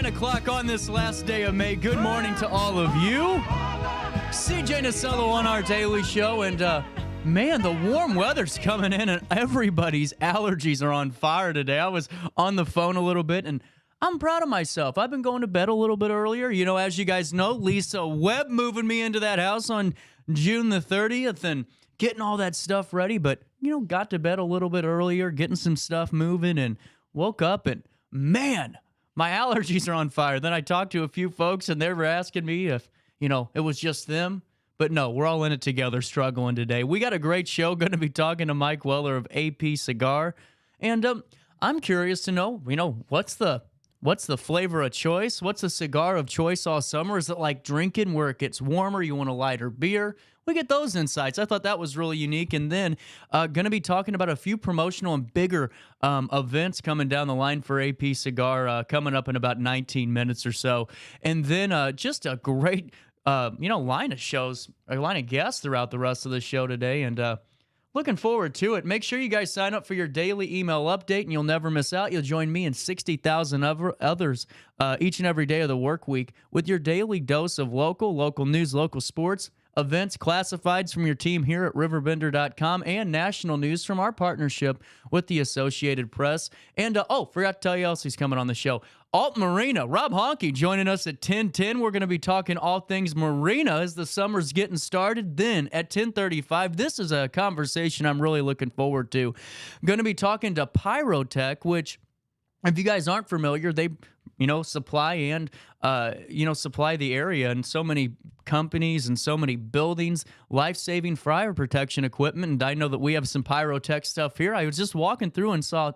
9 o'clock on this last day of May. Good morning to all of you. CJ Nasello on our daily show. And, man, the warm weather's coming in and everybody's allergies are on fire today. I was on the phone a little bit and I'm proud of myself. I've been going to bed a little bit earlier. You know, as you guys know, Lisa Webb moving me into that house on June the 30th and getting all that stuff ready. But, you know, got to bed a little bit earlier, getting some stuff moving, and woke up and, man, my allergies are on fire. Then I talked to a few folks, and they were asking me if, you know, it was just them. But no, we're all in it together, struggling today. We got a great show. Going to be talking to Mike Weller of AP Cigar. And I'm curious to know, you know, what's the flavor of choice? What's the cigar of choice all summer? Is it like drinking where it gets warmer, you want a lighter beer? We get those insights. I thought that was really unique. And then going to be talking about a few promotional and bigger events coming down the line for AP Cigar coming up in about 19 minutes or so. And then just a great, line of shows, a line of guests throughout the rest of the show today. And looking forward to it. Make sure you guys sign up for your daily email update, and you'll never miss out. You'll join me and 60,000 others each and every day of the work week with your daily dose of local news, local sports, events, classifieds from your team here at RiverBender.com, and national news from our partnership with the Associated Press. And, forgot to tell you else he's coming on the show. Alton Marina, Rob Honke joining us at 10:10. We're going to be talking all things Marina as the summer's getting started. Then at 10:35, this is a conversation I'm really looking forward to. Going to be talking to Pyrotech, which, if you guys aren't familiar, they supply the area and so many companies and so many buildings, life-saving fire protection equipment. And I know that we have some Pyrotech stuff here. I was just walking through and saw,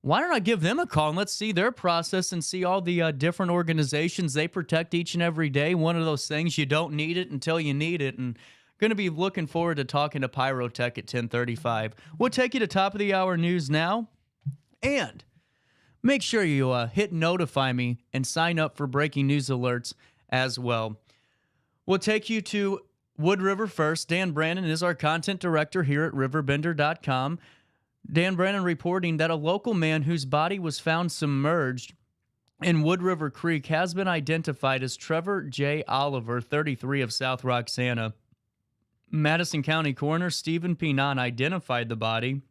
why don't I give them a call and let's see their process and see all the different organizations they protect each and every day. One of those things, you don't need it until you need it. And going to be looking forward to talking to Pyrotech at 10:35. We'll take you to top of the hour news now. And make sure you hit notify me and sign up for breaking news alerts as well. We'll take you to Wood River first. Dan Brannon is our content director here at RiverBender.com. Dan Brannon reporting that a local man whose body was found submerged in Wood River Creek has been identified as Trevor J. Oliver, 33, of South Roxana. Madison County Coroner Stephen P. Nunn identified the body,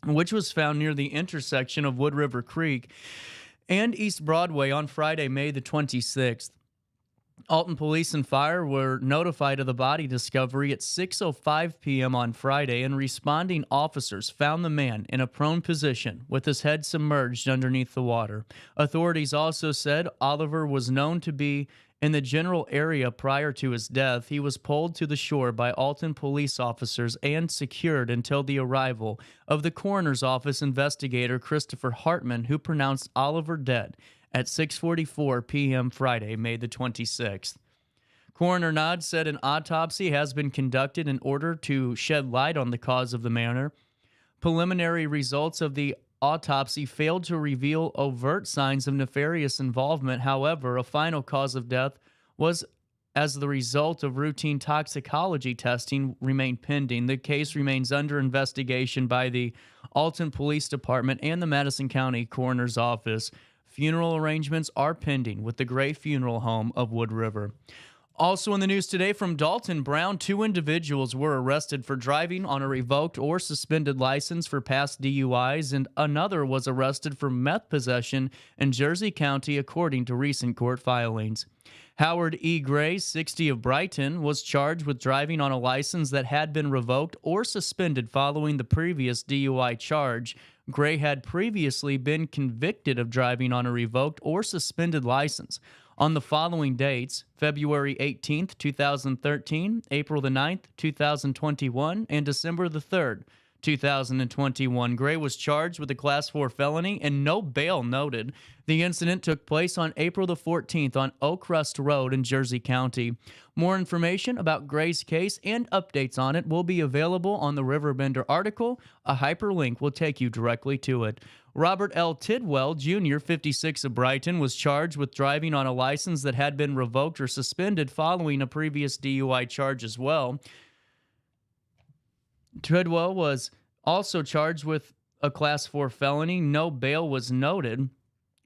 which was found near the intersection of Wood River Creek and East Broadway on Friday, May the 26th. Alton Police and Fire were notified of the body discovery at 6:05 p.m. on Friday, and responding officers found the man in a prone position with his head submerged underneath the water. Authorities also said Oliver was known to be in the general area prior to his death. He was pulled to the shore by Alton police officers and secured until the arrival of the coroner's office investigator Christopher Hartman, who pronounced Oliver dead at 6:44 p.m. Friday, May the 26th. Coroner Nod said an autopsy has been conducted in order to shed light on the cause of the manner. Preliminary results of the autopsy failed to reveal overt signs of nefarious involvement. However, a final cause of death was as the result of routine toxicology testing remained pending. The case remains under investigation by the Alton Police Department and the Madison County Coroner's Office. Funeral arrangements are pending with the Gray Funeral Home of Wood River. Also in the news today from Dalton Brown, 2 individuals were arrested for driving on a revoked or suspended license for past DUIs, and another was arrested for meth possession in Jersey County, according to recent court filings. Howard E. Gray, 60, of Brighton, was charged with driving on a license that had been revoked or suspended following the previous DUI charge. Gray had previously been convicted of driving on a revoked or suspended license on the following dates: February 18th, 2013, April the 9th, 2021, and December the 3rd, 2021. Gray was charged with a Class 4 felony and no bail noted. The incident took place on April the 14th on Oakrust Road in Jersey County. More information about Gray's case and updates on it will be available on the Riverbender article. A hyperlink will take you directly to it. Robert L. Tidwell, Jr., 56, of Brighton, was charged with driving on a license that had been revoked or suspended following a previous DUI charge as well. Tidwell was also charged with a Class 4 felony. No bail was noted.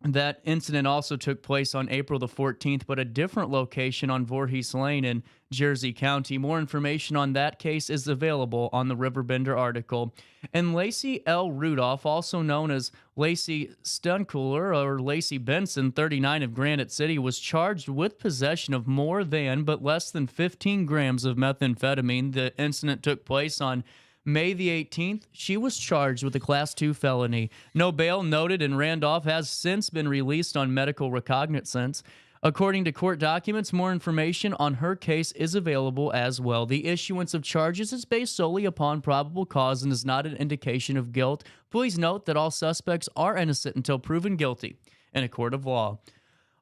That incident also took place on April the 14th, but a different location on Voorhees Lane in Jersey County. More information on that case is available on the Riverbender article. And Lacey L. Rudolph, also known as Lacey Stunkler or Lacey Benson, 39 of Granite City, was charged with possession of more than but less than 15 grams of methamphetamine. The incident took place on May the 18th, she was charged with a Class 2 felony. No bail noted, and Randolph has since been released on medical recognizance. According to court documents, more information on her case is available as well. The issuance of charges is based solely upon probable cause and is not an indication of guilt. Please note that all suspects are innocent until proven guilty in a court of law.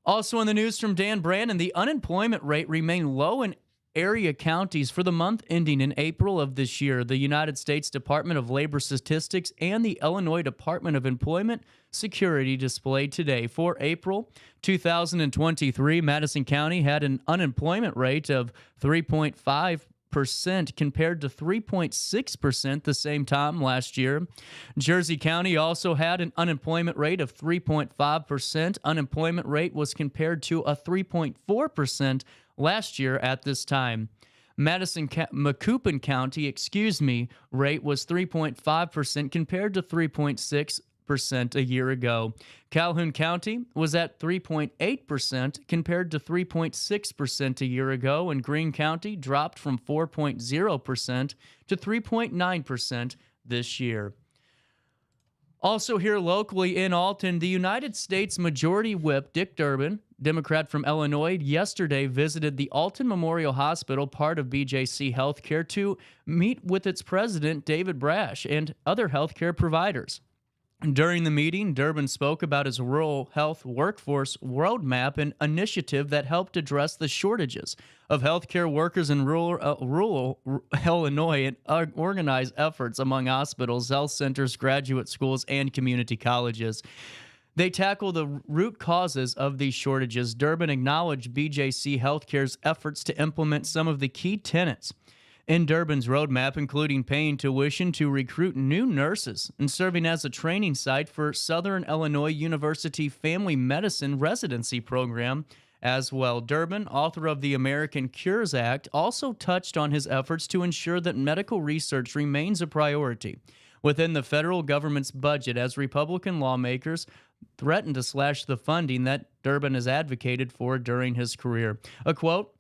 Also in the news from Dan Brandon, the unemployment rate remained low in area counties for the month ending in April of this year. The United States Department of Labor Statistics and the Illinois Department of Employment Security displayed today. For April 2023, Madison County had an unemployment rate of 3.5% compared to 3.6% the same time last year. Jersey County also had an unemployment rate of 3.5%. Unemployment rate was compared to a 3.4% last year at this time. Macoupin County, rate was 3.5% compared to 3.6% a year ago. Calhoun County was at 3.8% compared to 3.6% a year ago, and Greene County dropped from 4.0% to 3.9% this year. Also here locally in Alton, the United States Majority Whip Dick Durbin, Democrat from Illinois, yesterday visited the Alton Memorial Hospital, part of BJC Healthcare, to meet with its president, David Brash, and other healthcare providers. During the meeting, Durbin spoke about his rural health workforce roadmap, an initiative that helped address the shortages of healthcare workers in rural Illinois and organize efforts among hospitals, health centers, graduate schools, and community colleges. They tackle the root causes of these shortages. Durbin acknowledged BJC Healthcare's efforts to implement some of the key tenets in Durbin's roadmap, including paying tuition to recruit new nurses and serving as a training site for Southern Illinois University Family Medicine Residency Program as well. Durbin, author of the American Cures Act, also touched on his efforts to ensure that medical research remains a priority within the federal government's budget as Republican lawmakers threaten to slash the funding that Durbin has advocated for during his career. A quote,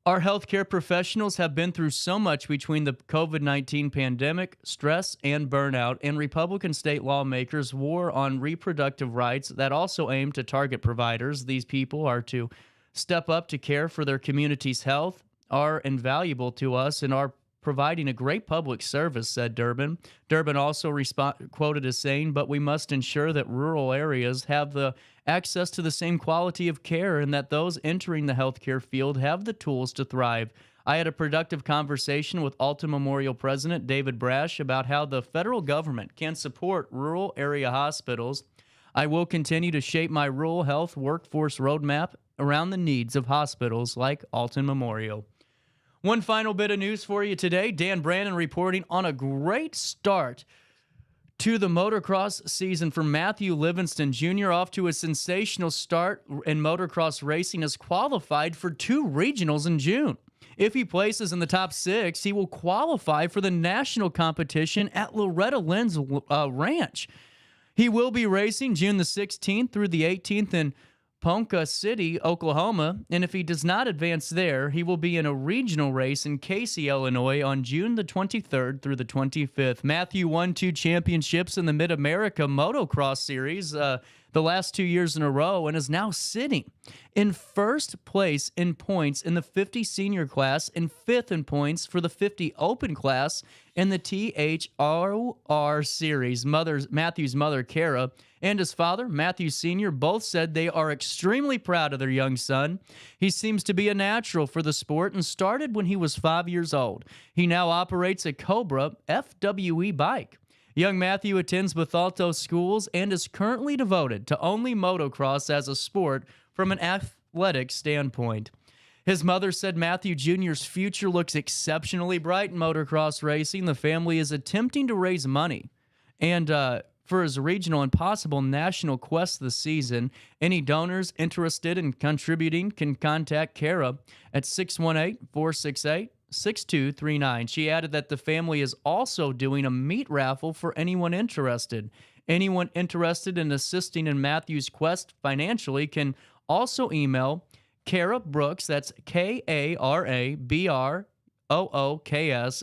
"Our healthcare professionals have been through so much between the COVID-19 pandemic, stress, and burnout, and Republican state lawmakers' war on reproductive rights that also aim to target providers. These people are to step up to care for their community's health, are invaluable to us, and are providing a great public service," said Durbin. Durbin also quoted as saying, "But we must ensure that rural areas have the access to the same quality of care and that those entering the healthcare field have the tools to thrive." I had a productive conversation with Alton Memorial President David Brash about how the federal government can support rural area hospitals. I will continue to shape my rural health workforce roadmap around the needs of hospitals like Alton Memorial. One final bit of news for you today. Dan Brandon reporting on a great start to the motocross season for Matthew Livingston Jr. Off to a sensational start in motocross racing, has qualified for 2 regionals in June. If he places in the top 6, he will qualify for the national competition at Loretta Lynn's ranch. He will be racing June the 16th through the 18th in Ponca City, Oklahoma, and if he does not advance there, he will be in a regional race in Casey, Illinois on June the 23rd through the 25th. Matthew won 2 championships in the Mid-America Motocross Series the last 2 years in a row and is now sitting in first place in points in the 50 senior class and 5th in points for the 50 open class in the THRR Series. Matthew's mother, Kara, and his father, Matthew Sr., both said they are extremely proud of their young son. He seems to be a natural for the sport and started when he was 5 years old. He now operates a Cobra FWE bike. Young Matthew attends Bethalto schools and is currently devoted to only motocross as a sport from an athletic standpoint. His mother said Matthew Jr.'s future looks exceptionally bright in motocross racing. The family is attempting to raise money and for his regional and possible national quest this season. Any donors interested in contributing can contact Kara at 618-468-6239. She added that the family is also doing a meat raffle for anyone interested. Anyone interested in assisting in Matthew's quest financially can also email Kara Brooks, that's KARABROOKS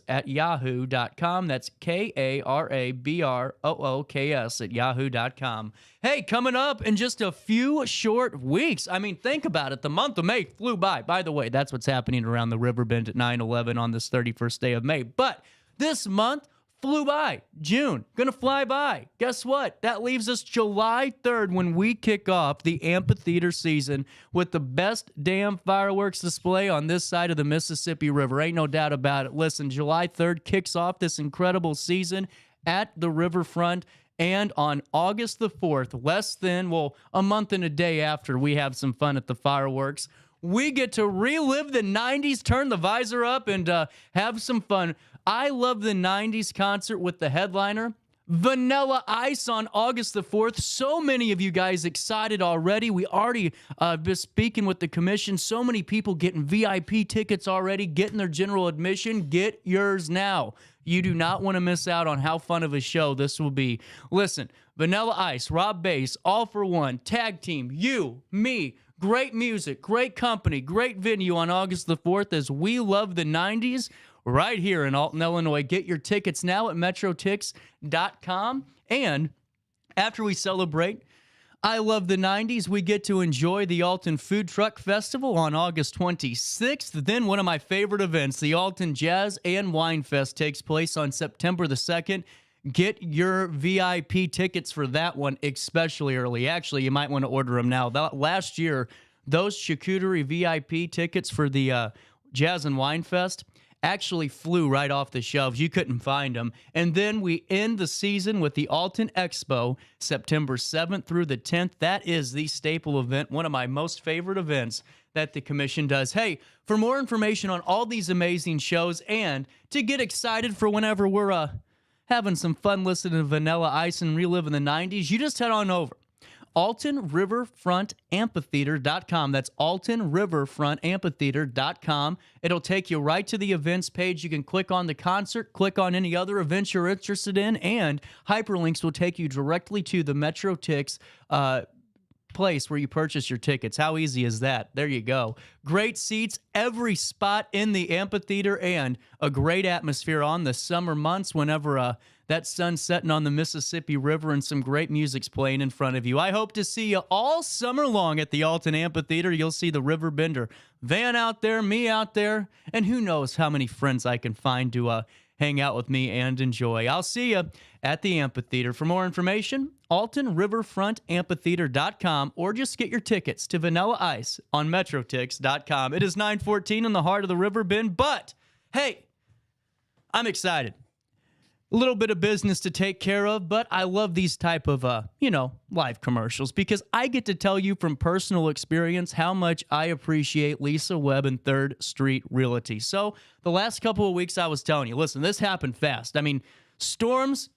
at yahoo.com. That's KARABROOKS at yahoo.com. Hey, coming up in just a few short weeks. I mean, think about it. The month of May flew by. By the way, that's what's happening around the Riverbend at 9/11 on this 31st day of May. But this month flew by. June, gonna fly by. Guess what? That leaves us July 3rd when we kick off the amphitheater season with the best damn fireworks display on this side of the Mississippi River. Ain't no doubt about it. Listen, July 3rd kicks off this incredible season at the riverfront. And on August the 4th, less than, a month and a day after we have some fun at the fireworks, we get to relive the 90s, turn the visor up, and have some fun. I Love the 90s concert with the headliner, Vanilla Ice, on August the 4th. So many of you guys excited already. We already been speaking with the commission. So many people getting VIP tickets already, getting their general admission. Get yours now. You do not want to miss out on how fun of a show this will be. Listen, Vanilla Ice, Rob Bass, All for One, Tag Team, you, me, great music, great company, great venue on August the 4th as we love the 90s. Right here in Alton, Illinois. Get your tickets now at metrotix.com. And after we celebrate I Love the 90s, we get to enjoy the Alton Food Truck Festival on August 26th. Then one of my favorite events, the Alton Jazz and Wine Fest, takes place on September the 2nd. Get your VIP tickets for that one especially early. Actually, you might want to order them now. Last year, those charcuterie VIP tickets for the Jazz and Wine Fest actually flew right off the shelves. You couldn't find them. And then we end the season with the Alton Expo, September 7th through the 10th. That is the staple event, one of my most favorite events that the commission does. Hey, for more information on all these amazing shows and to get excited for whenever we're having some fun listening to Vanilla Ice and reliving the 90s, you just head on over AltonRiverfrontAmphitheater.com. That's AltonRiverfrontAmphitheater.com. It'll take you right to the events page. You can click on the concert, click on any other events you're interested in, and hyperlinks will take you directly to the MetroTix place where you purchase your tickets. How easy is that? There you go. Great seats, every spot in the amphitheater, and a great atmosphere on the summer months whenever that sun's setting on the Mississippi River and some great music's playing in front of you. I hope to see you all summer long at the Alton Amphitheater. You'll see the RiverBender van out there, me out there, and who knows how many friends I can find to hang out with me and enjoy. I'll see you at the amphitheater. For more information, AltonRiverfrontAmphitheater.com, or just get your tickets to Vanilla Ice on Metrotix.com. It is 9:14 in the heart of the Riverbend, but hey, I'm excited. A little bit of business to take care of, but I love these type of, live commercials because I get to tell you from personal experience how much I appreciate Lisa Webb and 3rd Street Realty. So the last couple of weeks I was telling you, listen, this happened fast. I mean, storms,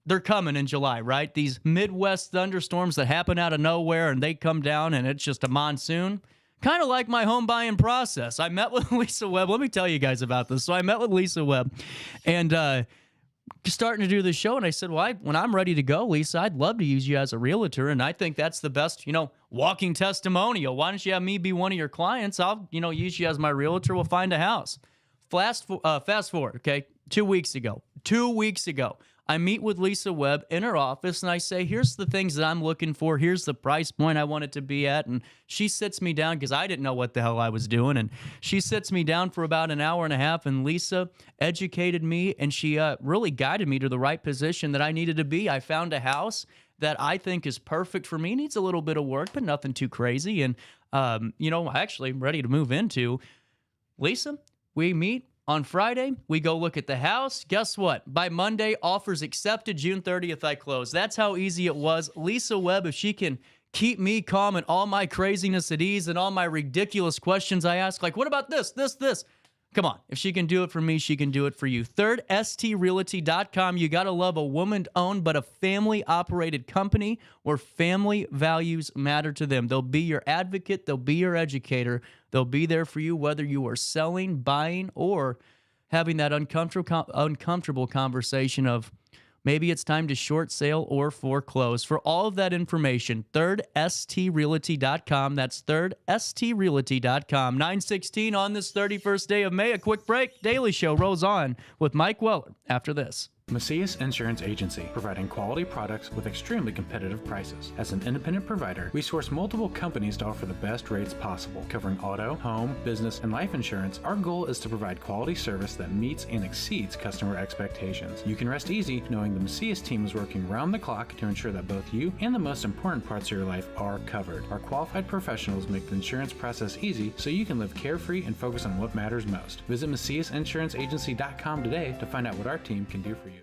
they're coming in July, right? These Midwest thunderstorms that happen out of nowhere and they come down and it's just a monsoon. Kind of like my home buying process. I met with Lisa Webb. Let me tell you guys about this. So I met with Lisa Webb and, starting to do the show, and I said, well, when I'm ready to go, Lisa, I'd love to use you as a realtor, and I think that's the best, walking testimonial. Why don't you have me be one of your clients? I'll, use you as my realtor. We'll find a house. Fast forward, okay, 2 weeks ago, I meet with Lisa Webb in her office, and I say, here's the things that I'm looking for. Here's the price point I want it to be at. And she sits me down because I didn't know what the hell I was doing. And she sits me down for about an hour and a half, and Lisa educated me, and she really guided me to the right position that I needed to be. I found a house that I think is perfect for me. Needs a little bit of work, but nothing too crazy. And, actually ready to move into. Lisa, we meet. On Friday, we go look at the house. Guess what? By Monday, offers accepted. June 30th, I close. That's how easy it was. Lisa Webb, if she can keep me calm and all my craziness at ease and all my ridiculous questions I ask, like, what about this? Come on. If she can do it for me, she can do it for you. ThirdSTRealty.com. You got to love a woman-owned but a family-operated company where family values matter to them. They'll be your advocate. They'll be your educator. They'll be there for you whether you are selling, buying, or having that uncomfortable conversation of maybe it's time to short sale or foreclose. For all of that information, thirdstrealty.com. That's thirdstrealty.com. 9:16 on this 31st day of May. A quick break. Daily Show rolls on with Mike Weller after this. Macias Insurance Agency, providing quality products with extremely competitive prices. As an independent provider, we source multiple companies to offer the best rates possible. Covering auto, home, business, and life insurance, our goal is to provide quality service that meets and exceeds customer expectations. You can rest easy knowing the Macias team is working round the clock to ensure that both you and the most important parts of your life are covered. Our qualified professionals make the insurance process easy so you can live carefree and focus on what matters most. Visit MaciasInsuranceAgency.com today to find out what our team can do for you.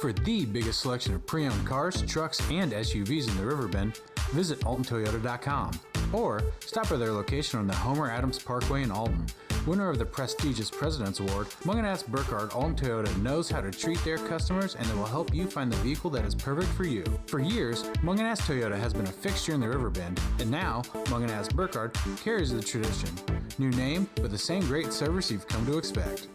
For the biggest selection of pre-owned cars, trucks, and SUVs in the Riverbend, visit AltonToyota.com or stop by their location on the Homer Adams Parkway in Alton. Winner of the prestigious President's Award, Munganast Burkhardt Alton Toyota knows how to treat their customers, and they will help you find the vehicle that is perfect for you. For years, Munganast Toyota has been a fixture in the Riverbend, and now Munganast Burkhardt carries the tradition. New name, but the same great service you've come to expect.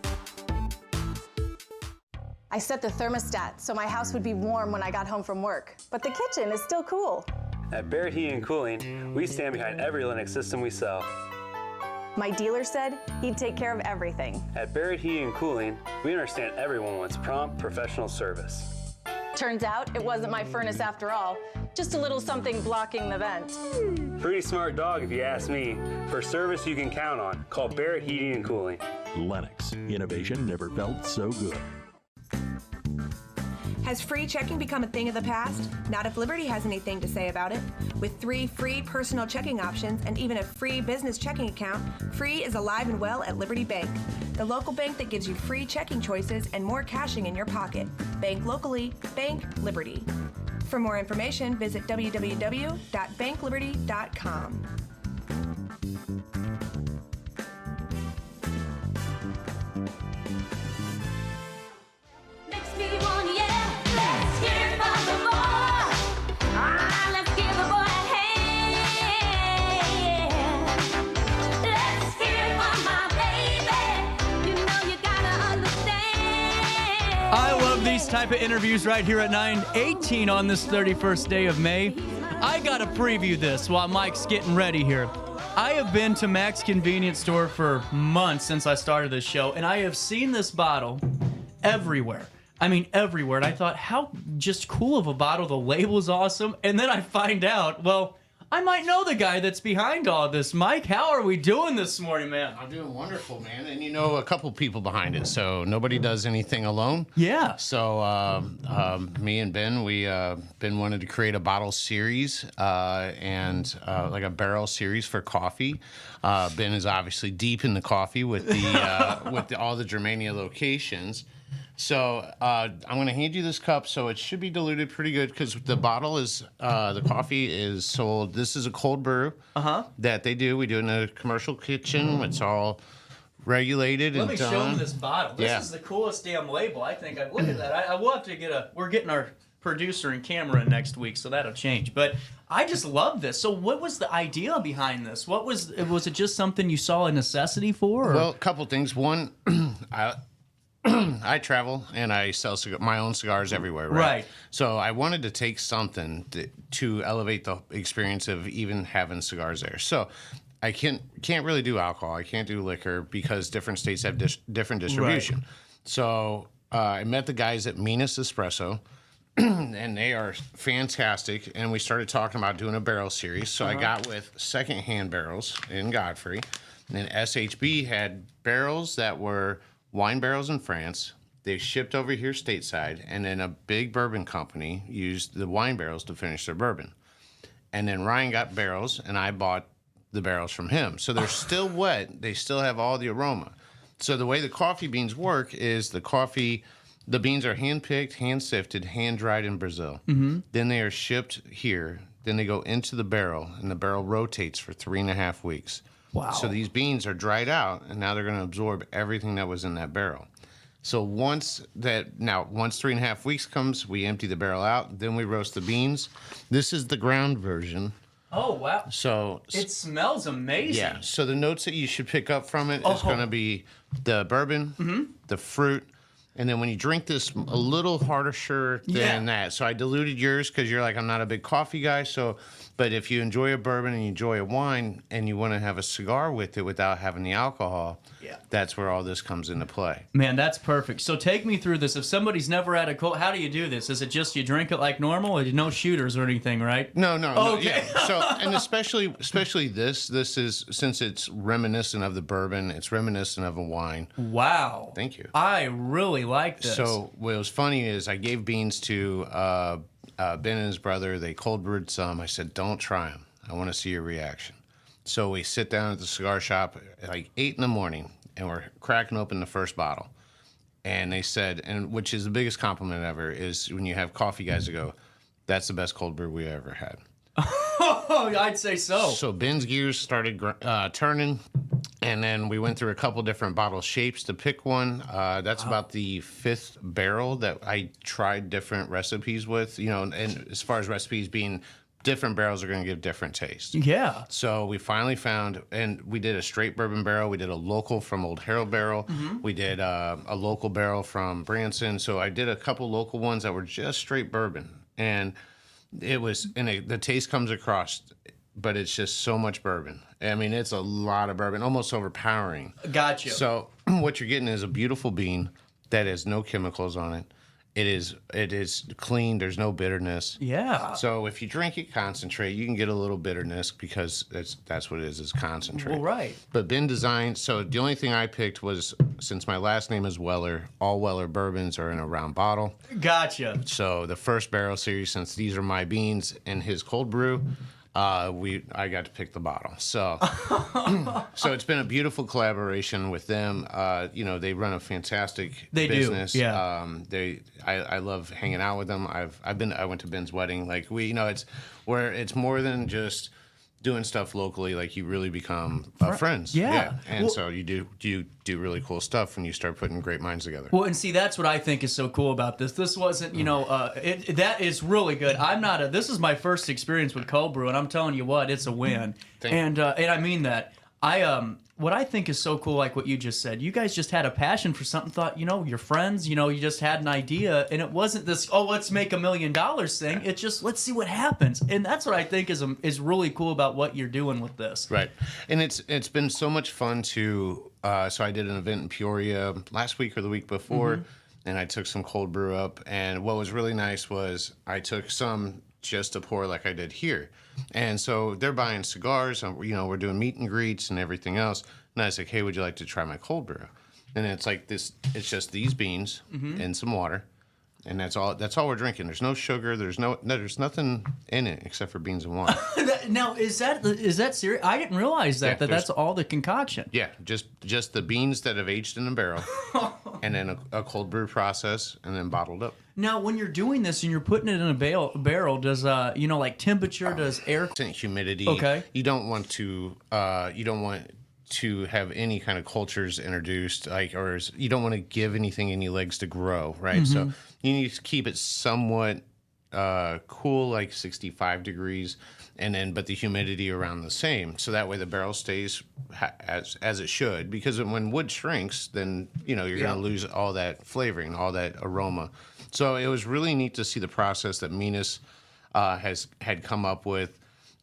I set the thermostat so my house would be warm when I got home from work, but the kitchen is still cool. At Barrett Heating and Cooling, we stand behind every Linux system we sell. My dealer said he'd take care of everything. At Barrett Heating and Cooling, we understand everyone wants prompt, professional service. Turns out it wasn't my furnace after all, just a little something blocking the vent. Pretty smart dog if you ask me. For service you can count on, call Barrett Heating and Cooling. Lennox, innovation never felt so good. Has free checking become a thing of the past? Not if Liberty has anything to say about it. With 3 free personal checking options and even a free business checking account, free is alive and well at Liberty Bank, the local bank that gives you free checking choices and more cashing in your pocket. Bank locally, bank Liberty. For more information, visit www.bankliberty.com. These type of interviews right here at 9:18 on this 31st day of May. I gotta preview this while Mike's getting ready here. I have been to Mac's convenience store for months since I started this show, and I have seen this bottle everywhere. I mean, everywhere. And I thought, how just cool of a bottle. The label's awesome. And then I find out, well, I might know the guy that's behind all this. Mike, how are we doing this morning, man? I'm doing wonderful, man. And you know a couple people behind it, so nobody does anything alone. Yeah. So me and Ben, Ben wanted to create a bottle series and like a barrel series for coffee. Ben is obviously deep in the coffee with the all the Germania locations. So I'm going to hand you this cup, so it should be diluted pretty good because the bottle is, the coffee is sold. This is a cold brew that they do. We do it in a commercial kitchen. It's all regulated and done. Let me show them this bottle. This is the coolest damn label. I think. Look at that. I will have to get we're getting our producer and camera next week, so that'll change. But I just love this. So what was the idea behind this? Was it just something you saw a necessity for? Or? Well, a couple things. One, I travel and I sell my own cigars everywhere, right? So I wanted to take something to elevate the experience of even having cigars there. So I can't really do alcohol. I can't do liquor because different states have different distribution. Right. So I met the guys at Minas Espresso, and they are fantastic. And we started talking about doing a barrel series. So I got with Secondhand Barrels in Godfrey. And then SHB had barrels that were wine barrels in France. They shipped over here stateside, and then a big bourbon company used the wine barrels to finish their bourbon. And then Ryan got barrels, and I bought the barrels from him. So they're still wet. They still have all the aroma. So the way the coffee beans work is the beans are hand-picked, hand-sifted, hand-dried in Brazil. Mm-hmm. Then they are shipped here. Then they go into the barrel, and the barrel rotates for 3.5 weeks. Wow. So these beans are dried out, and now they're going to absorb everything that was in that barrel. So once 3.5 weeks comes, we empty the barrel out. Then we roast the beans. This is the ground version. Oh, wow. So it smells amazing. Yeah. So the notes that you should pick up from it is going to be the bourbon, the fruit, and then when you drink this, a little harsher than that. So I diluted yours because you're like, I'm not a big coffee guy. So, but if you enjoy a bourbon and you enjoy a wine and you want to have a cigar with it without having the alcohol, that's where all this comes into play. Man, that's perfect. So take me through this. If somebody's never had a cold, how do you do this? Is it just you drink it like normal, or no shooters or anything, right? No. Okay. Yeah. So, and especially this is, since it's reminiscent of the bourbon, it's reminiscent of a wine. Wow. Thank you. I really like this. So what was funny is I gave beans to Ben and his brother. They cold brewed some. I said, don't try them. I want to see your reaction. So we sit down at the cigar shop at like 8 in the morning, and we're cracking open the first bottle. And they said, and which is the biggest compliment ever, is when you have coffee guys that go, that's the best cold brew we ever had. I'd say so. So Ben's gears started turning, and then we went through a couple different bottle shapes to pick one. That's about the 5th barrel that I tried different recipes with, and as far as recipes being, different barrels are going to give different taste. Yeah. So we finally found, and we did a straight bourbon barrel. We did a local from Old Harold barrel. We did a local barrel from Branson. So I did a couple local ones that were just straight bourbon. And it was, the taste comes across, but it's just so much bourbon. I mean, it's a lot of bourbon, almost overpowering. Gotcha. So what you're getting is a beautiful bean that has no chemicals on it. It is clean. There's no bitterness. Yeah. So if you drink it concentrate, you can get a little bitterness because that's what it is concentrate. Well, right. But Ben designed, so the only thing I picked was, since my last name is Weller, all Weller bourbons are in a round bottle. Gotcha. So the first barrel series, since these are my beans and his cold brew, I got to pick the bottle. So so it's been a beautiful collaboration with them. They run a fantastic business. Do. Yeah. I love hanging out with them. I went to Ben's wedding. Like it's where it's more than just doing stuff locally. Like you really become friends. Yeah. And so you do really cool stuff when you start putting great minds together. Well, and see, that's what I think is so cool about this. This wasn't, that is really good. This is my first experience with cold brew, and I'm telling you what, it's a win. And I mean that. What I think is so cool, like what you just said, you guys just had a passion for something, thought, your friends, you just had an idea, and it wasn't this, let's make $1 million thing. It's just, let's see what happens. And that's what I think is really cool about what you're doing with this. Right. And it's been so much fun to, so I did an event in Peoria last week or the week before, and I took some cold brew up. And what was really nice was I took some just to pour like I did here. And so they're buying cigars, we're doing meet and greets and everything else. And I was like, hey, would you like to try my cold brew? And it's like this, it's just these beans and some water. And that's all we're drinking. There's no sugar. There's nothing in it except for beans and water. Now, is that serious? I didn't realize that that's all the concoction. Yeah, just the beans that have aged in a barrel, and then a cold brew process, and then bottled up. Now, when you're doing this and you're putting it in a barrel, does like temperature, does air, humidity? Okay. You don't want to have any kind of cultures introduced, or you don't want to give anything any legs to grow, right? So you need to keep it somewhat cool, like 65 degrees, but the humidity around the same, so that way the barrel stays as it should. Because when wood shrinks, then you're going to lose all that flavoring, all that aroma. So it was really neat to see the process that Minas had come up with,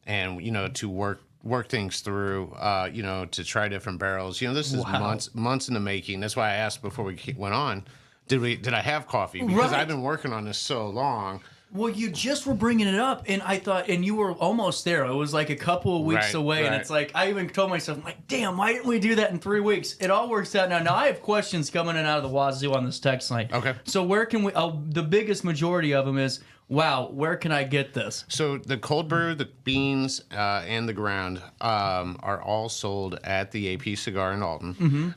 and to work things through, to try different barrels. This is months in the making. That's why I asked before we went on, did I have coffee? Because I've been working on this so long. Well, you just were bringing it up, and I thought, and you were almost there. It was like a couple of weeks away, and it's like, I even told myself, I'm like, damn, why didn't we do that in 3 weeks? It all works out now. Now, I have questions coming in out of the wazoo on this text line. Okay. So where can we, the biggest majority of them is, Wow, where can I get this? So the cold brew, the beans, and the ground are all sold at the AP Cigar in Alton.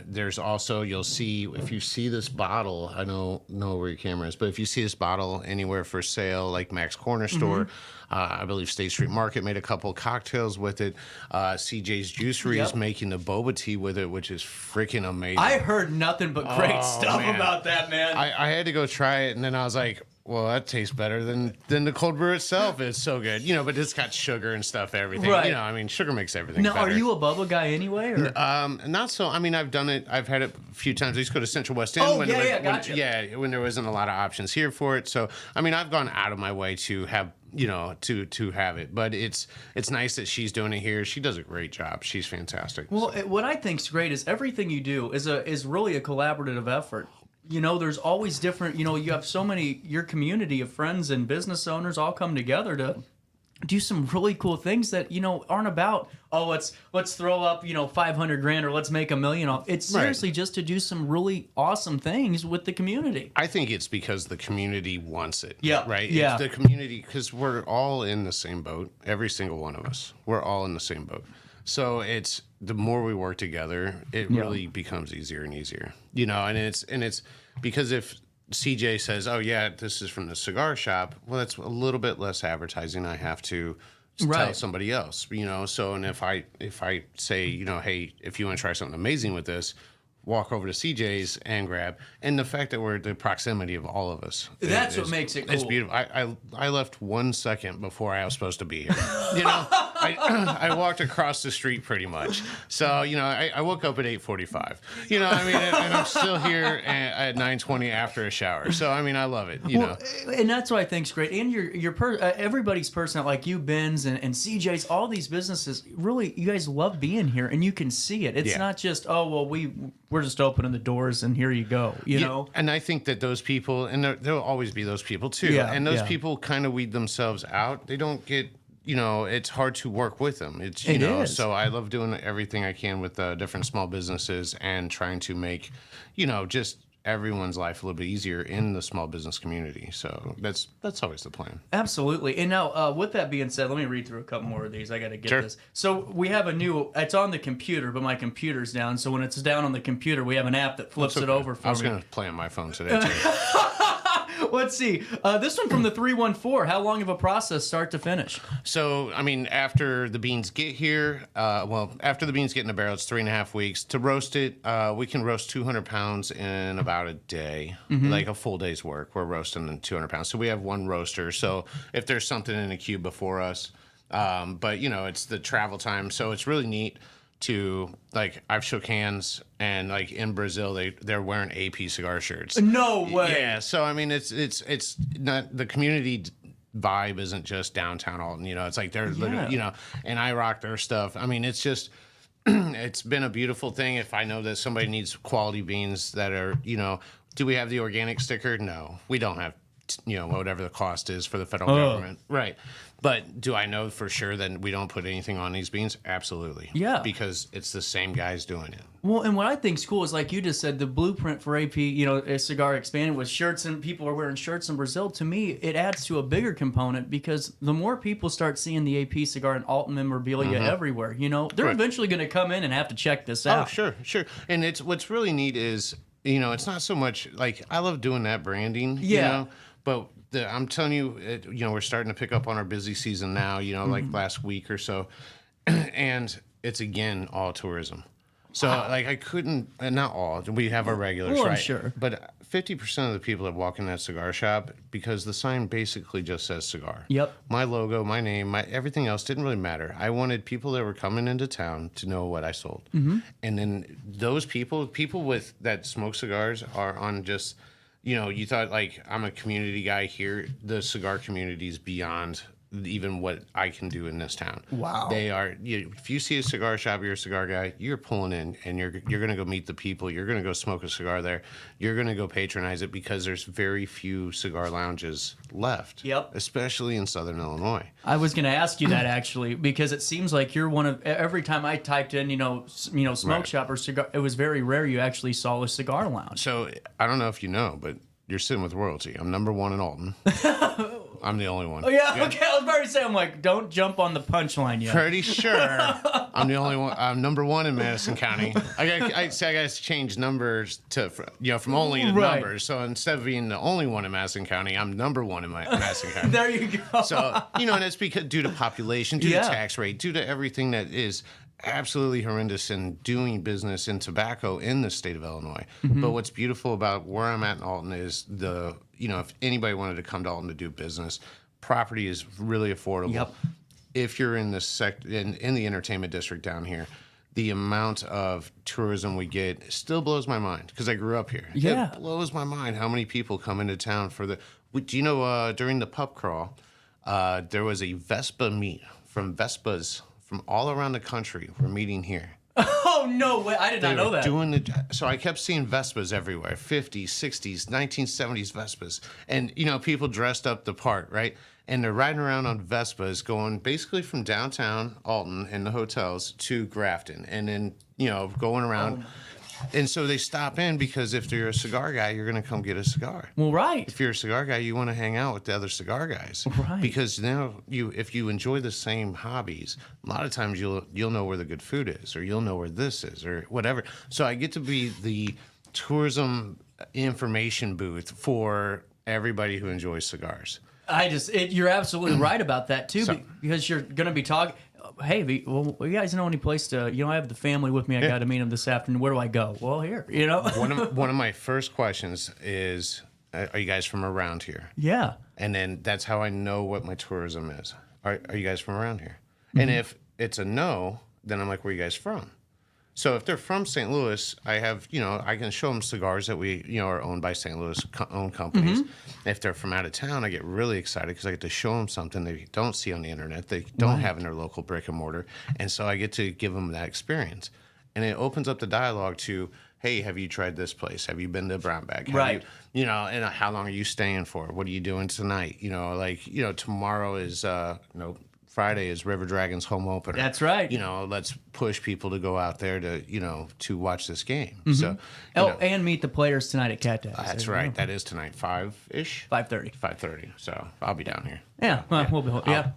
There's also, you'll see, if you see this bottle, I don't know where your camera is, but if you see this bottle anywhere for sale, like Mac's Corner Store, I believe State Street Market made a couple cocktails with it. CJ's Juicery is making the boba tea with it, which is freaking amazing. I heard nothing but great stuff about that, man. I had to go try it, and then I was like, well, that tastes better than the cold brew itself. It's so good, but it's got sugar and stuff, everything. Right. I mean, sugar makes everything Now, better. are you a bubba guy anyway? Or? Not so. I mean, I've done it. I've had it a few times. I used to go to Central West End. Gotcha. When there wasn't a lot of options here for it. So, I mean, I've gone out of my way to have, to have it. But it's nice that she's doing it here. She does a great job. She's fantastic. Well, what I think's great is everything you do is really a collaborative effort. There's always different, you have so many, your community of friends and business owners all come together to do some really cool things that, aren't about, let's throw up, $500,000 or let's make $1 million off. It's seriously just to do some really awesome things with the community. I think it's because the community wants it. Yeah. Right? Yeah. It's the community, because we're all in the same boat. Every single one of us. We're all in the same boat. So it's the more we work together, it really becomes easier and easier. And it's because if CJ says, "Oh yeah, this is from the cigar shop," well, that's a little bit less advertising I have to tell somebody else. So and if I say, hey, if you want to try something amazing with this, walk over to CJ's and grab. And the fact that we're the proximity of all of us. That's what makes it cool. It's beautiful. I left 1 second before I was supposed to be here. I walked across the street pretty much. So, I woke up at 8:45. And I'm still here at 9:20 after a shower. So, I mean, I love it, Well, and that's what I think's great. And everybody's person, like you, Ben's, and CJ's, all these businesses, really, you guys love being here, and you can see it. It's not just, we're just opening the doors and here you go, know? And I think that those people, and there'll always be those people too, and those people kind of weed themselves out. They don't get, it's hard to work with them. It is. So I love doing everything I can with different small businesses and trying to make, just everyone's life a little bit easier in the small business community. So that's always the plan. Absolutely. And now, with that being said, let me read through a couple more of these. I got to get this. So we have it's on the computer, but my computer's down. So when it's down on the computer, we have an app that flips it over for me. I was going to play on my phone today, too. Let's see. This one from the 314. How long of a process, start to finish? So, I mean, after the beans get here, after the beans get in the barrel, it's 3.5 weeks. To roast it, we can roast 200 pounds in about a day, like a full day's work. We're roasting 200 pounds. So we have one roaster. So if there's something in the queue before us, but, it's the travel time. So it's really neat to, like, I've shook hands, and like in Brazil they're wearing AP cigar shirts. No way. Yeah, so I mean it's not, the community vibe isn't just downtown Alton, it's like they're literally, and I rock their stuff. I mean, it's just it's been a beautiful thing. If I know that somebody needs quality beans that are, do we have the organic sticker? No, we don't have, whatever the cost is for the federal government. Right. But do I know for sure that we don't put anything on these beans? Absolutely. Yeah. Because it's the same guys doing it. Well, and what I think's cool is, like you just said, the blueprint for AP, a cigar expanded with shirts, and people are wearing shirts in Brazil. To me, it adds to a bigger component, because the more people start seeing the AP cigar and Alton memorabilia everywhere, they're eventually going to come in and have to check this out. Oh, sure. And what's really neat is, it's not so much like, I love doing that branding, but I'm telling you, we're starting to pick up on our busy season now, like last week or so. And it's, again, all tourism. So, like, I couldn't, not all, we have our regulars, right? Sure. But 50% of the people that walk in that cigar shop, because the sign basically just says cigar. Yep. My logo, my name, everything else didn't really matter. I wanted people that were coming into town to know what I sold. And then those people with that smoke cigars are on just, you thought, like, I'm a community guy here. The cigar community is beyond even what I can do in this town. Wow. They are, if you see a cigar shop, you're a cigar guy, you're pulling in, and you're going to go meet the people. You're going to go smoke a cigar there. You're going to go patronize it, because there's very few cigar lounges left. Yep. Especially in Southern Illinois. I was going to ask you that, actually, because it seems like you're one of, every time I typed in, smoke shop or cigar, it was very rare you actually saw a cigar lounge. So I don't know if you know, but you're sitting with royalty. I'm number one in Alton. I'm the only one. Oh, yeah, okay. I was about to say, I'm like, don't jump on the punchline yet. Pretty sure I'm the only one. I'm number one in Madison County. I got to change numbers to, from only to numbers. So instead of being the only one in Madison County, I'm number one in Madison County. There you go. So, and it's because due to population, due to tax rate, due to everything that is absolutely horrendous in doing business in tobacco in the state of Illinois. But what's beautiful about where I'm at in Alton is if anybody wanted to come to Alton to do business, property is really affordable. Yep. If you're in the in the entertainment district down here, the amount of tourism we get still blows my mind because I grew up here. Yeah. It blows my mind how many people come into town for the. Do you know during the pub crawl, there was a Vespa meet from Vespas from all around the country were meeting here. Oh, no way. I did not know that. So I kept seeing Vespas everywhere, 50s, 60s, 1970s Vespas. And, people dressed up the part, right? And they're riding around on Vespas going basically from downtown Alton in the hotels to Grafton. And then, going around. And so they stop in because if you're a cigar guy, you're going to come get a cigar. Well, right. If you're a cigar guy, you want to hang out with the other cigar guys. Right. Because now if you enjoy the same hobbies, a lot of times you'll know where the good food is, or you'll know where this is, or whatever. So I get to be the tourism information booth for everybody who enjoys cigars. You're absolutely right about that too, because you're going to be talking. Hey, well, you guys know any place to? I have the family with me. I got to meet them this afternoon. Where do I go? Well, here. One of my first questions is, are you guys from around here? Yeah. And then that's how I know what my tourism is. Are you guys from around here? And if it's a no, then I'm like, where are you guys from? So if they're from St. Louis, I have, I can show them cigars that we, are owned by St. Louis owned companies. If they're from out of town, I get really excited because I get to show them something they don't see on the internet, they don't have in their local brick and mortar. And so I get to give them that experience. And it opens up the dialogue to, hey, have you tried this place? Have you been to Brownback? Right. And how long are you staying for? What are you doing tonight? Tomorrow is, Friday is River Dragon's home opener. That's right. Let's push people to go out there to watch this game. So, and meet the players tonight at Cat Daddy's. That's right. That is tonight, 5-ish. 5:30. 5:30. So I'll be down here. Yeah, we'll be.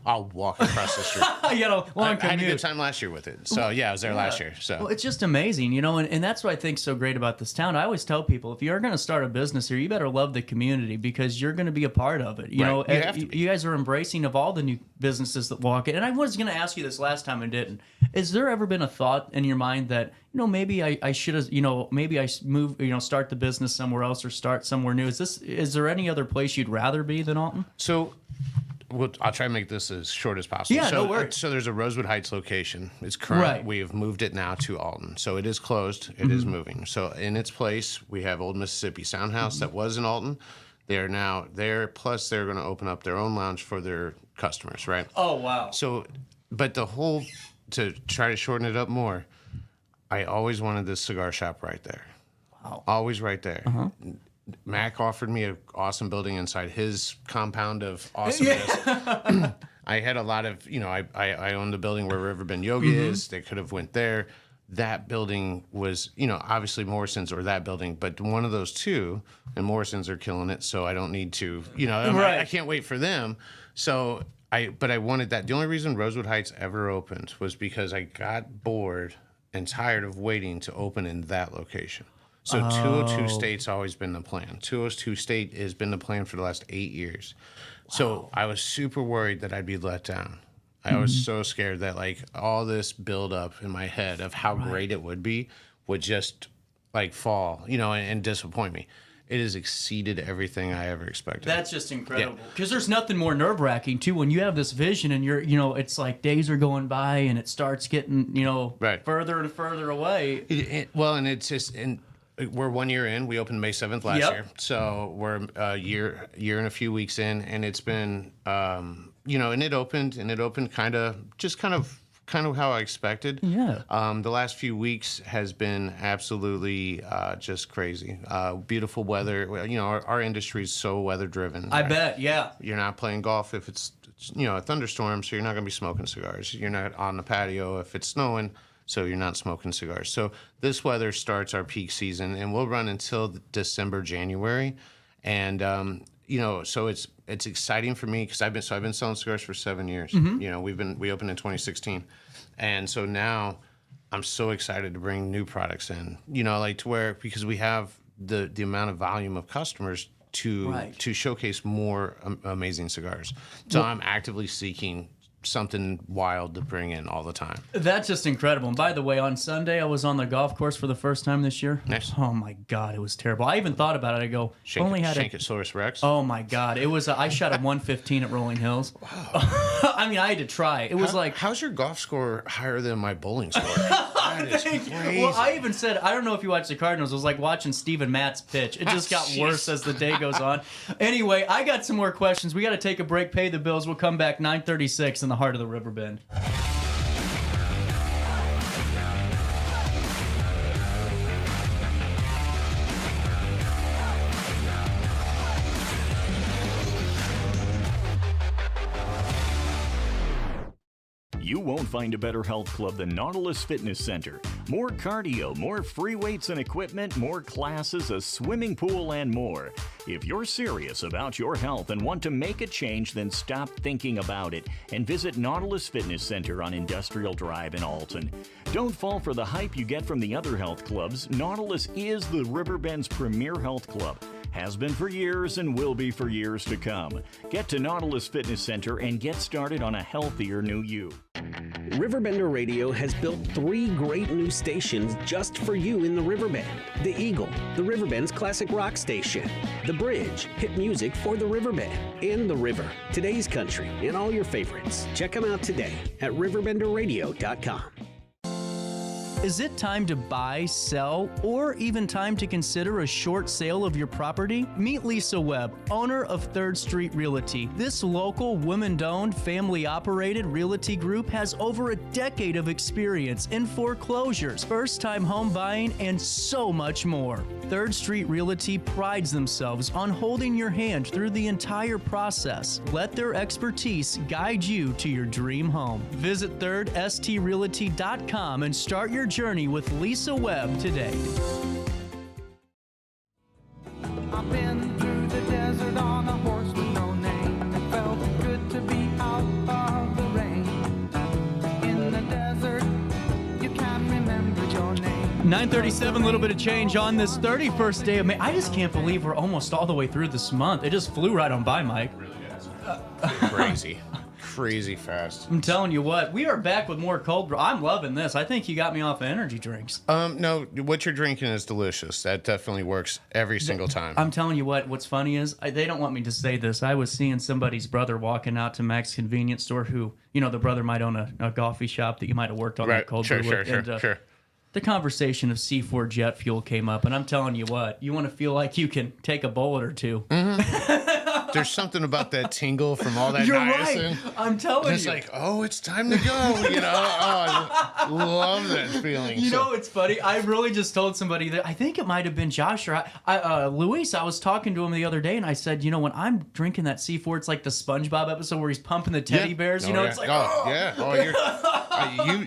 I'll walk across the street. I had a good time last year with it. So I was there last year. So well, it's just amazing, and that's what I think so great about this town. I always tell people, if you're going to start a business here, you better love the community because you're going to be a part of it. You have to be. You guys are embracing of all the new businesses that walk in. And I was going to ask you this last time and didn't. Is there ever been a thought in your mind that maybe I should have, maybe I move, start the business somewhere else or start somewhere new? Is there any other place you'd rather be than Alton? So. I'll try to make this as short as possible. Yeah, no worries. So there's a Rosewood Heights location. It's current. Right. We have moved it now to Alton. So it is closed. It is moving. So in its place, we have Old Mississippi Sound House that was in Alton. They are now there. Plus, they're going to open up their own lounge for their customers, right? Oh, wow. So, but to try to shorten it up more, I always wanted this cigar shop right there. Wow. Always right there. Mac offered me an awesome building inside his compound of awesomeness. I had a lot of, I owned the building where Riverbend Yoga is. They could have went there. That building was, obviously Morrison's or that building, but one of those two, and Morrison's are killing it, so I don't need to, I can't wait for them. So but I wanted that. The only reason Rosewood Heights ever opened was because I got bored and tired of waiting to open in that location. So 202 State's always been the plan. 202 State has been the plan for the last 8 years. So I was super worried that I'd be let down. I was so scared that all this build up in my head of how great it would be would just fall, and disappoint me. It has exceeded everything I ever expected. That's just incredible. Because there's nothing more nerve-wracking, too, when you have this vision and you're, it's like days are going by and it starts getting, further and further away. And it's just... We're 1 year in. We opened May 7th last year. So we're a year and a few weeks in, and it's been, and it opened kind of how I expected. Yeah. The last few weeks has been absolutely just crazy. Beautiful weather. Our industry is so weather driven. I bet, yeah. You're not playing golf if it's a thunderstorm, so you're not going to be smoking cigars. You're not on the patio if it's snowing. So you're not smoking cigars. So this weather starts our peak season, and we'll run until December, January. And so it's exciting for me because I've been selling cigars for 7 years. We opened in 2016, and so now I'm so excited to bring new products in. To where, because we have the amount of volume of customers to showcase more amazing cigars. So I'm actively seeking something wild to bring in all the time. That's just incredible. And by the way, on Sunday, I was on the golf course for the first time this year. Nice. Oh my God, it was terrible. I even thought about it. I go, Shankosaurus Rex. Oh my God, it was. I shot a 115 at Rolling Hills. Wow. I mean, I had to try. It was how's your golf score higher than my bowling score? That is crazy. Well, I even said, I don't know if you watched the Cardinals. It was like watching Steven Matz pitch. It just got worse as the day goes on. Anyway, I got some more questions. We got to take a break, pay the bills. We'll come back 9:36 in the heart of the Riverbend. You won't find a better health club than Nautilus Fitness Center. More cardio, more free weights and equipment, more classes, a swimming pool, and more. If you're serious about your health and want to make a change, then stop thinking about it and visit Nautilus Fitness Center on Industrial Drive in Alton. Don't fall for the hype you get from the other health clubs. Nautilus is the Riverbend's premier health club. Has been for years and will be for years to come. Get to Nautilus Fitness Center and get started on a healthier new you. RiverBender Radio has built 3 great new stations just for you in the Riverbend. The Eagle, the Riverbend's classic rock station. The Bridge, hit music for the Riverbend. And The River, today's country, and all your favorites. Check them out today at RiverBender.com. Is it time to buy, sell, or even time to consider a short sale of your property? Meet Lisa Webb, owner of 3rd Street Realty. This local, woman-owned, family-operated realty group has over a decade of experience in foreclosures, first-time home buying, and so much more. 3rd Street Realty prides themselves on holding your hand through the entire process. Let their expertise guide you to your dream home. Visit 3rdstrealty.com and start your journey with Lisa Webb today. I've been through the desert on a horse with no name. It felt good to be out of the rain. In the desert, you can't remember your name. 9:37, a little bit of change on this 31st day of May. I just can't believe we're almost all the way through this month. It just flew right on by, Mike. It really is. Crazy fast. I'm telling you what, we are back with more cold brew. I'm loving this. I think you got me off of energy drinks. No, what you're drinking is delicious. That definitely works every single time. I'm telling you what, what's funny is, they don't want me to say this. I was seeing somebody's brother walking out to Mac's convenience store who, the brother might own a coffee shop that you might have worked on that cold brew with. Sure. The conversation of C4 jet fuel came up, and I'm telling you what, you want to feel like you can take a bullet or two. Mm-hmm. There's something about that tingle from all that niacin. Right. I'm telling you. It's like, oh, it's time to go. I love that feeling. It's funny. I really just told somebody that I think it might have been Josh or Luis. I was talking to him the other day, and I said, when I'm drinking that C4, it's like the SpongeBob episode where he's pumping the teddy bears. It's like,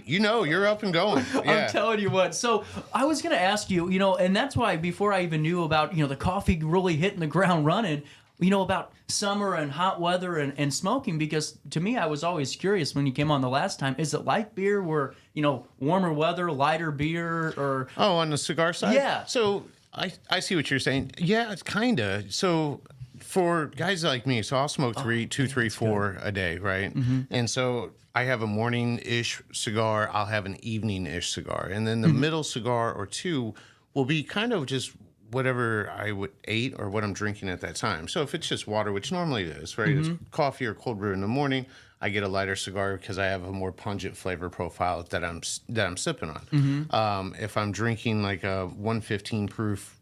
you're up and going. Yeah. I'm telling you what. So I was going to ask you, and that's why before I even knew about, the coffee really hitting the ground running, about summer and hot weather and smoking, because to me, I was always curious when you came on the last time, is it light beer where, warmer weather, lighter beer, or... Oh, on the cigar side? Yeah. So I see what you're saying. Yeah, it's kind of. So for guys like me, so I'll smoke 2, 3, 4 a day, right? Mm-hmm. And so I have a morning-ish cigar, I'll have an evening-ish cigar. And then the middle cigar or two will be kind of just whatever I would ate or what I'm drinking at that time. So if it's just water, which normally it is, right? It's coffee or cold brew in the morning. I get a lighter cigar because I have a more pungent flavor profile that I'm sipping on. If I'm drinking like a 115 proof,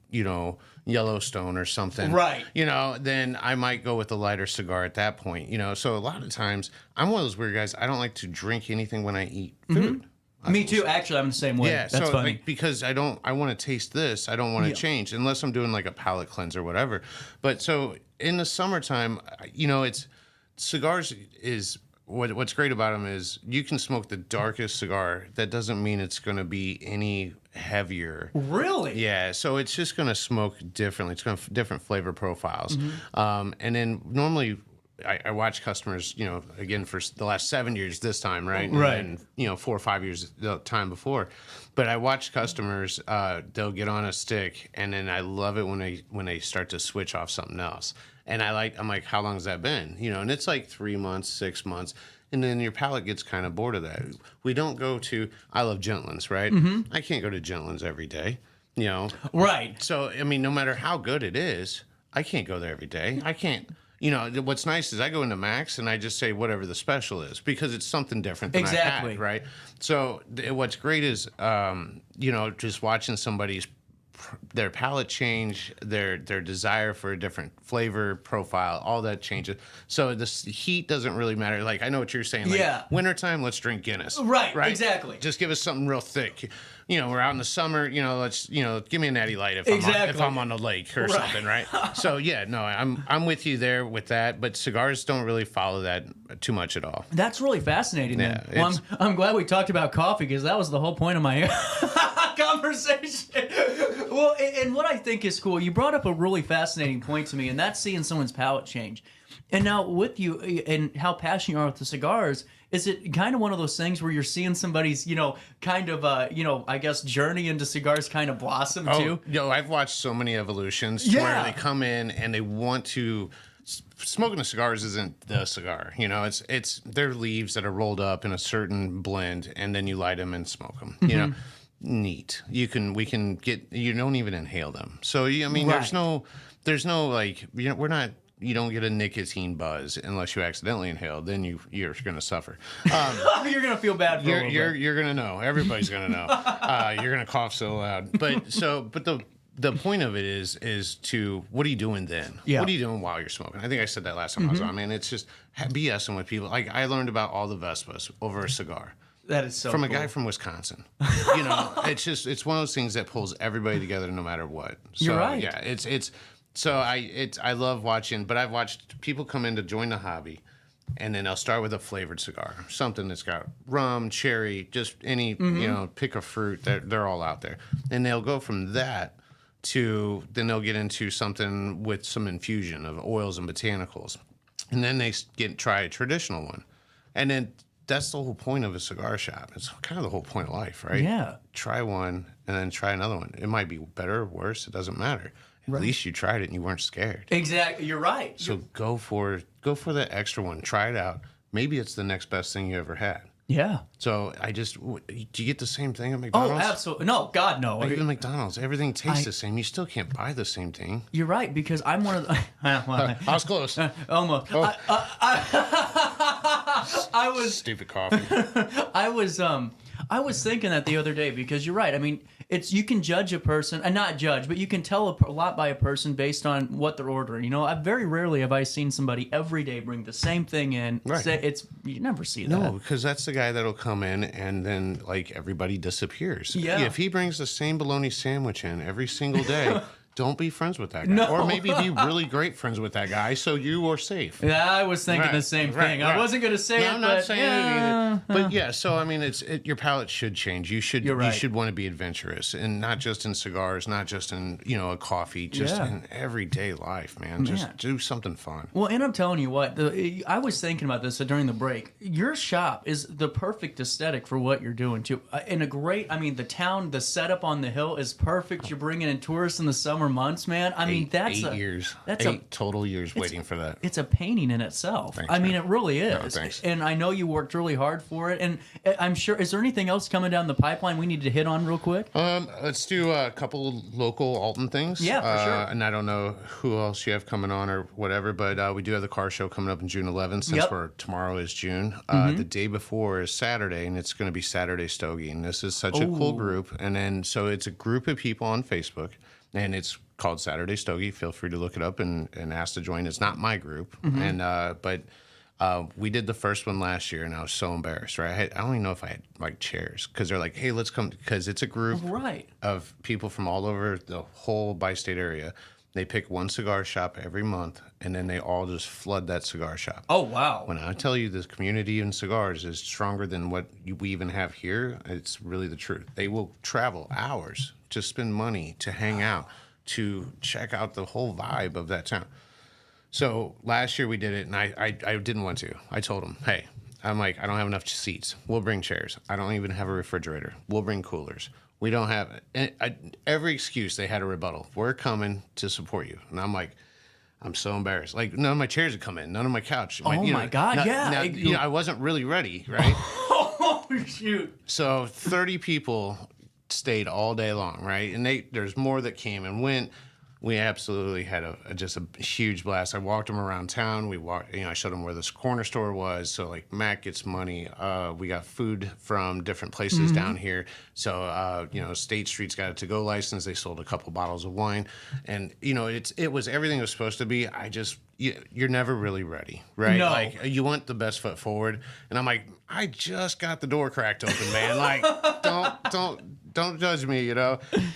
Yellowstone or something, right? Then I might go with a lighter cigar at that point. So a lot of times I'm one of those weird guys. I don't like to drink anything when I eat food. Me too. Actually, I'm the same way. Yeah, that's funny. Because I want to taste this. I don't want to change unless I'm doing like a palate cleanse or whatever. But so in the summertime, it's cigars is what's great about them is you can smoke the darkest cigar. That doesn't mean it's going to be any heavier. Really? Yeah. So it's just going to smoke differently. It's going to have different flavor profiles. And then normally I watch customers, again, for the last 7 years this time, right? Right. And 4 or 5 years the time before. But I watch customers, they'll get on a stick, and then I love it when they start to switch off something else. And I'm like, how long has that been? And it's like 3 months, 6 months. And then your palate gets kind of bored of that. We don't go to, I love Gentleman's, right? I can't go to Gentleman's every day, Right. So, no matter how good it is, I can't go there every day. I can't. What's nice is I go into Max and I just say whatever the special is because it's something different than I've had, right? So what's great is, just watching somebody's their palate change, their desire for a different flavor profile, all that changes. So the heat doesn't really matter. Like, I know what you're saying. Like, wintertime, let's drink Guinness. Right, exactly. Just give us something real thick. We're out in the summer, let's, give me a natty light if I'm on the lake or something, right? So, I'm with you there with that, but cigars don't really follow that too much at all. That's really fascinating, Yeah, man. Well, I'm glad we talked about coffee because that was the whole point of my conversation. Well, and what I think is cool, you brought up a really fascinating point to me, and that's seeing someone's palate change. And now with you and how passionate you are with the cigars, is it kind of one of those things where you're seeing somebody's, kind of, I guess, journey into cigars kind of blossom too? I've watched so many evolutions where they come in and they want to. Smoking the cigars isn't the cigar, it's their leaves that are rolled up in a certain blend, and then you light them and smoke them. Neat. We can get. You don't even inhale them. So there's no like. We're not. You don't get a nicotine buzz unless you accidentally inhale. Then you're going to suffer. You're going to feel bad for a little bit. You're going to know. Everybody's going to know. You're going to cough so loud. But the point of it is to what are you doing then? Yeah. What are you doing while you're smoking? I think I said that last time I was on. Man, it's just BSing with people. Like I learned about all the Vespas over a cigar. That is so from cool. a guy from Wisconsin. It's one of those things that pulls everybody together no matter what. So, You're right. Yeah, I love watching, but I've watched people come in to join the hobby, and then I'll start with a flavored cigar, something that's got rum, cherry, just any pick a fruit. They're all out there, and they'll go from that to then they'll get into something with some infusion of oils and botanicals, and then they try a traditional one, and then. That's the whole point of a cigar shop. It's kind of the whole point of life, right? Yeah. Try one and then try another one. It might be better or worse. It doesn't matter. At least you tried it and you weren't scared. Exactly. You're right. So go for that extra one. Try it out. Maybe it's the next best thing you ever had. Yeah. So do you get the same thing at McDonald's? Oh, absolutely. No, God, no. Or even McDonald's. Everything tastes the same. You still can't buy the same thing. You're right, because I'm one of the... I was close. Almost. Oh. I was... Stupid coffee. I was thinking that the other day, because you're right. I mean, you can judge a person, and not judge, but you can tell a lot by a person based on what they're ordering. Very rarely have I seen somebody every day bring the same thing in. Right. You never see that. No, because that's the guy that'll come in and then everybody disappears. Yeah. If he brings the same bologna sandwich in every single day, don't be friends with that guy. No. Or maybe be really great friends with that guy so you are safe. Yeah, I was thinking the same thing. I wasn't going to say it, I'm not but saying it either. But yeah, so I mean, your palate should change. You should want to be adventurous, and not just in cigars, not just in a coffee, just in everyday life, man. Just do something fun. Well, and I'm telling you what, I was thinking about this during the break. Your shop is the perfect aesthetic for what you're doing too. The town, the setup on the hill is perfect. You're bringing in tourists in the summer months, man. I mean, that's 8 years. That's 8 total years waiting for that. It's a painting in itself. Thanks, I mean, man. it really is. No, thanks. And I know you worked really hard for it. And I'm sure, is there anything else coming down the pipeline we need to hit on real quick? Let's do a couple of local Alton things. Yeah, for sure. And I don't know who else you have coming on or whatever, but we do have the car show coming up in June 11th, since tomorrow is June. The day before is Saturday, and it's going to be Saturday Stogie. And this is such a cool group. And then, so it's a group of people on Facebook, and it's called Saturday Stogie. Feel free to look it up and ask to join. It's not my group, but we did the first one last year, and I was so embarrassed. Right, I don't even know if I had chairs, because they're like, "Hey, let's come," because it's a group of people from all over the whole bi-state area. They pick one cigar shop every month, and then they all just flood that cigar shop. Oh, wow. When I tell you this community in cigars is stronger than what we even have here, it's really the truth. They will travel hours to spend money, to hang out, to check out the whole vibe of that town. So last year we did it, and I didn't want to. I told them, hey, I'm like, I don't have enough seats. We'll bring chairs. I don't even have a refrigerator. We'll bring coolers. We don't have every excuse. They had a rebuttal. We're coming to support you. And I'm like, I'm so embarrassed. Like, none of my chairs would come in. None of my couch. My God, yeah. Now, I wasn't really ready, right? Oh, shoot. So 30 people stayed all day long, right? And there's more that came and went. We absolutely had just a huge blast. I walked them around town. I showed them where this corner store was. So like Mac gets money. We got food from different places down here. So State Street's got a to-go license. They sold a couple bottles of wine, and it was everything it was supposed to be. You're never really ready, right? No. Like you want the best foot forward, and I'm like, I just got the door cracked open, man. Like don't judge me,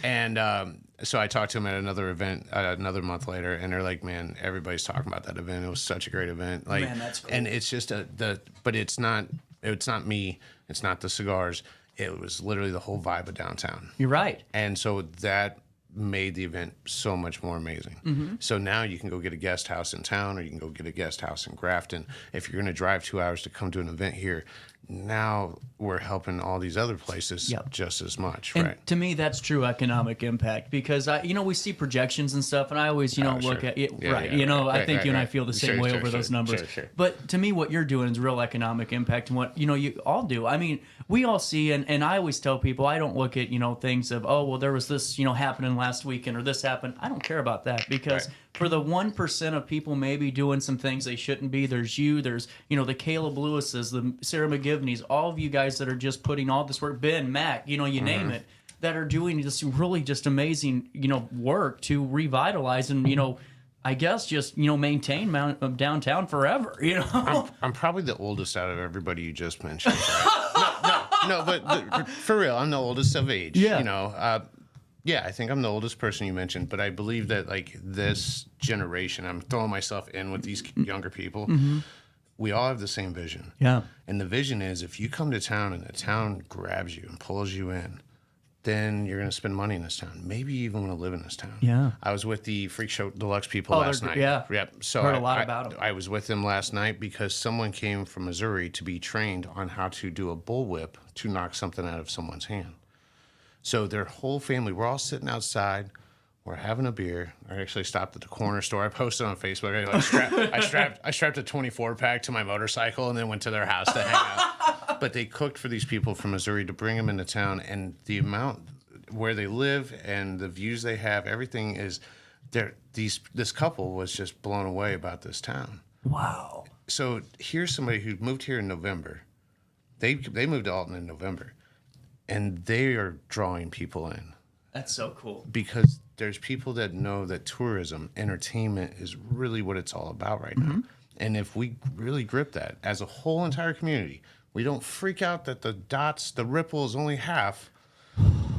and. So I talked to them at another event another month later, and they're like, "Man, everybody's talking about that event. It was such a great event." Like, man, that's cool. And it's just but it's not me. It's not the cigars. It was literally the whole vibe of downtown. You're right. And so that made the event so much more amazing. So now you can go get a guest house in town, or you can go get a guest house in Grafton. If you're going to drive 2 hours to come to an event here, now we're helping all these other places just as much, and right? To me, that's true economic impact, because we see projections and stuff, and I always look at it, right? I think you and I feel the same way over those numbers. Sure. But to me, what you're doing is real economic impact, and what you all do. I mean, we all see, and I always tell people, I don't look at things of, oh well, there was this happening last weekend, or this happened. I don't care about that, because for the 1% of people maybe doing some things they shouldn't be, there's the Caleb Lewises, the Sarah McGivneys, all of you guys that are just putting all this work, Ben, Mac, you name it, that are doing this really just amazing, work to revitalize and, I guess just, maintain downtown forever, I'm probably the oldest out of everybody you just mentioned. Right? no, but for real, I'm the oldest of age. Yeah. Yeah, I think I'm the oldest person you mentioned, but I believe that like this generation, I'm throwing myself in with these younger people. We all have the same vision. Yeah. And the vision is, if you come to town and the town grabs you and pulls you in, then you're going to spend money in this town. Maybe you even want to live in this town. Yeah. I was with the Freak Show Deluxe people last night. Yeah. Yep. So heard a lot about them. I was with them last night because someone came from Missouri to be trained on how to do a bullwhip to knock something out of someone's hand. So their whole family, we're all sitting outside, we're having a beer. I actually stopped at the corner store. I posted on Facebook. I strapped a 24-pack to my motorcycle and then went to their house to hang out. But they cooked for these people from Missouri to bring them into town, and the amount where they live and the views they have, everything is there. This couple was just blown away about this town. Wow. So here's somebody who moved here in November. They moved to Alton in November. And they are drawing people in. That's so cool. Because there's people that know that tourism, entertainment is really what it's all about right now. And if we really grip that as a whole entire community, we don't freak out that the ripple is only half.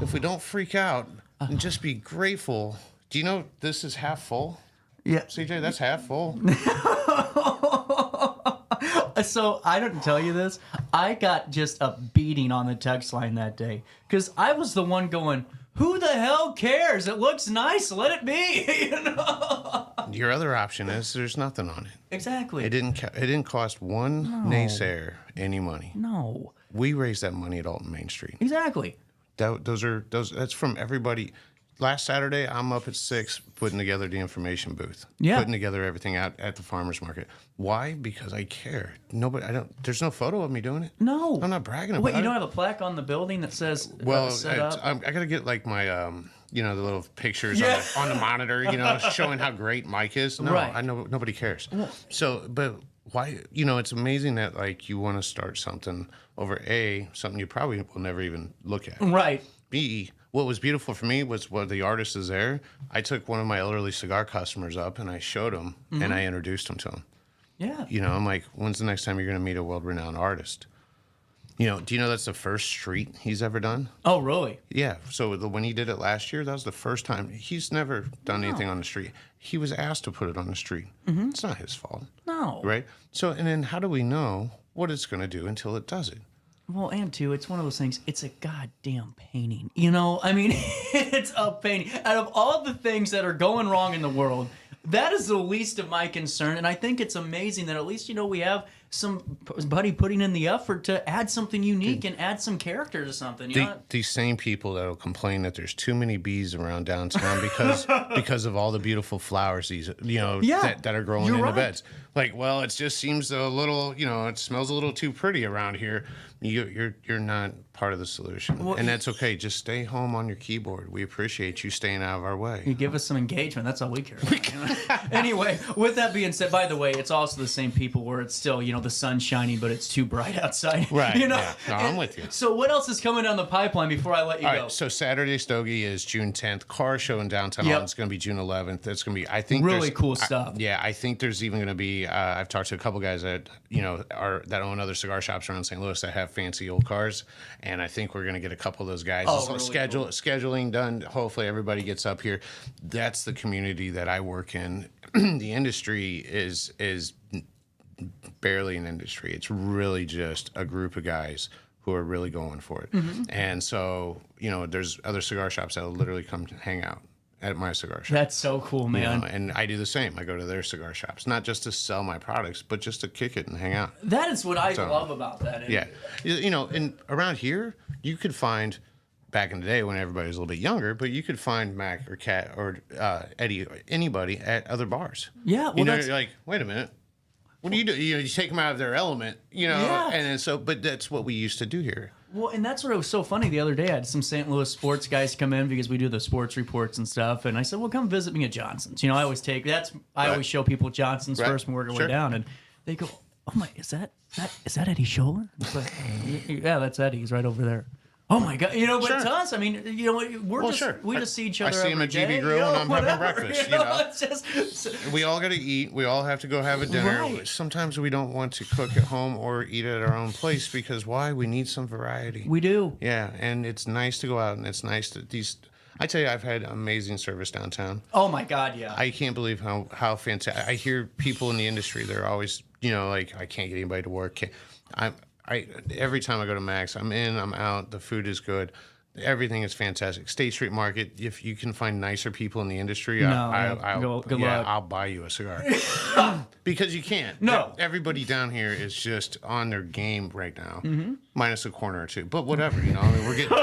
If we don't freak out and just be grateful. Do you know this is half full? Yeah. CJ, that's half full. So I didn't tell you this. I got just a beating on the text line that day because I was the one going, "Who the hell cares? It looks nice. Let it be." Your other option is there's nothing on it. Exactly. It didn't cost one naysayer any money. No. We raised that money at Alton Main Street. Exactly. That's from everybody. Last Saturday, I'm up at 6 putting together the information booth. Yeah. Putting together everything out at the farmer's market. Why? Because I care. There's no photo of me doing it. No. I'm not bragging about it. Wait, you don't have a plaque on the building that says set up? I got to get like my, the little pictures on the monitor, showing how great Mike is. No, right. I know nobody cares. So, but why, it's amazing that like you want to start something over something you probably will never even look at. Right. B, what was beautiful for me was what the artist is there. I took one of my elderly cigar customers up and I showed him and I introduced him to him. Yeah. I'm like, when's the next time you're going to meet a world-renowned artist? Do you know that's the first street he's ever done? Oh, really? Yeah. So when he did it last year, that was the first time. He's never done anything on the street. He was asked to put it on the street. It's not his fault. No. Right? So, and then how do we know what it's going to do until it does it? Well, and two, it's one of those things, it's a goddamn painting. It's a painting. Out of all the things that are going wrong in the world, that is the least of my concern. And I think it's amazing that at least, we have somebody putting in the effort to add something unique and add some character to something. These same people that'll complain that there's too many bees around downtown because of all the beautiful flowers that are growing in the beds. Like, well, it just seems a little, it smells a little too pretty around here. You're not part of the solution, and that's okay. Just stay home on your keyboard. We appreciate you staying out of our way. You give us some engagement. That's all we care about. Anyway, with that being said, by the way, it's also the same people where it's still, the sun's shining, but it's too bright outside. Right. Yeah. No, I'm with you. So what else is coming down the pipeline before I let you go? All right. So Saturday Stogie is June 10th. Car show in downtown Alton is going to be June 11th. That's going to be, I think, really cool stuff. I think there's even going to be. I've talked to a couple guys that that own other cigar shops around St. Louis that have fancy old cars, and I think we're going to get a couple of those guys. Scheduling done. Hopefully everybody gets up here. That's the community that I work in. The industry is barely an industry. It's really just a group of guys who are really going for it. And so, there's other cigar shops that will literally come to hang out at my cigar shop. That's so cool, man. And I do the same. I go to their cigar shops, not just to sell my products, but just to kick it and hang out. That is what I love about that. Yeah. And around here, you could find, back in the day when everybody was a little bit younger, but you could find Mac or Cat or Eddie or anybody at other bars. Yeah. Well, you're like, wait a minute. What do you do? You take them out of their element, and then but that's what we used to do here. Well, and that's what was so funny the other day. I had some St. Louis sports guys come in because we do the sports reports and stuff, and I said, "Well, come visit me at Johnson's." I always always show people Johnson's first and work our way down, and they go, "Oh my, is that Eddie Scholler?" It's like, yeah, that's Eddie. He's right over there. Oh my God! But to us, I mean, we just see each other. I see him at GB Grill when I'm having breakfast. It's just, we all got to eat. We all have to go have a dinner. Right. Sometimes we don't want to cook at home or eat at our own place because why? We need some variety. We do. Yeah, and it's nice to go out, and it's nice to these. I tell you, I've had amazing service downtown. Oh my God, yeah! I can't believe how fantastic. I hear people in the industry. They're always, like, I can't get anybody to work. Every time I go to Max, I'm in, I'm out. The food is good. Everything is fantastic. State Street Market. If you can find nicer people in the industry, I'll buy you a cigar because you can't. No, everybody down here is just on their game right now, minus a corner or two. But whatever, I mean, we're getting.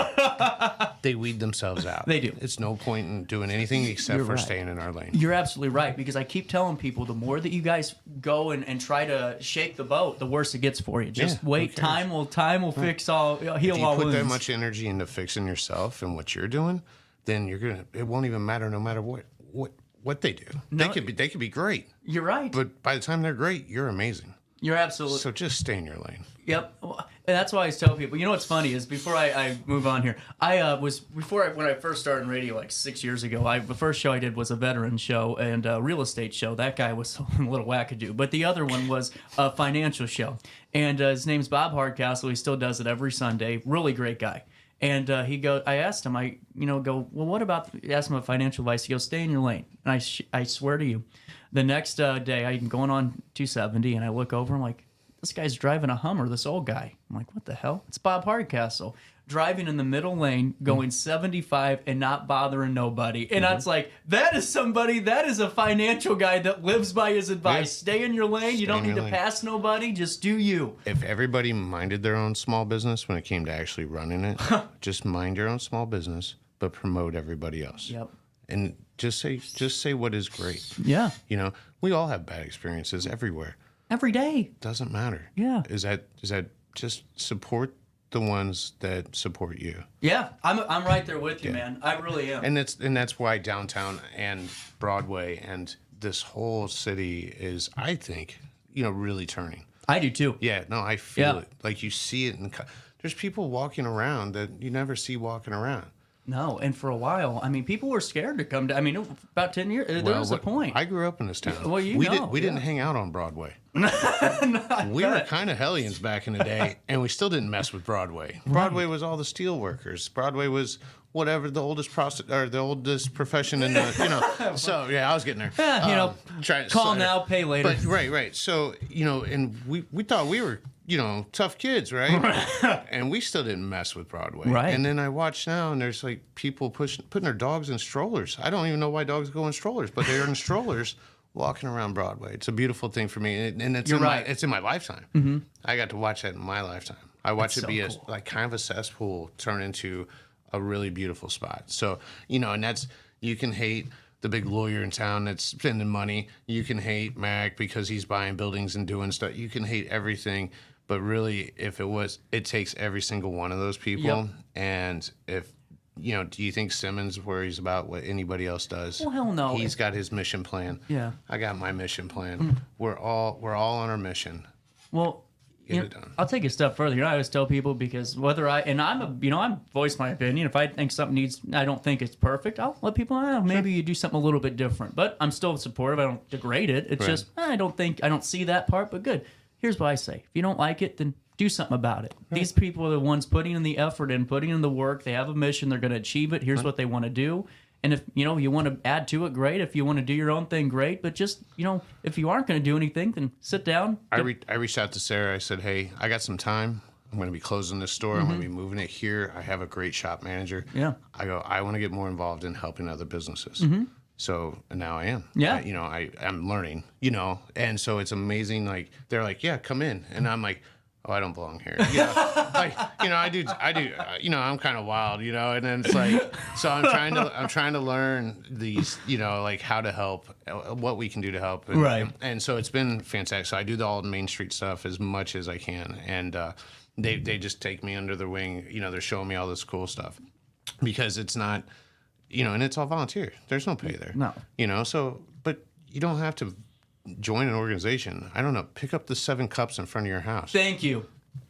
They weed themselves out. They do. It's no point in doing anything except for staying in our lane. You're absolutely right, because I keep telling people the more that you guys go and try to shake the boat, the worse it gets for you. Just wait. Time will fix all. Heal all wounds. If you put that much energy into fixing yourself and what you're doing, then it won't even matter no matter what they do. No, they could be great. You're right. But by the time they're great, you're amazing. You're absolutely. So just stay in your lane. Yep. And that's why I always tell people, what's funny is before I move on here, when I first started in radio like 6 years ago, the first show I did was a veteran show and a real estate show. That guy was a little wackadoo. But the other one was a financial show. And his name's Bob Hardcastle. He still does it every Sunday. Really great guy. And I asked him, well, what about, asked him about financial advice. He goes, stay in your lane. And I swear to you, the next day, I'm going on 270, and I look over, I'm like, this guy's driving a Hummer, this old guy. I'm like, what the hell? It's Bob Hardcastle, driving in the middle lane, going 75 and not bothering nobody. And I was like, that is a financial guy that lives by his advice. Yeah. Stay in your lane. You don't need to pass nobody. Just do you. If everybody minded their own small business when it came to actually running it, just mind your own small business, but promote everybody else. Yep. And just say what is great. Yeah. We all have bad experiences everywhere. Every day. Doesn't matter. Yeah. Is that just support the ones that support you? Yeah, I'm right there with you, man. I really am. And that's why downtown and Broadway and this whole city is, I think, really turning. I do too. Yeah, no, I feel it. Like you see it, there's people walking around that you never see walking around. No, and for a while, I mean, people were scared to come to. I mean, about 10 years, there was a point. I grew up in this town. Well, we didn't hang out on Broadway. We were kind of hellions back in the day, and we still didn't mess with Broadway. Broadway was all the steel workers. Broadway was whatever the oldest the oldest profession in the, So yeah, I was getting there. Call now, pay later. But right. So and we thought we were tough kids, right? And we still didn't mess with Broadway. Right. And then I watch now, and there's like people putting their dogs in strollers. I don't even know why dogs go in strollers, but they're in strollers walking around Broadway. It's a beautiful thing for me, and it's it's in my lifetime. Mm-hmm. I got to watch that in my lifetime. I watched it be like kind of a cesspool turn into a really beautiful spot. So and that's, you can hate the big lawyer in town that's spending money. You can hate Mac because he's buying buildings and doing stuff. You can hate everything. But really, it takes every single one of those people. Yep. And if, do you think Simmons worries about what anybody else does? Well, hell no. He's got his mission plan. Yeah. I got my mission plan. We're all on our mission. Well, Get it done. I'll take it a step further. I always tell people, because I'm voice my opinion. If I think something I don't think it's perfect, I'll let people know. Maybe you do something a little bit different. But I'm still supportive. I don't degrade it. It's just, I don't see that part, but good. Here's what I say. If you don't like it, then do something about it. Right. These people are the ones putting in the effort and putting in the work. They have a mission. They're going to achieve it. Here's what they want to do. And if you want to add to it, great. If you want to do your own thing, great. But just, if you aren't going to do anything, then sit down. I reached out to Sarah. I said, hey, I got some time. I'm going to be closing this store. I'm going to be moving it here. I have a great shop manager. Yeah. I want to get more involved in helping other businesses. So now I am. Yeah. I'm learning, and so it's amazing. Like, they're like, yeah, come in. And I'm like, oh, I don't belong here. I do, I'm kind of wild, and then it's like, so I'm trying to learn these, like how to help, what we can do to help. And, right. And so it's been fantastic. So I do all the Main Street stuff as much as I can. And they just take me under their wing. They're showing me all this cool stuff, because it's not, and it's all volunteer. There's no pay there. No. So, but you don't have to join an organization. I don't know, pick up the 7 cups in front of your house. Thank you.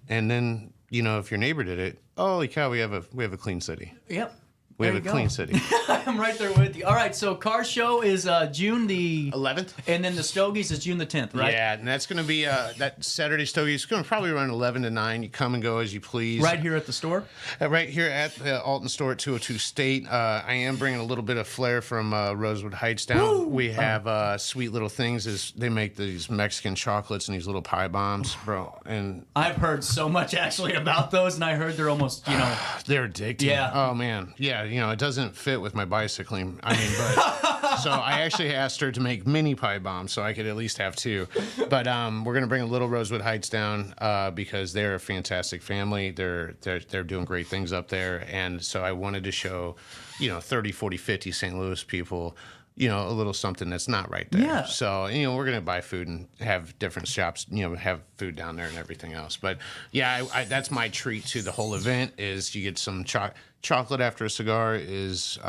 And then, if your neighbor did it, holy cow, we have a clean city. Yep. We have a clean city. I'm right there with you. All right, so Car Show is June the 11th, and then the Stogies is June the 10th, right? Yeah, and that's going to be that Saturday Stogies. It's going to probably run 11 to 9. You come and go as you please. Right here at the store? Right here at the Alton store at 202 State. I am bringing a little bit of flair from Rosewood Heights down. Woo! We have sweet little things. They make these Mexican chocolates and these little pie bombs, bro. And I've heard so much actually about those, and I heard they're almost, they're addictive. Yeah. Oh man. Yeah. It doesn't fit with my bicycling. But so I actually asked her to make mini pie bombs so I could at least have 2. But we're gonna bring a little Rosewood Heights down because they're a fantastic family. They're doing great things up there, and so I wanted to show, 30, 40, 50 St. Louis people, a little something that's not right there. Yeah. So, we're going to buy food and have different shops, have food down there and everything else. But, yeah, I that's my treat to the whole event is you get some chocolate after a cigar is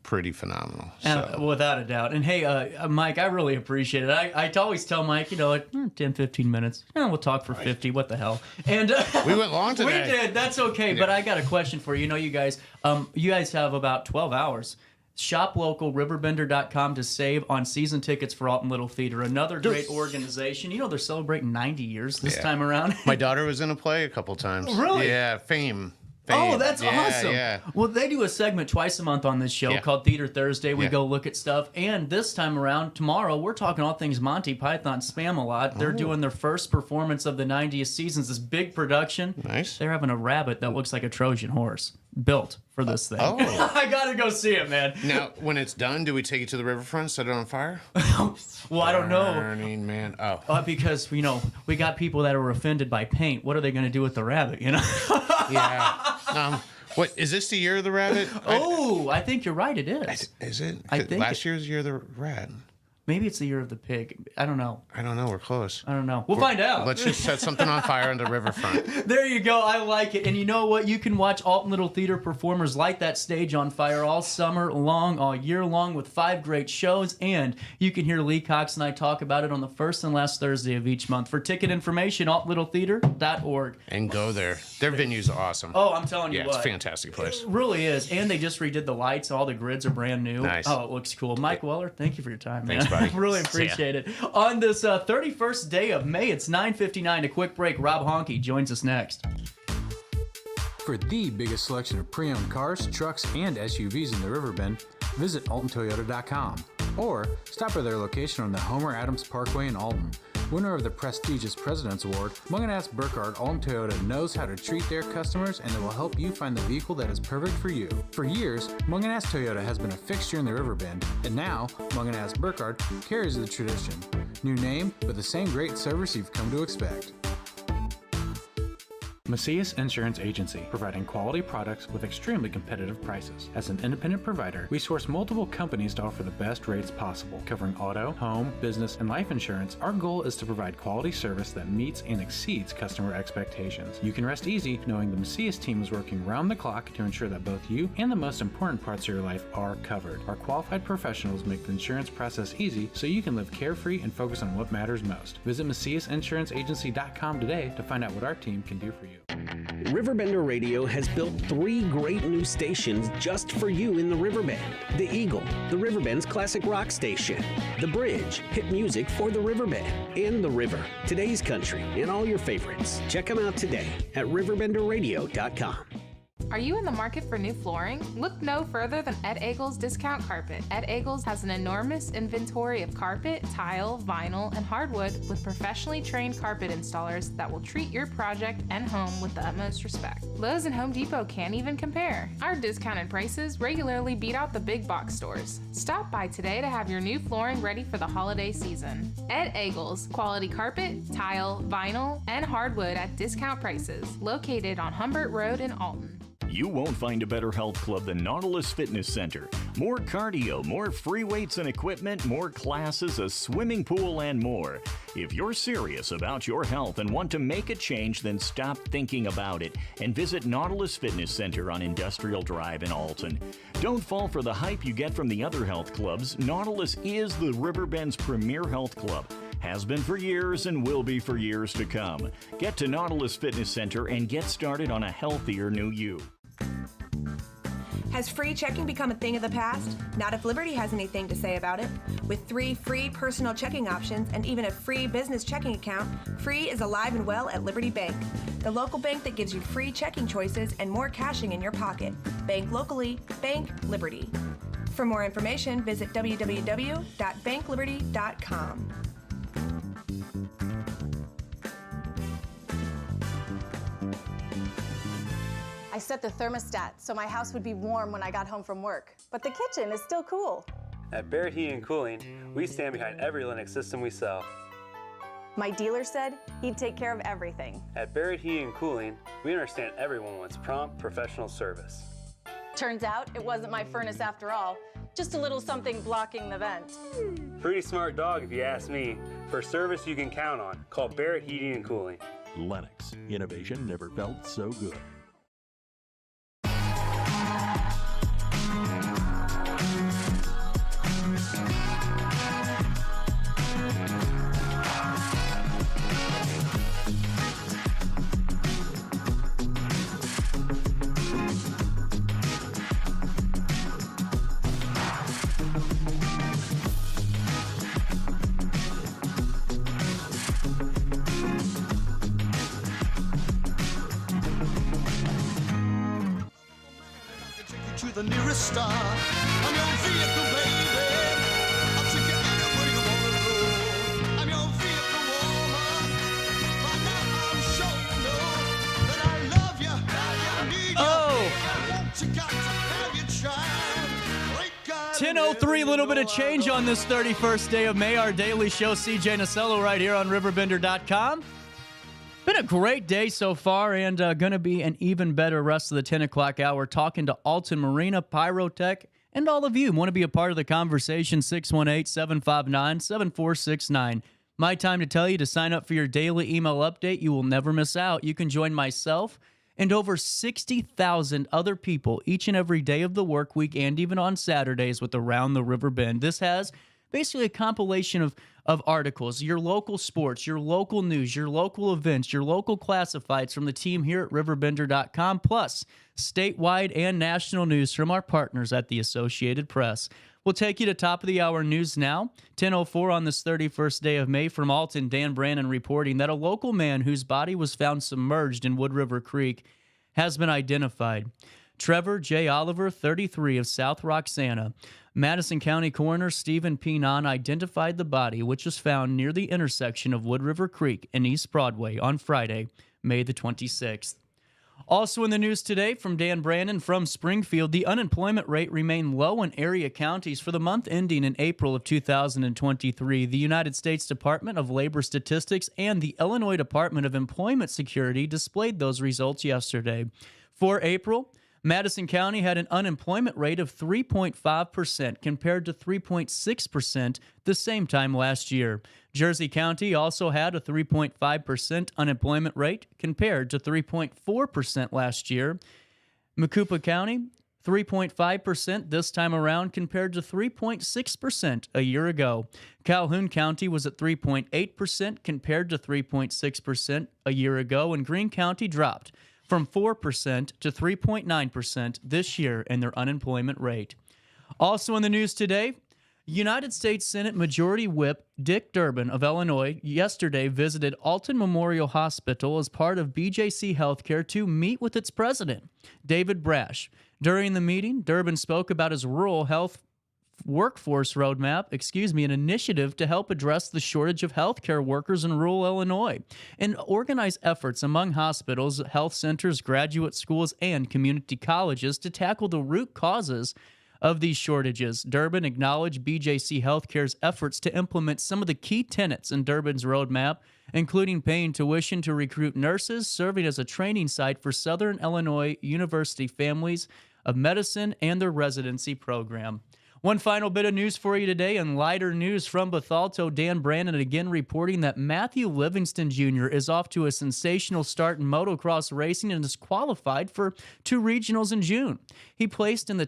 pretty phenomenal. So. Without a doubt. And, hey, Mike, I really appreciate it. I always tell Mike, 10, 15 minutes. We'll talk for 50. What the hell? And we went long today. We did. That's okay. Yeah. But I got a question for you. You guys have about 12 hours. Shop local, RiverBender.com to save on season tickets for Alton Little Theater. Another great organization. They're celebrating 90 years this time around. My daughter was in a play a couple times. Really? Yeah, Fame. Oh, that's awesome. Yeah. Well, they do a segment twice a month on this show called Theater Thursday. We go look at stuff. And this time around, tomorrow, we're talking all things Monty Python, Spam-A-Lot. They're doing their first performance of the 90th seasons, this big production. Nice. They're having a rabbit that looks like a Trojan horse built for this thing. Oh. I got to go see it, man. Now, when it's done, do we take it to the riverfront, set it on fire? Well, I don't know. Burning, man. Oh. Because, we got people that are offended by paint. What are they going to do with the rabbit, Yeah. What is this the year of the rabbit? I think you're right. It is. Is it? I think last year's year of the rat. Maybe it's the year of the pig. I don't know. We're close. I don't know. We'll find out. Let's just set something on fire on the riverfront. There you go. I like it. And you know what? You can watch Alton Little Theater performers light that stage on fire all summer long, all year long, with 5 great shows. And you can hear Lee Cox and I talk about it on the first and last Thursday of each month. For ticket information, altonlittletheater.org. And go there. Their venue's awesome. Oh, I'm telling you what. what. It's a fantastic place. It really is. And they just redid the lights. All the grids are brand new. Nice. Oh, it looks cool. Mike Weller, thank you for your time, man. Thanks, buddy. Really appreciate it. On this 31st day of May, it's 9:59. A quick break. Rob Honky joins us next. For the biggest selection of pre-owned cars, trucks, and SUVs in the Riverbend, visit AltonToyota.com or stop by their location on the Homer Adams Parkway in Alton. Winner of the prestigious President's Award, Munganast Burkhardt Alton Toyota knows how to treat their customers, and they will help you find the vehicle that is perfect for you. For years, Munganast Toyota has been a fixture in the Riverbend, and now Munganast Burkhardt carries the tradition. New name, but the same great service you've come to expect. Macias Insurance Agency, providing quality products with extremely competitive prices. As an independent provider, we source multiple companies to offer the best rates possible. Covering auto, home, business, and life insurance, our goal is to provide quality service that meets and exceeds customer expectations. You can rest easy knowing the Macias team is working round the clock to ensure that both you and the most important parts of your life are covered. Our qualified professionals make the insurance process easy so you can live carefree and focus on what matters most. Visit MaciasInsuranceAgency.com today to find out what our team can do for you. RiverBender Radio has built 3 great new stations just for you in the Riverbend. The Eagle, the Riverbend's classic rock station. The Bridge, hit music for the Riverbend. And The River, today's country, and all your favorites. Check them out today at RiverBenderRadio.com. Are you in the market for new flooring? Look no further than Ed Eagles Discount Carpet. Ed Eagles has an enormous inventory of carpet, tile, vinyl, and hardwood with professionally trained carpet installers that will treat your project and home with the utmost respect. Lowe's and Home Depot can't even compare. Our discounted prices regularly beat out the big box stores. Stop by today to have your new flooring ready for the holiday season. Ed Eagles, quality carpet, tile, vinyl, and hardwood at discount prices. Located on Humbert Road in Alton. You won't find a better health club than Nautilus Fitness Center. More cardio, more free weights and equipment, more classes, a swimming pool, and more. If you're serious about your health and want to make a change, then stop thinking about it and visit Nautilus Fitness Center on Industrial Drive in Alton. Don't fall for the hype you get from the other health clubs. Nautilus is the Riverbend's premier health club. Has been for years and will be for years to come. Get to Nautilus Fitness Center and get started on a healthier new you. Has free checking become a thing of the past? Not if Liberty has anything to say about it. With 3 free personal checking options and even a free business checking account, free is alive and well at Liberty Bank. The local bank that gives you free checking choices and more cashing in your pocket. Bank locally, bank Liberty. For more information, visit www.bankliberty.com. I set the thermostat so my house would be warm when I got home from work, but the kitchen is still cool. At Barrett Heating and Cooling, we stand behind every Linux system we sell. My dealer said he'd take care of everything. At Barrett Heating and Cooling, we understand everyone wants prompt, professional service. Turns out it wasn't my furnace after all, just a little something blocking the vent. Pretty smart dog if you ask me. For service you can count on, call Barrett Heating and Cooling. Lennox. Innovation never felt so good. The nearest star on your vehicle, baby. I'll take you anywhere you want to go. I'm your vehicle woman. By now I'm sure you know that I love you. I need you. I want you, got to have you tried. 10:03, little bit of change on this 31st day of May. Our daily show, CJ Nasello, right here on RiverBender.com. Been a great day so far, and going to be an even better rest of the 10 o'clock hour, talking to Alton Marina, Pyrotech, And all of you want to be a part of the conversation, 618-759-7469. My time to tell you to sign up for your daily email update. You will never miss out. You can join myself and over 60,000 other people each and every day of the work week and even on Saturdays with Around the River Bend. This has basically a compilation of articles, your local sports, your local news, your local events, your local classifieds from the team here at RiverBender.com, plus statewide and national news from our partners at the Associated Press. We'll take you to top of the hour news now. 10:04 on this 31st day of May. From Alton, Dan Brannon reporting that a local man whose body was found submerged in Wood River Creek has been identified. Trevor J. Oliver, 33, of South Roxana. Madison County Coroner Stephen P. Nahn identified the body, which was found near the intersection of Wood River Creek and East Broadway on Friday, May the 26th. Also in the news today, from Dan Brannon from Springfield, the unemployment rate remained low in area counties for the month ending in April of 2023. The United States Department of Labor Statistics and the Illinois Department of Employment Security displayed those results yesterday. For April, Madison County had an unemployment rate of 3.5% compared to 3.6% the same time last year. Jersey County also had a 3.5% unemployment rate compared to 3.4% last year. Macoupah County, 3.5% this time around compared to 3.6% a year ago. Calhoun County was at 3.8% compared to 3.6% a year ago, and Greene County dropped from 4% to 3.9% this year in their unemployment rate. Also in the news today, United States Senate Majority Whip Dick Durbin of Illinois yesterday visited Alton Memorial Hospital as part of BJC Healthcare to meet with its president, David Brash. During the meeting, Durbin spoke about his rural health workforce roadmap, an initiative to help address the shortage of healthcare workers in rural Illinois and organize efforts among hospitals, health centers, graduate schools, and community colleges to tackle the root causes of these shortages. Durbin acknowledged BJC Healthcare's efforts to implement some of the key tenets in Durbin's roadmap, including paying tuition to recruit nurses, serving as a training site for Southern Illinois University families of medicine, and their residency program. One final bit of news for you today, and lighter news from Bethalto. Dan Brannon again reporting that Matthew Livingston Jr. is off to a sensational start in motocross racing and is qualified for 2 regionals in June. If he places in the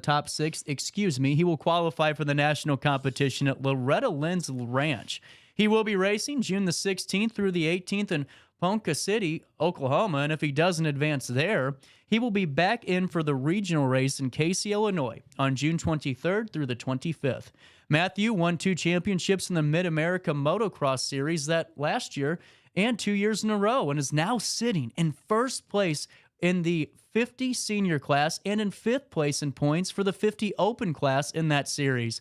top 6, he will qualify for the national competition at Loretta Lynn's Ranch. He will be racing June the 16th through the 18th in Ponca City, Oklahoma, and if he doesn't advance there, he will be back in for the regional race in Casey, Illinois on June 23rd through the 25th. Matthew won 2 championships in the Mid-America Motocross Series that last year and 2 years in a row and is now sitting in first place in the 50 senior class and in 5th place in points for the 50 open class in that series.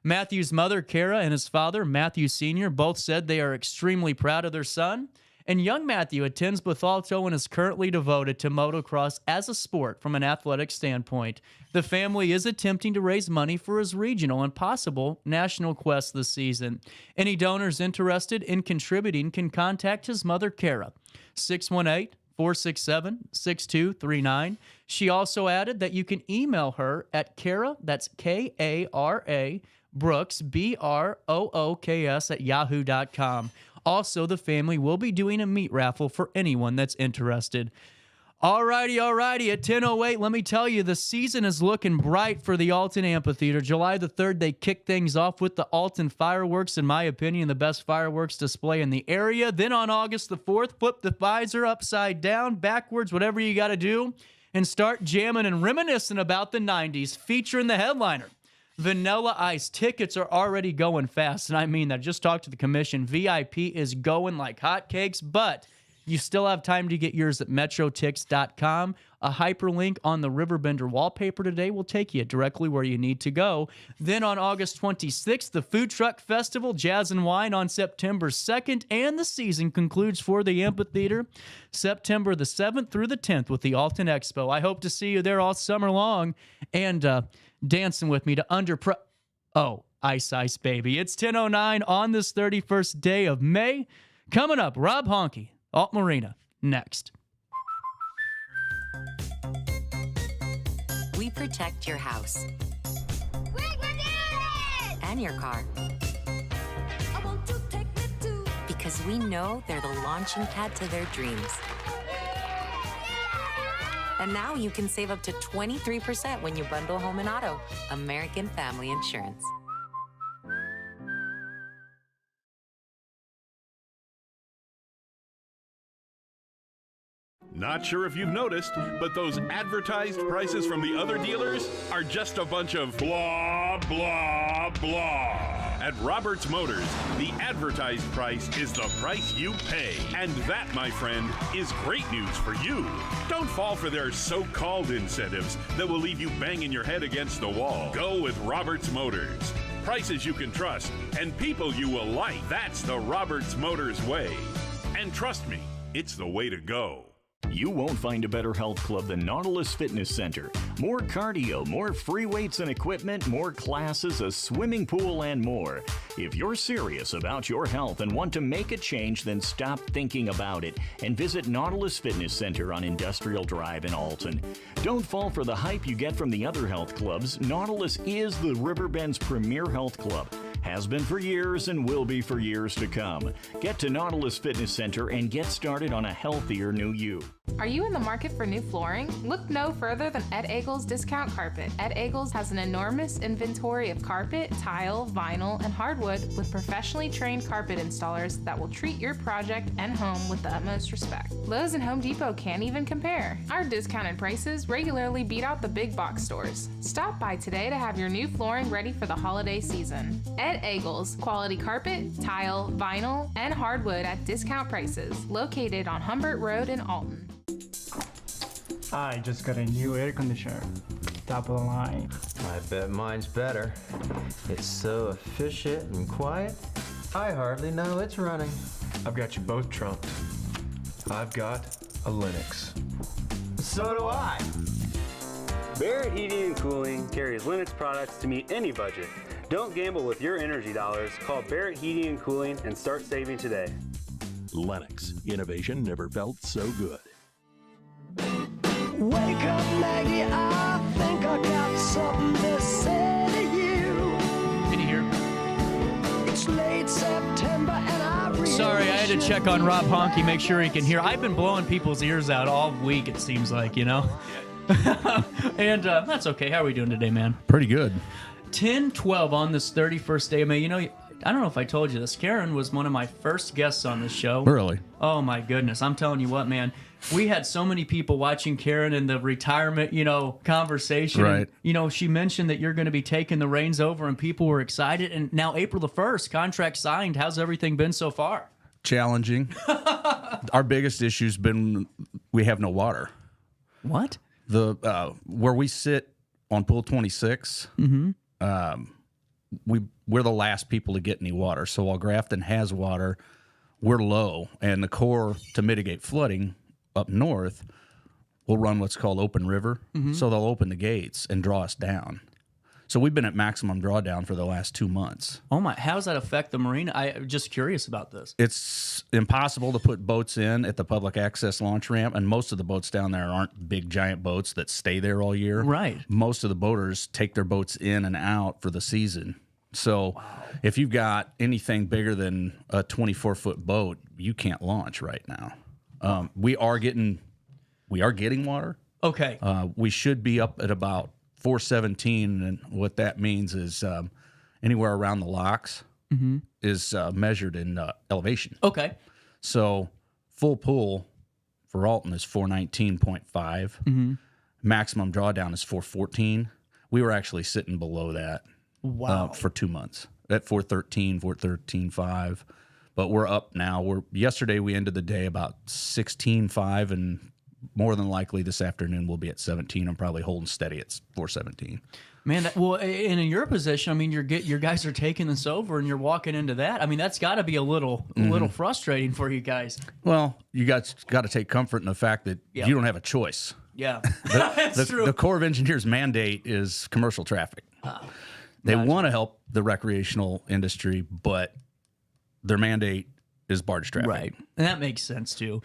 Matthew's mother, Kara, and his father, Matthew Sr., both said they are extremely proud of their son. And young Matthew attends Bethalto and is currently devoted to motocross as a sport from an athletic standpoint. The family is attempting to raise money for his regional and possible national quest this season. Any donors interested in contributing can contact his mother, Kara, 618-467-6239. She also added that you can email her at Kara, that's Kara, Brooks, Brooks, at yahoo.com. Also, the family will be doing a meat raffle for anyone that's interested. Alrighty. At 10:08, let me tell you, the season is looking bright for the Alton Amphitheater. July the 3rd, they kick things off with the Alton fireworks, in my opinion, the best fireworks display in the area. Then on August the 4th, flip the visor upside down, backwards, whatever you got to do, and start jamming and reminiscing about the 90s, featuring the headliner, Vanilla Ice. Tickets are already going fast, and I mean that. Just talked to the commission. VIP is going like hotcakes, but you still have time to get yours at metrotix.com. A hyperlink on the RiverBender wallpaper today will take you directly where you need to go. Then on August 26th, the Food Truck Festival, Jazz and Wine on September 2nd, and the season concludes for the amphitheater September the 7th through the 10th with the Alton Expo. I hope to see you there all summer long and dancing with me to Ice Ice Baby. It's 10:09 on this 31st day of May. Coming up, Rob Honky, Alt Marina, next. We we protect your house and your car. Because we know they're the launching pad to their dreams. And now you can save up to 23% when you bundle home and auto. American Family Insurance. Not sure if you've noticed, but those advertised prices from the other dealers are just a bunch of blah, blah, blah. At Roberts Motors, the advertised price is the price you pay. And that, my friend, is great news for you. Don't fall for their so-called incentives that will leave you banging your head against the wall. Go with Roberts Motors. Prices you can trust and people you will like. That's the Roberts Motors way. And trust me, it's the way to go. You won't find a better health club than Nautilus Fitness Center. More cardio, more free weights and equipment, more classes, a swimming pool, and more. If you're serious about your health and want to make a change, then stop thinking about it and visit Nautilus Fitness Center on Industrial Drive in Alton. Don't fall for the hype you get from the other health clubs. Nautilus is the Riverbend's premier health club. Has been for years and will be for years to come. Get to Nautilus Fitness Center and get started on a healthier new you. Are you in the market for new flooring? Look no further than Ed Eagles Discount Carpet. Ed Eagles has an enormous inventory of carpet, tile, vinyl, and hardwood with professionally trained carpet installers that will treat your project and home with the utmost respect. Lowe's and Home Depot can't even compare. Our discounted prices regularly beat out the big box stores. Stop by today to have your new flooring ready for the holiday season. Ed Eagles, quality carpet, tile, vinyl, and hardwood at discount prices, located on Humbert Road in Alton. I just got a new air conditioner. Top of the line. I bet mine's better. It's so efficient and quiet, I hardly know it's running. I've got you both trumped. I've got a Linux. So do I. Barrett Heating and Cooling carries Lennox products to meet any budget. Don't gamble with your energy dollars. Call Barrett Heating and Cooling and start saving today. Lennox. Innovation never felt so good. Wake up, Maggie, I think I got something to say to you. Can you hear? It's late September and I really Sorry, I had to check on Rob Honky, make sure he can hear. I've been blowing people's ears out all week, it seems like, you know? And that's okay. How are we doing today, man? Pretty good. 10/12 on this 31st day of May. You know, I don't know if I told you this. Karen was one of my first guests on this show. Really? Oh, my goodness. I'm telling you what, man. We had so many people watching Karen in the retirement, conversation. Right. And, she mentioned that you're going to be taking the reins over, and people were excited. And now April the 1st, contract signed. How's everything been so far? Challenging. Our biggest issue's been we have no water. What? Where we sit on pool 26, we're the last people to get any water. So while Grafton has water, we're low, and the Corps, to mitigate flooding up north, will run what's called open river. So they'll open the gates and draw us down. So we've been at maximum drawdown for the last 2 months. Oh my! How does that affect the marina? I'm just curious about this. It's impossible to put boats in at the public access launch ramp, and most of the boats down there aren't big giant boats that stay there all year. Right. Most of the boaters take their boats in and out for the season. So if you've got anything bigger than a 24-foot boat, you can't launch right now. We are getting water. Okay. We should be up at about 417, and what that means is anywhere around the locks is measured in elevation. Okay. So full pool for Alton is 419.5. Maximum drawdown is 414. We were actually sitting below that. Wow. For 2 months at 413, 413.5. But we're up now. Yesterday we ended the day about 16.5, and more than likely this afternoon we'll be at 17. I'm probably holding steady at 417. Man, and in your position, I mean, your guys are taking this over, and you're walking into that. I mean, that's got to be a little frustrating for you guys. Well, you guys got to take comfort in the fact that you don't have a choice. Yeah, that's true. The Corps of Engineers mandate is commercial traffic. They want to help the recreational industry, but their mandate is barge traffic. Right. And that makes sense, too.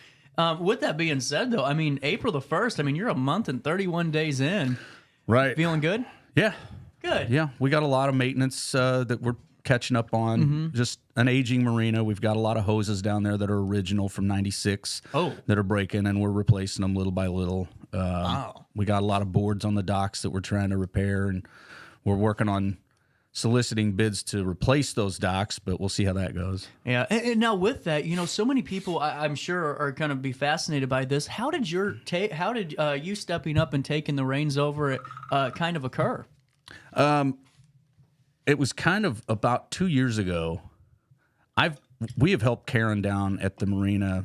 With that being said, though, I mean, April the 1st, I mean, you're a month and 31 days in. Right. Feeling good? Yeah. Good. Yeah, we got a lot of maintenance that we're catching up on. Just an aging marina. We've got a lot of hoses down there that are original from '96 that are breaking, and we're replacing them little by little. Wow. We got a lot of boards on the docks that we're trying to repair, and we're working on soliciting bids to replace those docks, but we'll see how that goes. Yeah, and now with that, so many people I'm sure are going to be fascinated by this. How did you stepping up and taking the reins over it kind of occur? It was kind of about 2 years ago. We have helped Karen down at the marina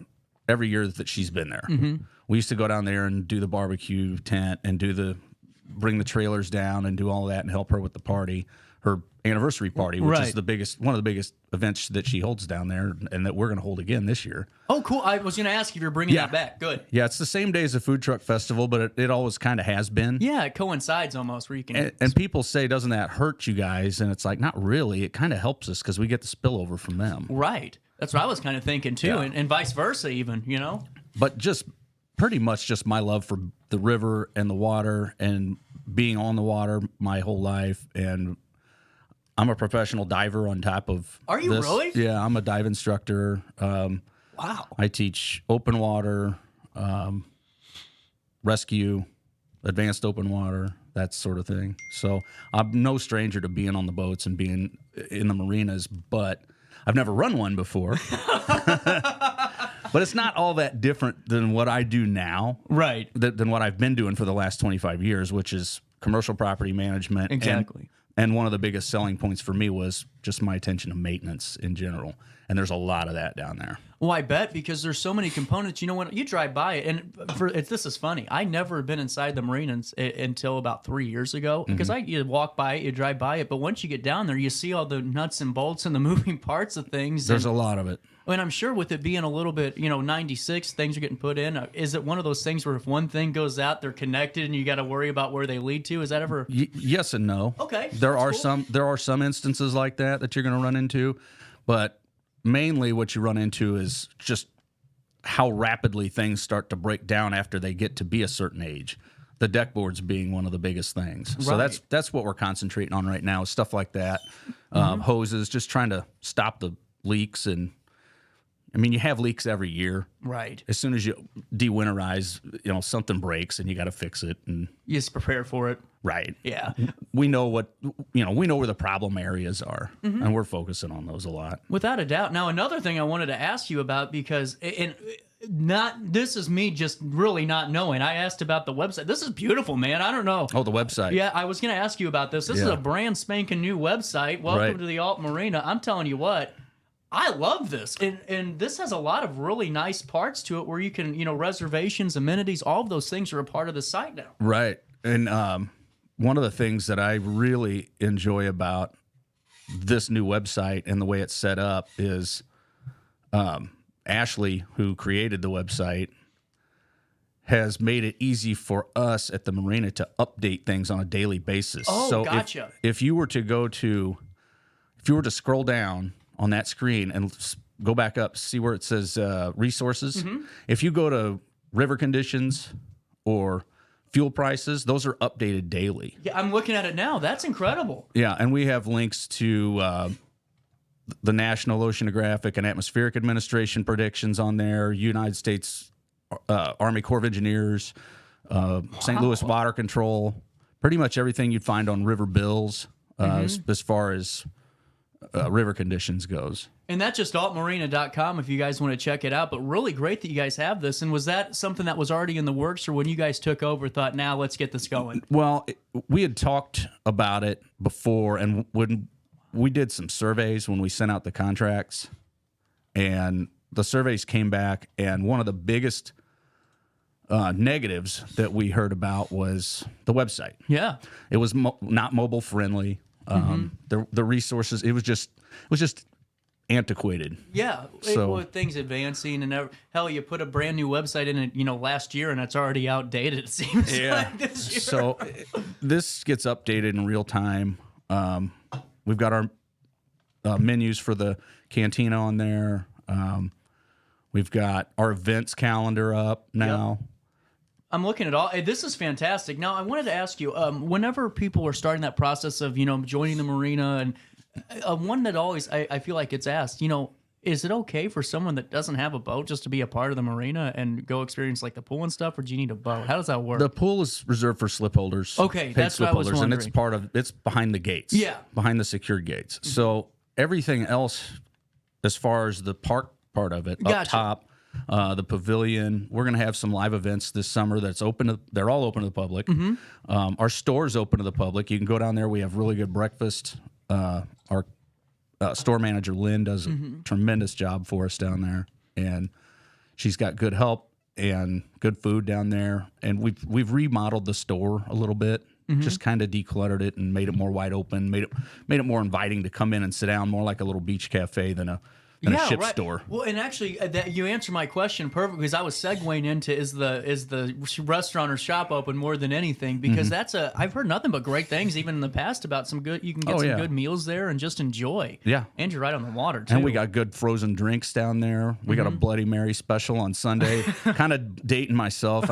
every year that she's been there. We used to go down there and do the barbecue tent and bring the trailers down and do all that and help her with the party, her anniversary party, which is one of the biggest events that she holds down there, and that we're going to hold again this year. Oh, cool. I was going to ask if you're bringing that back. Good. Yeah, it's the same day as the food truck festival, but it always kind of has been. Yeah, it coincides almost where you can. And people say, doesn't that hurt you guys? And it's like, not really. It kind of helps us because we get the spillover from them. Right. That's what I was kind of thinking too, Yeah. and vice versa even, But just pretty much just my love for the river and the water and being on the water my whole life. And I'm a professional diver on top of Are you this. really? Yeah, I'm a dive instructor. Wow. I teach open water, rescue, advanced open water, that sort of thing. So I'm no stranger to being on the boats and being in the marinas, but I've never run one before. But it's not all that different than what I do now. Right. Than what I've been doing for the last 25 years, which is commercial property management. Exactly. And one of the biggest selling points for me was just my attention to maintenance in general. And there's a lot of that down there. Well, I bet, because there's so many components. When you drive by it, and this is funny. I never been inside the marina until about 3 years ago, because you walk by it, you drive by it, but once you get down there, you see all the nuts and bolts and the moving parts of things. There's a lot of it. And I'm sure with it being a little bit, 96, things are getting put in. Is it one of those things where if one thing goes out, they're connected, and you got to worry about where they lead to? Is that ever? Yes and no. Okay, There are some instances like that you're going to run into, but mainly what you run into is just how rapidly things start to break down after they get to be a certain age. The deck boards being one of the biggest things. So that's what we're concentrating on right now, is stuff like that. Hoses, just trying to stop the leaks. And I mean, you have leaks every year. Right. As soon as you de-winterize, something breaks and you got to fix it. And you just prepare for it. Right. Yeah. We know where the problem areas are, and we're focusing on those a lot. Without a doubt. Now, another thing I wanted to ask you about, because this is me just really not knowing. I asked about the website. This is beautiful, man. I don't know. Oh, the website. Yeah, I was going to ask you about this. This is a brand spanking new website. Welcome to the Alton Marina. I'm telling you what, I love this. And this has a lot of really nice parts to it where you can, reservations, amenities, all of those things are a part of the site now. Right. And one of the things that I really enjoy about this new website and the way it's set up is Ashley, who created the website, has made it easy for us at the marina to update things on a daily basis. Oh, so gotcha. If you were to scroll down on that screen and go back up, see where it says resources. If you go to river conditions or fuel prices, those are updated daily. Yeah, I'm looking at it now. That's incredible. Yeah, and we have links to the National Oceanographic and Atmospheric Administration predictions on there, United States Army Corps of Engineers, St. Louis Water Control, pretty much everything you'd find on river bills as far as river conditions goes. And that's just altmarina.com if you guys want to check it out. But really great that you guys have this. And was that something that was already in the works, or when you guys took over, thought, now let's get this going? Well, we had talked about it before, and when we did some surveys when we sent out the contracts, and the surveys came back, and one of the biggest negatives that we heard about was the website. Yeah. It was not mobile friendly. The resources, it was just antiquated. Yeah, So- with things advancing and hell, you put a brand new website in it, last year, and it's already outdated. It seems like this year. So this gets updated in real time. We've got our menus for the cantina on there. We've got our events calendar up now. I'm looking at all. Hey, this is fantastic. Now, I wanted to ask you, whenever people are starting that process of, joining the marina, and one that always I feel like gets asked, is it okay for someone that doesn't have a boat just to be a part of the marina and go experience like the pool and stuff, or do you need a boat? How does that work? The pool is reserved for slip holders. Okay, that's what I was wondering. And it's behind the gates. Yeah. Behind the secured gates. Mm-hmm. So everything else, as far as the park part of it, up top, the pavilion, we're going to have some live events this summer that's open. They're all open to the public. Mm-hmm. Our store's open to the public. You can go down there. We have really good breakfast. Our store manager, Lynn, does a tremendous job for us down there. And she's got good help and good food down there. And we've remodeled the store a little bit, just kind of decluttered it and made it more wide open, made it more inviting to come in and sit down, more like a little beach cafe than a ship store. Well, and actually, you answered my question perfectly, because I was segueing into is the restaurant or shop open more than anything, because I've heard nothing but great things even in the past about some good. You can get some good meals there and just enjoy. Yeah, and you're right on the water too. And we got good frozen drinks down there. We got a Bloody Mary special on Sunday. Kind of dating myself.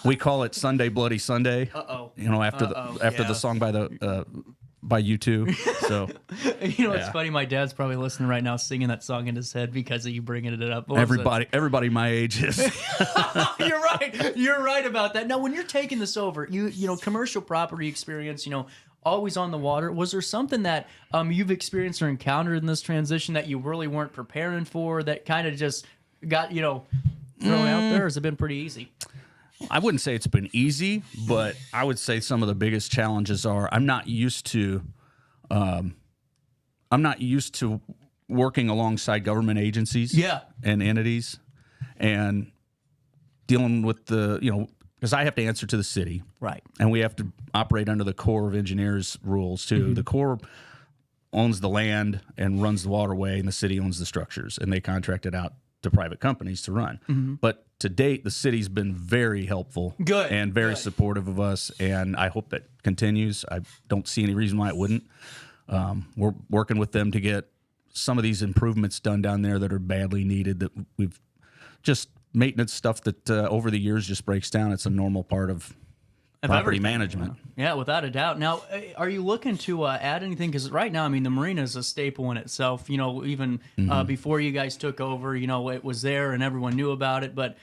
We call it Sunday Bloody Sunday. After the song by U2. So it's funny, my dad's probably listening right now singing that song in his head because of you bringing it up. Everybody my age is. You're right about that. Now, when you're taking this over, commercial property experience, always on the water, was there something that you've experienced or encountered in this transition that you really weren't preparing for, that kind of just got thrown out there? Or has it been pretty easy? I wouldn't say it's been easy, but I would say some of the biggest challenges are I'm not used to working alongside government agencies and entities, and dealing with because I have to answer to the city, right? And we have to operate under the Corps of Engineers rules too. The Corps owns the land and runs the waterway, and the city owns the structures, and they contract it out to private companies to run. But to date, the city's been very helpful and very supportive of us, and I hope that continues. I don't see any reason why it wouldn't. We're working with them to get some of these improvements done down there that are badly needed, that we've just maintenance stuff that over the years just breaks down. It's a normal part of property management. Yeah, without a doubt. Now, are you looking to add anything? Because right now, the marina is a staple in itself. Even before you guys took over, it was there and everyone knew about it. But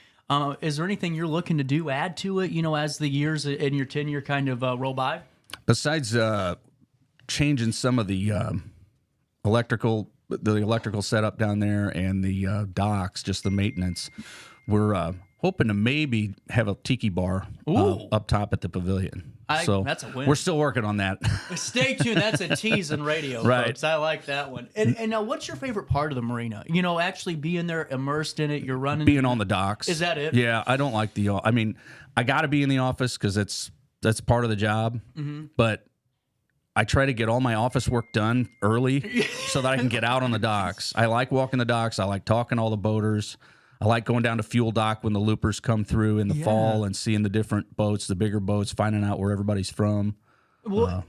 is there anything you're looking to add to it, as the years in your tenure kind of roll by? Besides changing some of the electrical setup down there and the docks, just the maintenance, we're hoping to maybe have a tiki bar up top at the pavilion. That's a win. We're still working on that. Stay tuned. That's a tease in radio, right? Folks. I like that one. And now, what's your favorite part of the marina? Actually being there, immersed in it. You're running. Being on the docks. Is that it? Yeah, I don't like I got to be in the office because that's part of the job. But I try to get all my office work done early so that I can get out on the docks. I like walking the docks. I like talking to all the boaters. I like going down to Fuel Dock when the loopers come through in the fall and seeing the different boats, the bigger boats, finding out where everybody's from,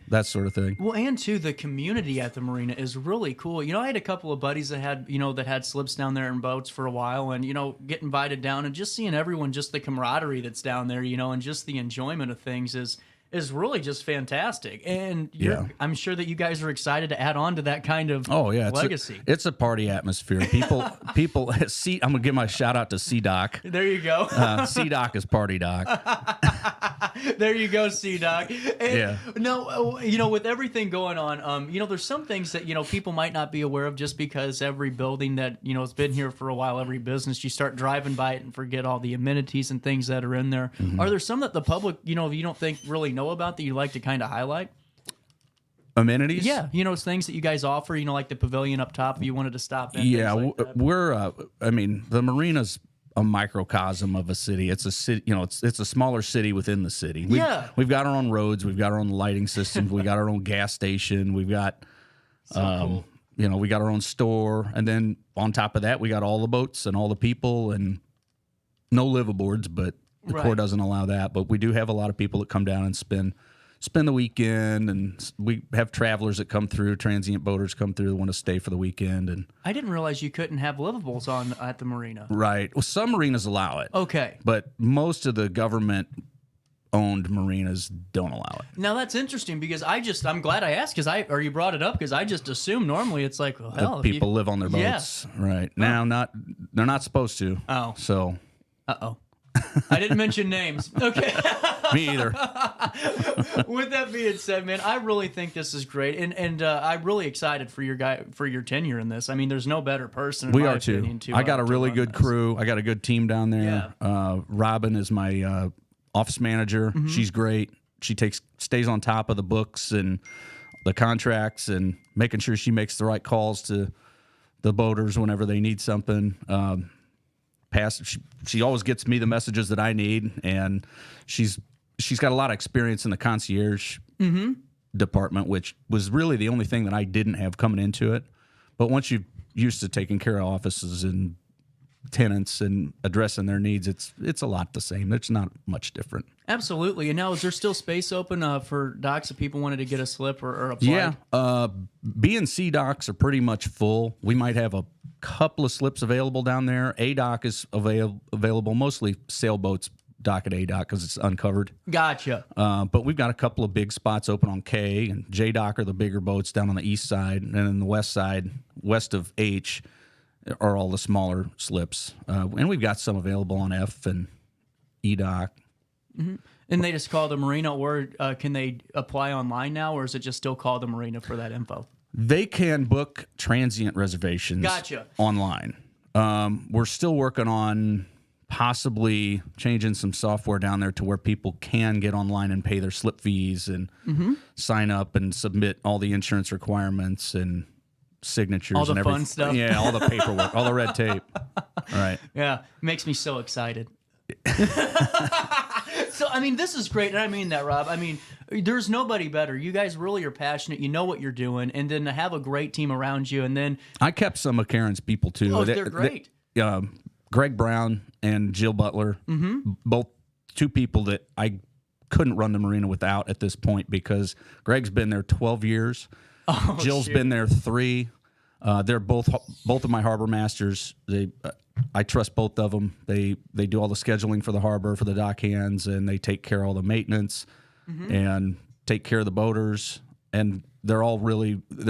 that sort of thing. Well, and too, the community at the marina is really cool. I had a couple of buddies that had slips down there in boats for a while, and get invited down, and just seeing everyone, just the camaraderie that's down there, and just the enjoyment of things is really just fantastic. And I'm sure that you guys are excited to add on to that kind of legacy. It's a party atmosphere. People I'm going to give my shout out to C-Doc. There you go. C-Doc is Party Doc. There you go, C-Doc. No, with everything going on, there's some things that, people might not be aware of, just because every building that, has been here for a while, every business, you start driving by it and forget all the amenities and things that are in there. Are there some that the public, you don't think really know about that you'd like to kind of highlight? Amenities? Yeah, things that you guys offer, like the pavilion up top, if you wanted to stop in. Yeah, we're, the marina's a microcosm of a city. It's a city, it's a smaller city within the city. We've got our own roads, we've got our own lighting systems, we got our own gas station, we've got, cool. We got our own store, and then on top of that, we got all the boats and all the people, and no liveaboards, but the Corps doesn't allow that. But we do have a lot of people that come down and spend spend the weekend, and we have travelers that come through, transient boaters come through that want to stay for the weekend. And I didn't realize you couldn't have livables on at the marina. right. Well, some marinas allow it. Okay. But most of the government-owned marinas don't allow it. Now that's interesting because I'm glad I asked or you brought it up because I just assume normally it's like, well, hell, That people live on their boats. Yeah. Right. Now, they're not supposed to. Oh. So. Uh-oh. I didn't mention names. Okay. Me either. With that being said, man, I really think this is great, and I'm really excited for your tenure in this. I mean, there's no better person. In We my are too. opinion, I got a really run good this. crew. I got a good team down there. Robin is my office manager. Mhm. She's great. She stays on top of the books and the contracts and making sure she makes the right calls to the boaters whenever they need something. She always gets me the messages that I need, and she's got a lot of experience in the concierge department, which was really the only thing that I didn't have coming into it. But once you're used to taking care of offices and tenants and addressing their needs, it's a lot the same. It's not much different. Absolutely. And now, is there still space open for docks if people wanted to get a slip or apply? Yeah, B and C docks are pretty much full. We might have a couple of slips available down there. A dock is available, mostly sailboats dock at A dock because it's uncovered. Gotcha. But we've got a couple of big spots open on K, and J dock are the bigger boats down on the east side, and then the west side, west of H, are all the smaller slips. And we've got some available on F and E dock. Mm-hmm. And they just call the marina, or can they apply online now, or is it just still call the marina for that info? They can book transient reservations Gotcha. online. We're still working on possibly changing some software down there to where people can get online and pay their slip fees and sign up and submit all the insurance requirements and signatures All the and everything. fun stuff. Yeah, all the paperwork, all the red tape. Right. Yeah, makes me so excited. So, I mean, this is great, and I mean that, Rob. I mean, there's nobody better. You guys really are passionate. You know what you're doing, and then to have a great team around you, and then... I kept some of Karen's people, too. Oh, they're great. Greg Brown and Jill Butler, both two people that I couldn't run the marina without at this point because Greg's been there 12 years. Oh, Jill's been there 3. They're both of my harbor masters. I trust both of them. They do all the scheduling for the harbor, for the dock hands, and they take care of all the maintenance and take care of the boaters. And they're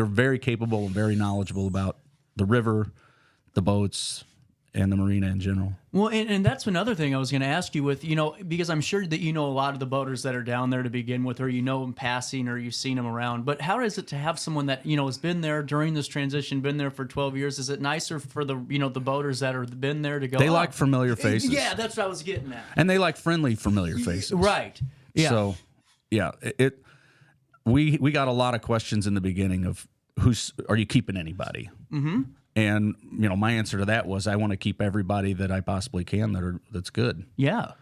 very capable and very knowledgeable about the river, the boats, and the marina in general. Well, and that's another thing I was going to ask you with, because I'm sure that you know a lot of the boaters that are down there to begin with, or you know them passing, or you've seen them around. But how is it to have someone that, has been there during this transition, been there for 12 years? Is it nicer for the, the boaters that have been there to go? They like familiar faces. Yeah, that's what I was getting at. And they like friendly, familiar faces. Right. Yeah. So, yeah, we got a lot of questions in the beginning of are you keeping anybody? Mm-hmm. And my answer to that was I want to keep everybody that I possibly can that's good. Yeah,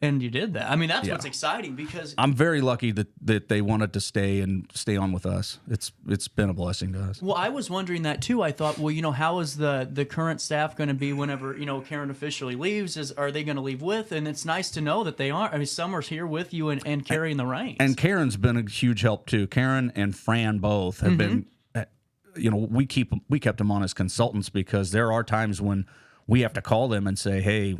and you did that. I mean, that's Yeah. what's exciting because I'm very lucky that they wanted to stay on with us. It's been a blessing to us. Well, I was wondering that too. I thought, well, how is the current staff going to be whenever Karen officially leaves? Are they going to leave with? And it's nice to know that they are. I mean, some are here with you and carrying the reins. And Karen's been a huge help too. Karen and Fran both have been. We kept them on as consultants because there are times when we have to call them and say, hey,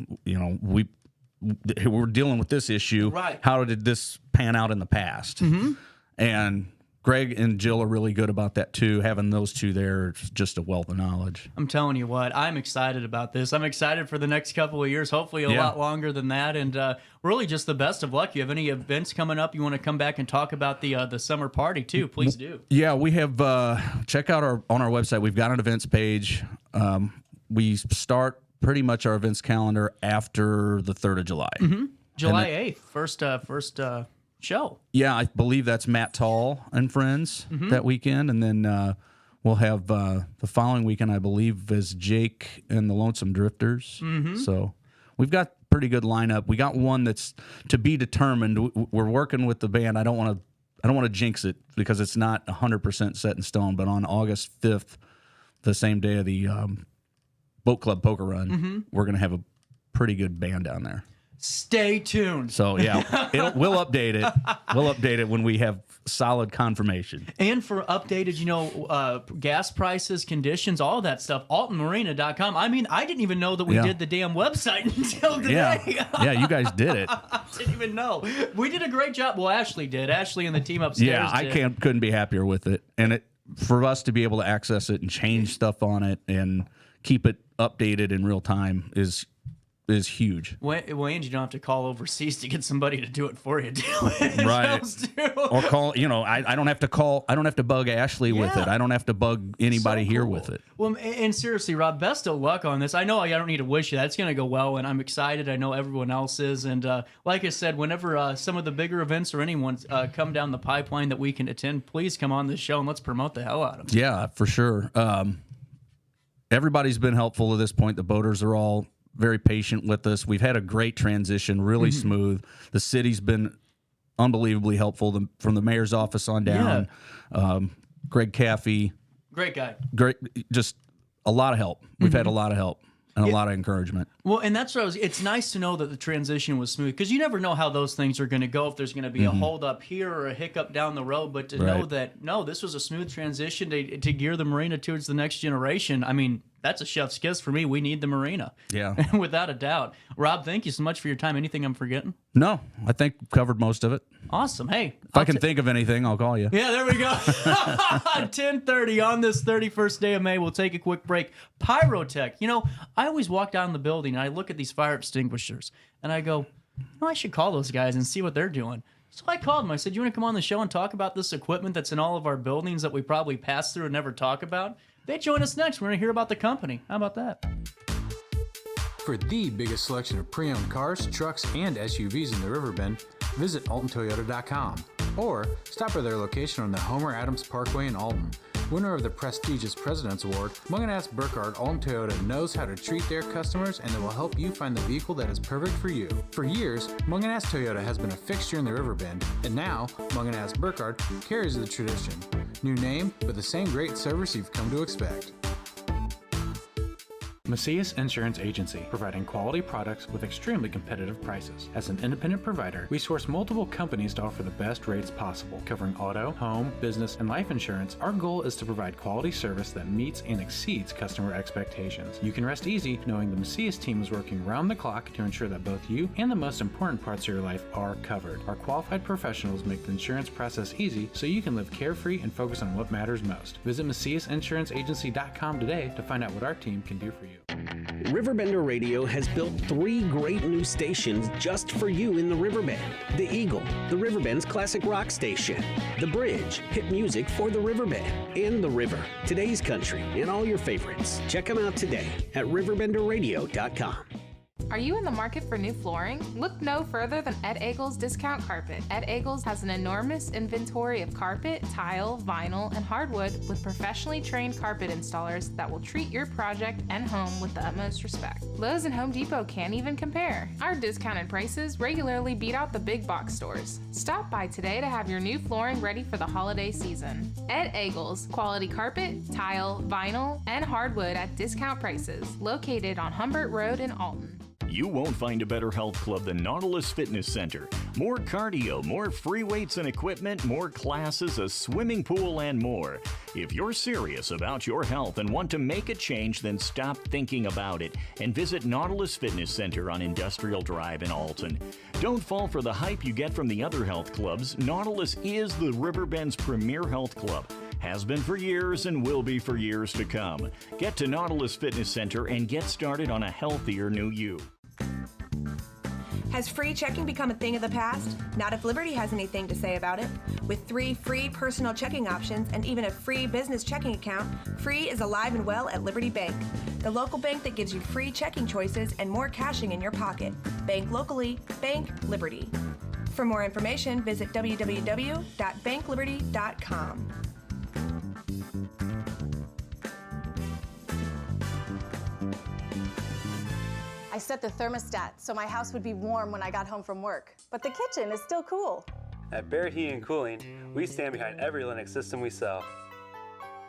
we're dealing with this issue. Right. How did this pan out in the past? And Greg and Jill are really good about that too. Having those two there is just a wealth of knowledge. I'm telling you what, I'm excited about this. I'm excited for the next couple of years, hopefully a lot longer than that. And really just the best of luck. You have any events coming up? You want to come back and talk about the summer party too? Please do. Yeah, we have, check out on our website. We've got an events page. We start pretty much our events calendar after the 3rd of July. July 8th, first show. Yeah, I believe that's Matt Tall and friends that weekend. And then we'll have the following weekend, I believe, is Jake and the Lonesome Drifters. So we've got pretty good lineup. We got one that's to be determined. We're working with the band. I don't want to jinx it because it's not 100% set in stone. But on August 5th, the same day of the Boat Club Poker Run, we're going to have a pretty good band down there. Stay tuned. So yeah, we'll update it. We'll update it when we have solid confirmation. And for updated, gas prices, conditions, all that stuff, AltonMarina.com. I mean, I didn't even know that we did the damn website until today. Yeah, you guys did it. I didn't even know. We did a great job. Well, Ashley did. Ashley and the team upstairs Yeah, I couldn't be happier with it. And for us to be able to access it and change stuff on it and keep it updated in real time is huge. Well, and you don't have to call overseas to get somebody to do it for you. Right. Or call, I don't have to call, I don't have to bug Ashley with it. I don't have to bug anybody here with it. Well, and seriously, Rob, best of luck on this. I know I don't need to wish you that. It's going to go well, and I'm excited. I know everyone else is. And like I said, whenever some of the bigger events or anyone come down the pipeline that we can attend, please come on this show and let's promote the hell out of it. Yeah, for sure. Everybody's been helpful to this point. The boaters are all very patient with us. We've had a great transition, really smooth. The city's been unbelievably helpful from the mayor's office on down. Greg Caffey. Great guy. Great, just a lot of help. We've had a lot of help and a lot of encouragement. Well, and that's what it's nice to know that the transition was smooth, because you never know how those things are going to go, if there's going to be a hold up here or a hiccup down the road, but to know that, no, this was a smooth transition to gear the Marina towards the next generation. I mean, that's a chef's kiss for me. We need the Marina. Yeah. Without a doubt. Rob, thank you so much for your time. Anything I'm forgetting? No, I think we covered most of it. Awesome. Hey. If I can think of anything, I'll call you. Yeah, there we go. 10:30 on this 31st day of May. We'll take a quick break. Pyrotech. I always walk down the building and I look at these fire extinguishers and I go, I should call those guys and see what they're doing. So I called them. I said, you want to come on the show and talk about this equipment that's in all of our buildings that we probably pass through and never talk about? They join us next. We're going to hear about the company. How about that? For the biggest selection of pre-owned cars, trucks, and SUVs in the Riverbend, visit AltonToyota.com or stop by their location on the Homer Adams Parkway in Alton. Winner of the prestigious President's Award, Mungan Burkhardt Alton Toyota knows how to treat their customers, and they will help you find the vehicle that is perfect for you. For years, Mungan Toyota has been a fixture in the Riverbend, and now Mungan Burkhardt carries the tradition. New name, but the same great service you've come to expect. Macias Insurance Agency, providing quality products with extremely competitive prices. As an independent provider, we source multiple companies to offer the best rates possible. Covering auto, home, business, and life insurance, our goal is to provide quality service that meets and exceeds customer expectations. You can rest easy knowing the Macias team is working round the clock to ensure that both you and the most important parts of your life are covered. Our qualified professionals make the insurance process easy so you can live carefree and focus on what matters most. Visit MaciasInsuranceAgency.com today to find out what our team can do for you. RiverBender Radio has built 3 great new stations just for you in the Riverbend. The Eagle, the Riverbend's classic rock station. The Bridge, hit music for the Riverbend. And The River, today's country, and all your favorites. Check them out today at RiverBenderRadio.com. Are you in the market for new flooring? Look no further than Ed Eagles Discount Carpet. Ed Eagles has an enormous inventory of carpet, tile, vinyl, and hardwood with professionally trained carpet installers that will treat your project and home with the utmost respect. Lowe's and Home Depot can't even compare. Our discounted prices regularly beat out the big box stores. Stop by today to have your new flooring ready for the holiday season. Ed Eagles, quality carpet, tile, vinyl, and hardwood at discount prices, located on Humbert Road in Alton. You won't find a better health club than Nautilus Fitness Center. More cardio, more free weights and equipment, more classes, a swimming pool, and more. If you're serious about your health and want to make a change, then stop thinking about it and visit Nautilus Fitness Center on Industrial Drive in Alton. Don't fall for the hype you get from the other health clubs. Nautilus is the Riverbend's premier health club. Has been for years and will be for years to come. Get to Nautilus Fitness Center and get started on a healthier new you. Has free checking become a thing of the past? Not if Liberty has anything to say about it. With 3 free personal checking options and even a free business checking account, free is alive and well at Liberty Bank. The local bank that gives you free checking choices and more cashing in your pocket. Bank locally, bank Liberty. For more information, visit www.bankliberty.com. I set the thermostat so my house would be warm when I got home from work, but the kitchen is still cool. At Barrett Heating and Cooling, we stand behind every Linux system we sell.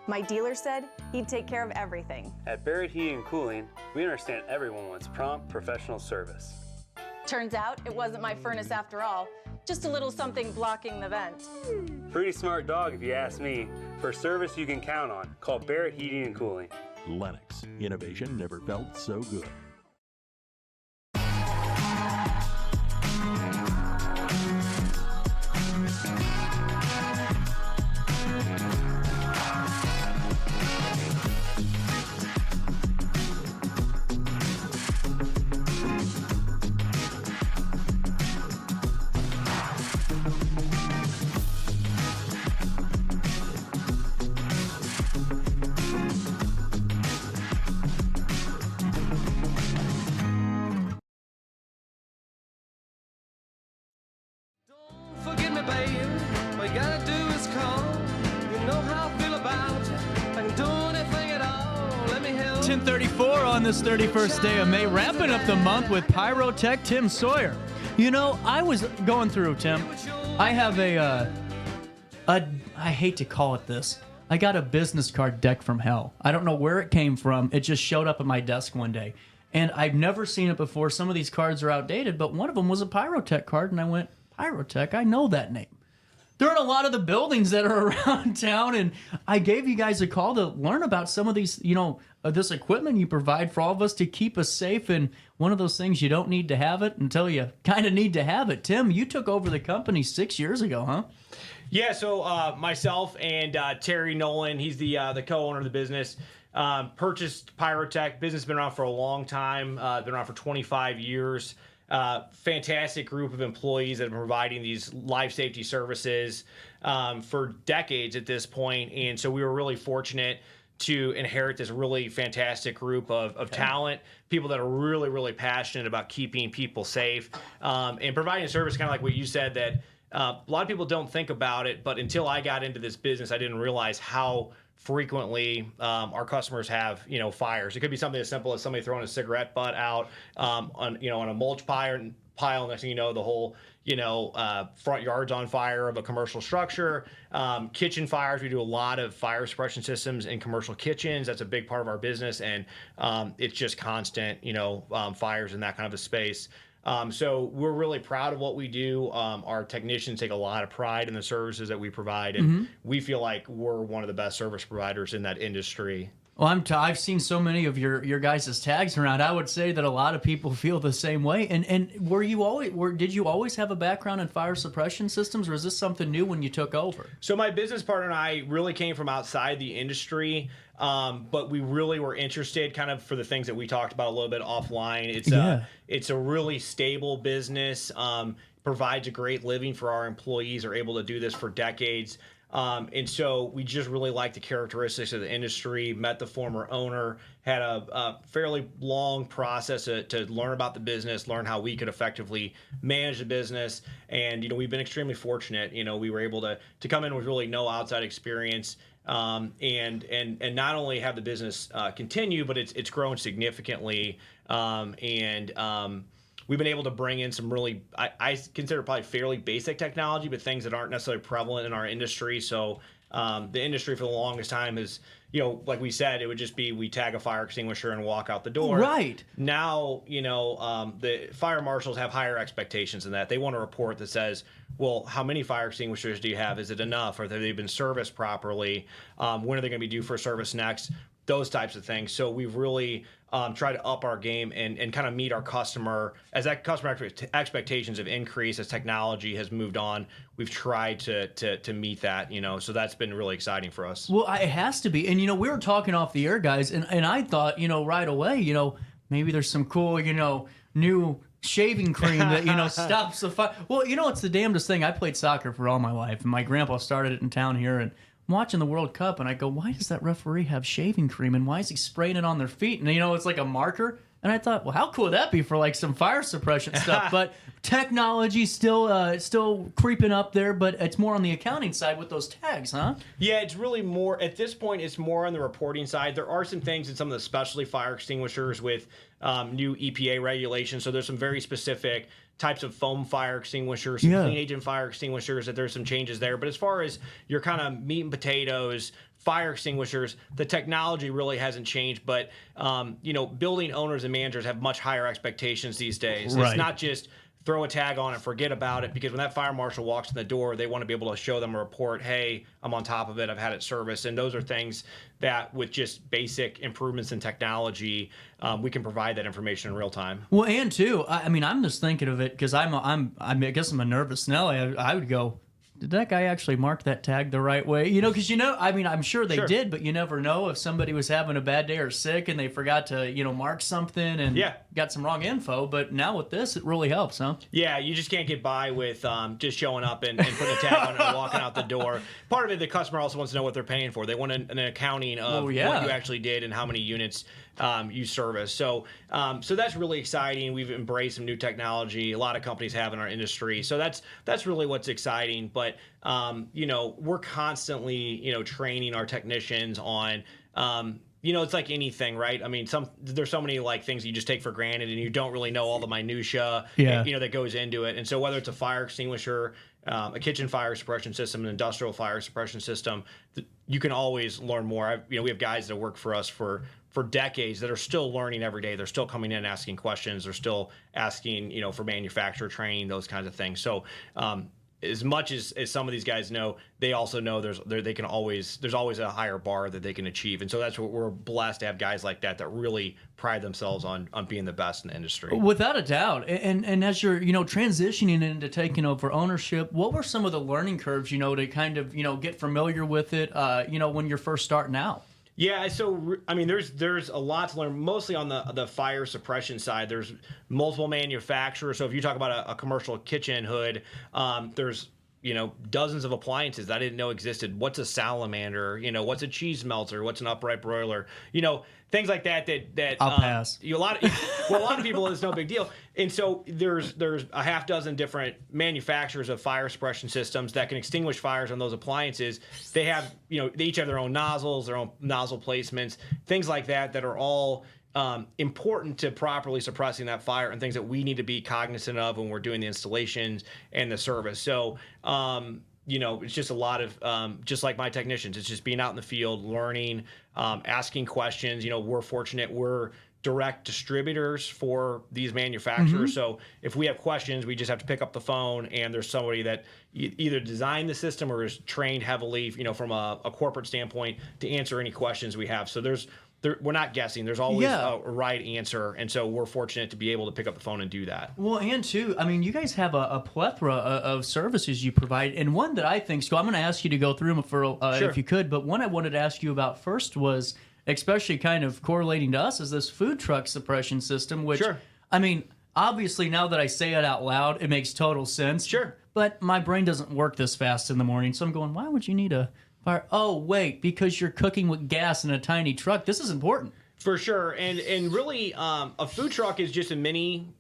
My dealer said he'd take care of everything. At Barrett Heating and Cooling, we understand everyone wants prompt, professional service. Turns out it wasn't my furnace after all, just a little something blocking the vent. Pretty smart dog if you ask me. For service you can count on, call Barrett Heating and Cooling. Lennox. Innovation never felt so good. Forgive me, babe. All you gotta do is call. You know how I feel about you. I can do anything at all. Let me help. 10:34 on this 31st day of May, wrapping up the month with Pyrotech Tim Sawyer. You know, I was going through, Tim. I have I hate to call it this. I got a business card deck from hell. I don't know where it came from. It just showed up at my desk one day. And I've never seen it before. Some of these cards are outdated, but one of them was a Pyrotech card, and I went, Pyrotech, I know that name. They're in a lot of the buildings that are around town, and I gave you guys a call to learn about some of these, this equipment you provide for all of us to keep us safe. And one of those things, you don't need to have it until you kind of need to have it. Tim, you took over the company 6 years ago, huh? Yeah, so myself and Terry Nolan, he's the co-owner of the business, purchased Pyrotech. Business has been around for a long time, been around for 25 years. Fantastic group of employees that have been providing these life safety services for decades at this point. And so we were really fortunate to inherit this really fantastic group of talent, people that are really, really passionate about keeping people safe and providing a service, kind of like what you said, that a lot of people don't think about it, but until I got into this business, I didn't realize how frequently our customers have fires. It could be something as simple as somebody throwing a cigarette butt out on a mulch pile. Next thing you know, the whole front yard's on fire of a commercial structure. Kitchen fires, we do a lot of fire suppression systems in commercial kitchens. That's a big part of our business, and it's just constant fires in that kind of a space. So we're really proud of what we do. Our technicians take a lot of pride in the services that we provide, and we feel like we're one of the best service providers in that industry. Well, I've seen so many of your guys' tags around. I would say that a lot of people feel the same way. And did you always have a background in fire suppression systems, or is this something new when you took over? So my business partner and I really came from outside the industry, but we really were interested kind of for the things that we talked about a little bit offline. It's a really stable business, provides a great living for our employees, are able to do this for decades. And so we just really liked the characteristics of the industry, met the former owner, had a fairly long process to learn about the business, learn how we could effectively manage the business. And, we've been extremely fortunate. We were able to come in with really no outside experience, and not only have the business continue, but it's grown significantly. We've been able to bring in some really, I consider probably fairly basic technology, but things that aren't necessarily prevalent in our industry. So the industry for the longest time is, like we said, it would just be we tag a fire extinguisher and walk out the door. Right. Now, the fire marshals have higher expectations than that. They want a report that says, well, how many fire extinguishers do you have? Is it enough? Or have they been serviced properly? When are they going to be due for service next? Those types of things. So we've really tried to up our game and kind of meet our customer. As that customer expectations have increased, as technology has moved on, we've tried to meet that, so that's been really exciting for us. Well, it has to be. And, we were talking off the air, guys, and I thought, right away, maybe there's some cool, new shaving cream that, stops the fire. Well, it's the damnedest thing. I played soccer for all my life, and my grandpa started it in town here, and I'm watching the World Cup, and I go, why does that referee have shaving cream, and why is he spraying it on their feet? And, it's like a marker. And I thought, well, how cool would that be for, like, some fire suppression stuff? But technology still creeping up there, but it's more on the accounting side with those tags, huh? Yeah, it's really more, at this point, it's more on the reporting side. There are some things in some of the specialty fire extinguishers with new EPA regulations. So there's some very specific types of foam fire extinguishers, some clean agent fire extinguishers, that there's some changes there. But as far as your kind of meat and potatoes, fire extinguishers, the technology really hasn't changed. But, building owners and managers have much higher expectations these days. Right. It's not just throw a tag on and forget about it, because when that fire marshal walks in the door, they want to be able to show them a report, hey, I'm on top of it, I've had it serviced. And those are things that with just basic improvements in technology, we can provide that information in real time. Well, and too, I'm just thinking of it because I guess I'm a nervous Nelly. I would go, did that guy actually mark that tag the right way? Because I'm sure they did, but you never know if somebody was having a bad day or sick and they forgot to, mark something and got some wrong info. But now with this, it really helps, huh? Yeah, you just can't get by with just showing up and putting a tag on it and walking out the door. Part of it, the customer also wants to know what they're paying for. They want an accounting of what you actually did and how many units you service. So that's really exciting. We've embraced some new technology. A lot of companies have in our industry. So that's really what's exciting. But we're constantly training our technicians on. It's like anything, right? I mean, there's so many things you just take for granted, and you don't really know all the minutia, that goes into it. And so whether it's a fire extinguisher, a kitchen fire suppression system, an industrial fire suppression system, you can always learn more. We have guys that work for us for decades that are still learning every day. They're still coming in asking questions. They're still asking, for manufacturer training, those kinds of things. So as much as some of these guys know, they also know there's always a higher bar that they can achieve. And so that's what we're blessed to have, guys like that really pride themselves on being the best in the industry. Without a doubt. And as you're, transitioning into taking over ownership, what were some of the learning curves, to kind of, get familiar with it, when you're first starting out? Yeah, so there's a lot to learn. Mostly on the fire suppression side, there's multiple manufacturers. So if you talk about a commercial kitchen hood, there's dozens of appliances that I didn't know existed. What's a salamander? What's a cheese melter? What's an upright broiler? Things like that. I'll pass. A lot of people, it's no big deal. And so there's a half dozen different manufacturers of fire suppression systems that can extinguish fires on those appliances. They have, they each have their own nozzles, their own nozzle placements, things like that are all important to properly suppressing that fire, and things that we need to be cognizant of when we're doing the installations and the service. So, it's just a lot of, just like my technicians, it's just being out in the field, learning, asking questions. We're fortunate, we're direct distributors for these manufacturers. So if we have questions, we just have to pick up the phone, and there's somebody that either designed the system or is trained heavily, from a corporate standpoint to answer any questions we have. So we're not guessing. There's always a right answer, and so we're fortunate to be able to pick up the phone and do that. Well, and too, you guys have a plethora of services you provide, and one that I think, so I'm going to ask you to go through them if you could, but one I wanted to ask you about first was, especially kind of correlating to us, is this food truck suppression system, which, obviously now that I say it out loud, it makes total sense. Sure. But my brain doesn't work this fast in the morning, so I'm going, why would you need a fire? Oh, wait, because you're cooking with gas in a tiny truck. This is important. For sure. And really, a food truck is just a mini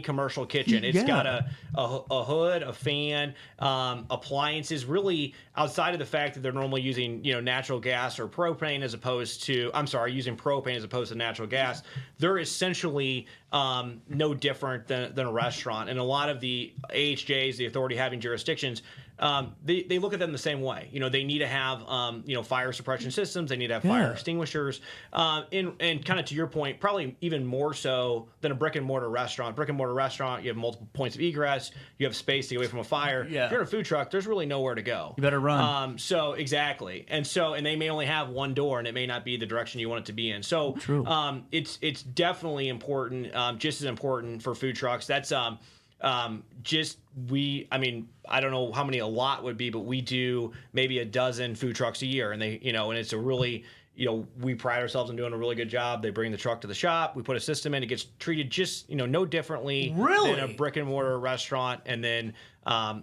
commercial kitchen. It's got a hood, a fan, appliances, really outside of the fact that they're normally using, natural gas or propane using propane as opposed to natural gas. They're essentially no different than a restaurant. And a lot of the AHJs, the authority having jurisdictions, they look at them the same way. They need to have, fire suppression systems. They need to have fire extinguishers. And kind of to your point, probably even more so than a brick and mortar restaurant. Brick and mortar restaurant, you have multiple points of egress. You have space to get away from a fire. If you're in a food truck, there's really nowhere to go. You better run. So exactly. And they may only have one door, and it may not be the direction you want it to be in. So it's definitely important, just as important for food trucks. That's I don't know how many a lot would be, but we do maybe a dozen food trucks a year, and and it's a really, we pride ourselves in doing a really good job. They bring the truck to the shop, we put a system in, it gets treated just, no differently than a brick and mortar restaurant. And then,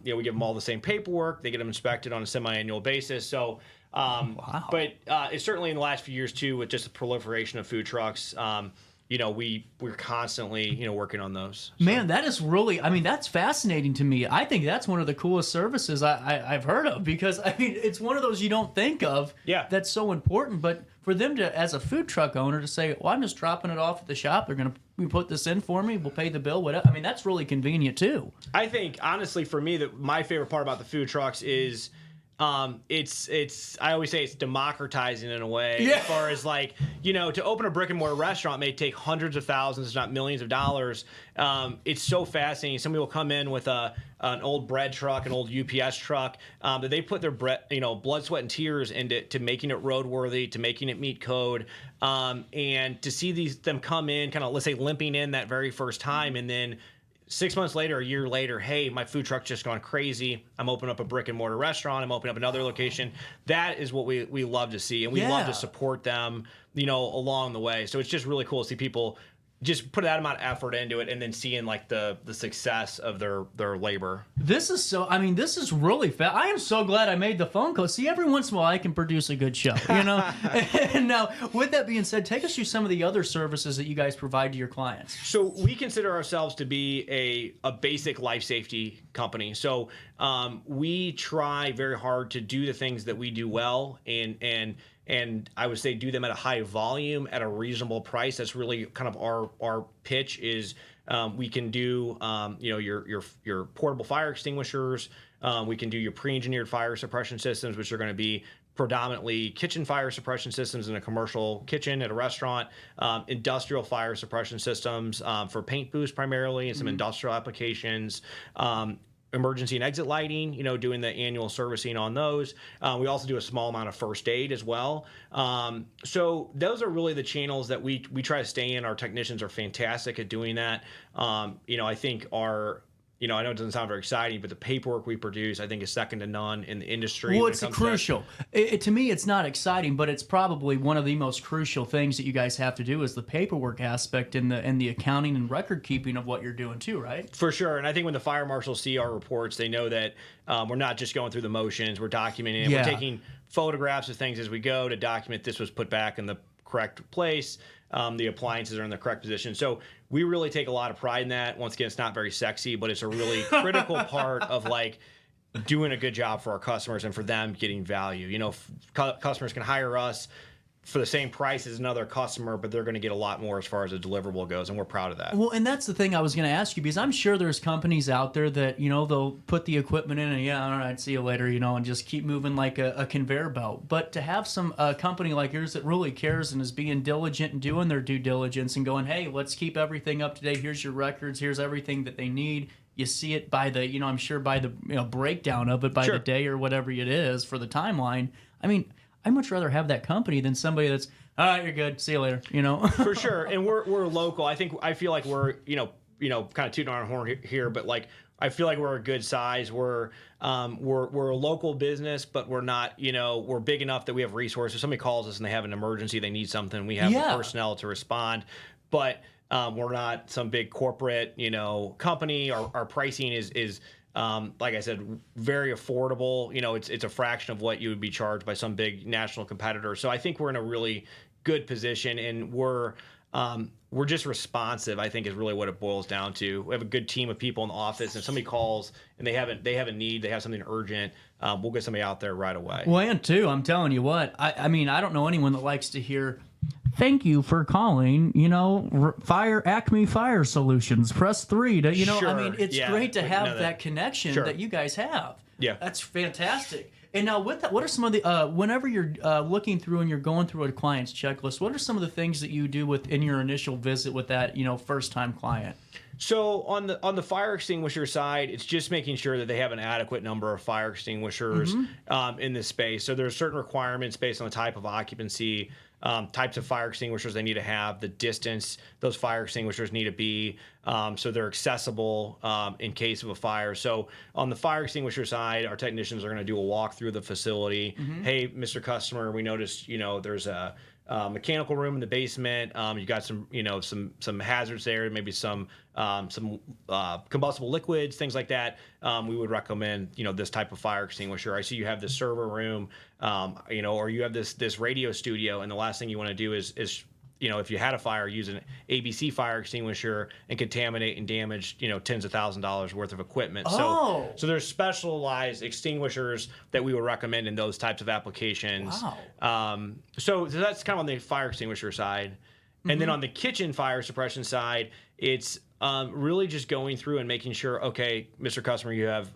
we give them all the same paperwork. They get them inspected on a semi-annual basis. So, but it's certainly in the last few years too, with just the proliferation of food trucks, we're constantly working on those. Man, that is really, I mean, that's fascinating to me. I think that's one of the coolest services I've heard of, because I mean, it's one of those you don't think of. Yeah. That's so important. But for them to, as a food truck owner, to say, well, I'm just dropping it off at the shop. They're going to put this in for me. We'll pay the bill. Whatever. I mean, that's really convenient too. I think, honestly, for me, that my favorite part about the food trucks is it's I always say it's democratizing in a way, Yeah. as far as like, to open a brick and mortar restaurant may take hundreds of thousands, if not millions of dollars. It's so fascinating. Somebody will come in with an old bread truck, an old UPS truck, that they put their blood, sweat, and tears into making it roadworthy, to making it meet code. And to see them come in, kind of, let's say, limping in that very first time, and then 6 months later, a year later, hey, my food truck's just gone crazy. I'm opening up a brick and mortar restaurant. I'm opening up another location. That is what we love to see, and we love to support them, along the way. So it's just really cool to see people just put that amount of effort into it, and then seeing like the success of their labor. This is really fast. I am so glad I made the phone call. See, every once in a while I can produce a good show, And now, with that being said, take us through some of the other services that you guys provide to your clients. So we consider ourselves to be a basic life safety company. So we try very hard to do the things that we do well, and I would say do them at a high volume at a reasonable price. That's really kind of our pitch is we can do your portable fire extinguishers. We can do your pre-engineered fire suppression systems, which are going to be predominantly kitchen fire suppression systems in a commercial kitchen at a restaurant, industrial fire suppression systems for paint booths primarily, and some industrial applications. Emergency and exit lighting, doing the annual servicing on those. We also do a small amount of first aid as well. So those are really the channels that we try to stay in. Our technicians are fantastic at doing that. I think I know it doesn't sound very exciting, but the paperwork we produce, I think, is second to none in the industry. Well, it's crucial. To me, it's not exciting, but it's probably one of the most crucial things that you guys have to do is the paperwork aspect and the accounting and record keeping of what you're doing too, right? For sure. And I think when the fire marshals see our reports, they know that we're not just going through the motions. We're documenting it. Yeah. We're taking photographs of things as we go to document this was put back in the correct place. The appliances are in the correct position. So we really take a lot of pride in that. Once again, it's not very sexy, but it's a really critical part of like doing a good job for our customers and for them getting value. Customers can hire us for the same price as another customer, but they're going to get a lot more as far as a deliverable goes, and we're proud of that. Well, and that's the thing I was going to ask you, because I'm sure there's companies out there that, they'll put the equipment in and, all right, see you later, and just keep moving like a conveyor belt. But to have a company like yours that really cares and is being diligent and doing their due diligence and going, hey, let's keep everything up to date. Here's your records. Here's everything that they need. You see it by the, I'm sure by the breakdown of it by the day or whatever it is for the timeline. I mean, I'd much rather have that company than somebody that's, all right, you're good, see you later, For sure. And we're local. I feel like we're, kind of tooting our horn here, but like, I feel like we're a good size. We're a local business, but we're not, we're big enough that we have resources. If somebody calls us and they have an emergency, they need something, we have the personnel to respond. But we're not some big corporate, company. Our pricing is like I said, very affordable. It's a fraction of what you would be charged by some big national competitor. So I think we're in a really good position, and we're just responsive, I think, is really what it boils down to. We have a good team of people in the office, and if somebody calls and they have a need, they have something urgent, we'll get somebody out there right away. Well, and two, I'm telling you what, I mean, I don't know anyone that likes to hear, thank you for calling, Acme Fire Solutions. Press 3 to, Sure. I mean, it's great to have that connection that you guys have. Yeah. That's fantastic. And now with that, what are some of the, whenever you're looking through and you're going through a client's checklist, what are some of the things that you do in your initial visit with that, first-time client? So on the fire extinguisher side, it's just making sure that they have an adequate number of fire extinguishers in this space. So there's certain requirements based on the type of occupancy, types of fire extinguishers they need to have, the distance those fire extinguishers need to be, so they're accessible in case of a fire. So on the fire extinguisher side, our technicians are going to do a walk through the facility. Hey, Mr. Customer, we noticed, there's a mechanical room in the basement. You got some hazards there, maybe some combustible liquids, things like that. We would recommend this type of fire extinguisher. I see you have the server room, or you have this radio studio, and the last thing you want to do is if you had a fire, use an ABC fire extinguisher and contaminate and damage, tens of thousands of dollars worth of equipment. Oh. So there's specialized extinguishers that we would recommend in those types of applications. Wow. So that's kind of on the fire extinguisher side. And then Mhm. on the kitchen fire suppression side, it's really just going through and making sure, okay, Mr. Customer, you have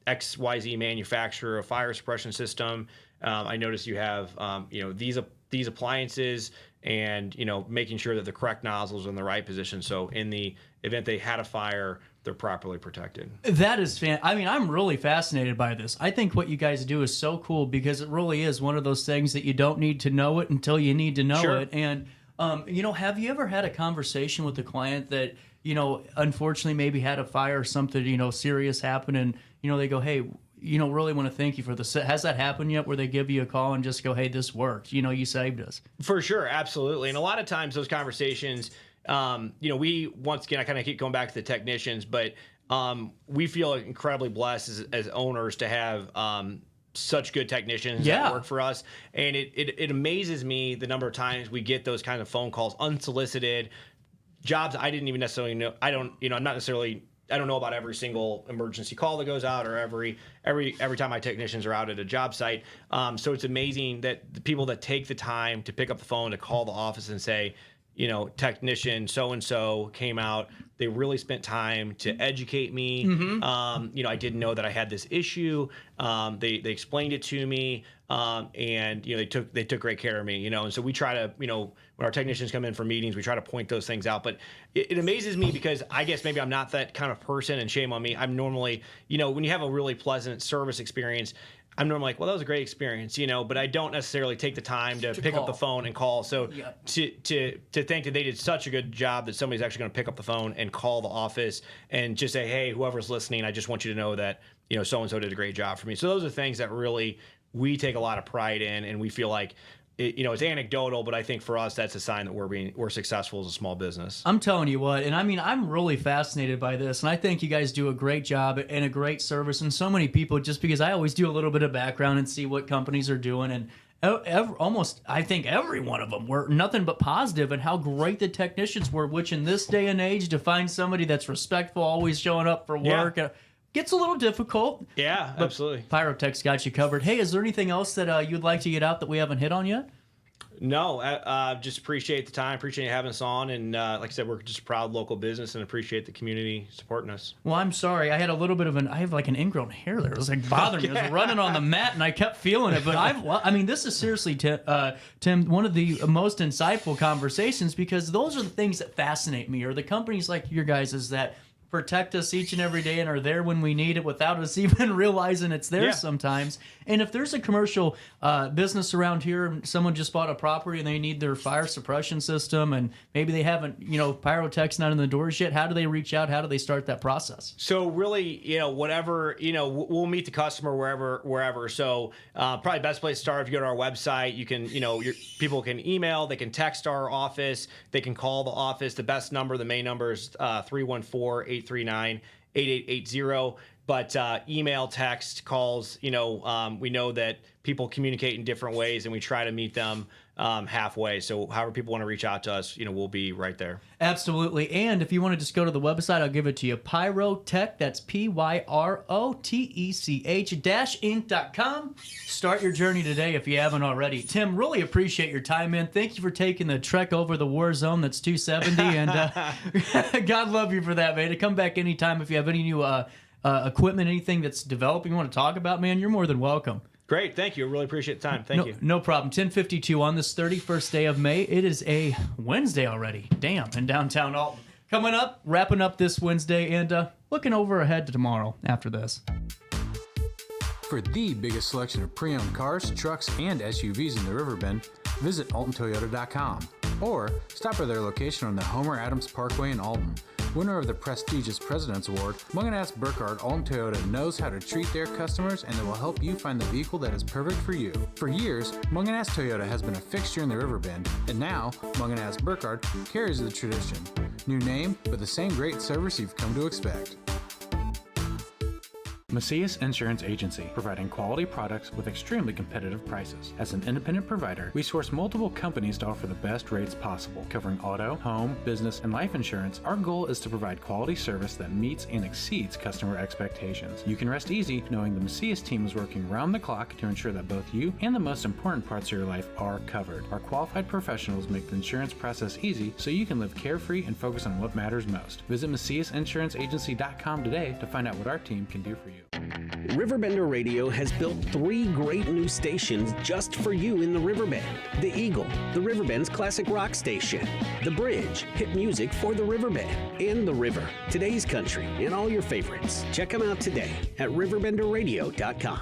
XYZ manufacturer of fire suppression system. I notice you have, these appliances, and making sure that the correct nozzles are in the right position. So in the event they had a fire, they're properly protected. That is I mean, I'm really fascinated by this. I think what you guys do is so cool because it really is one of those things that you don't need to know it until you need to know Sure. it. And have you ever had a conversation with a client that unfortunately maybe had a fire or something serious happen, and they go, hey, really want to thank you for this. Has that happened yet where they give you a call and just go, hey, this worked, you saved us? For sure, absolutely. And a lot of times those conversations, we, once again, I kind of keep going back to the technicians, but we feel incredibly blessed as owners to have such good technicians that work for us. And it amazes me the number of times we get those kind of phone calls, unsolicited, jobs I didn't even necessarily know. I don't know about every single emergency call that goes out, or every time my technicians are out at a job site. So it's amazing that the people that take the time to pick up the phone, to call the office and say, technician so-and-so came out. They really spent time to educate me. Mhm. I didn't know that I had this issue. They explained it to me. And they took great care of me, and so we try to, when our technicians come in for meetings, we try to point those things out. But it amazes me because I guess maybe I'm not that kind of person, and shame on me. I'm normally, when you have a really pleasant service experience, I'm normally like, well, that was a great experience, but I don't necessarily take the time to pick up the phone and call. So to think that they did such a good job that somebody's actually going to pick up the phone and call the office and just say, hey, whoever's listening, I just want you to know that, so-and-so did a great job for me. So those are things that really we take a lot of pride in, and we feel like it's anecdotal, but I think for us, that's a sign that we're successful as a small business. I'm telling you what, and I mean, I'm really fascinated by this, and I think you guys do a great job and a great service, and so many people, just because I always do a little bit of background and see what companies are doing, and almost, I think every one of them were nothing but positive, and how great the technicians were, which in this day and age, to find somebody that's respectful, always showing up for work, gets a little difficult. Yeah, but absolutely. Pyrotech's got you covered. Hey, is there anything else that you'd like to get out that we haven't hit on yet? No, just appreciate the time, appreciate you having us on, and like I said, we're just a proud local business and appreciate the community supporting us. Well, I'm sorry. I had a little bit of I have like an ingrown hair there. It was like bothering me. I was running on the mat and I kept feeling it. But this is seriously, Tim, one of the most insightful conversations, because those are the things that fascinate me, or the companies like your guys is that protect us each and every day and are there when we need it without us even realizing it's there sometimes. And if there's a commercial business around here, and someone just bought a property and they need their fire suppression system, and maybe they haven't, Pyrotech's not in the doors yet, how do they reach out? How do they start that process? So really, whatever, we'll meet the customer wherever. So probably best place to start, if you go to our website, you can, people can email, they can text our office, they can call the office. The best number, the main number is 314-839-8880. But email, text, calls, we know that people communicate in different ways, and we try to meet them halfway. So however people want to reach out to us, we'll be right there. Absolutely. And if you want to just go to the website, I'll give it to you. Pyrotech, that's Pyrotech-Inc.com. Start your journey today if you haven't already. Tim, really appreciate your time, man. Thank you for taking the trek over the war zone that's 270. And God love you for that, man. To come back anytime if you have any new equipment, anything that's developing you want to talk about, man, you're more than welcome. Great. Thank you. I really appreciate the time. Thank you. No problem. 10:52 on this 31st day of May. It is a Wednesday already. Damn. In downtown Alton. Coming up, wrapping up this Wednesday, and looking over ahead to tomorrow after this. For the biggest selection of pre-owned cars, trucks, and SUVs in the Riverbend, visit AltonToyota.com or stop by their location on the Homer Adams Parkway in Alton. Winner of the prestigious President's Award, Mungan Burkhardt Alton Toyota knows how to treat their customers, and they will help you find the vehicle that is perfect for you. For years, Mungan Toyota has been a fixture in the Riverbend, and now Mungan Burkhardt carries the tradition. New name, but the same great service you've come to expect. Macias Insurance Agency, providing quality products with extremely competitive prices. As an independent provider, we source multiple companies to offer the best rates possible. Covering auto, home, business, and life insurance, our goal is to provide quality service that meets and exceeds customer expectations. You can rest easy knowing the Macias team is working round the clock to ensure that both you and the most important parts of your life are covered. Our qualified professionals make the insurance process easy so you can live carefree and focus on what matters most. Visit MaciasInsuranceAgency.com today to find out what our team can do for you. RiverBender Radio has built 3 great new stations just for you in the Riverbend. The Eagle, the Riverbend's classic rock station. The Bridge, hit music for the Riverbend. And The River, today's country, and all your favorites. Check them out today at RiverBender.com.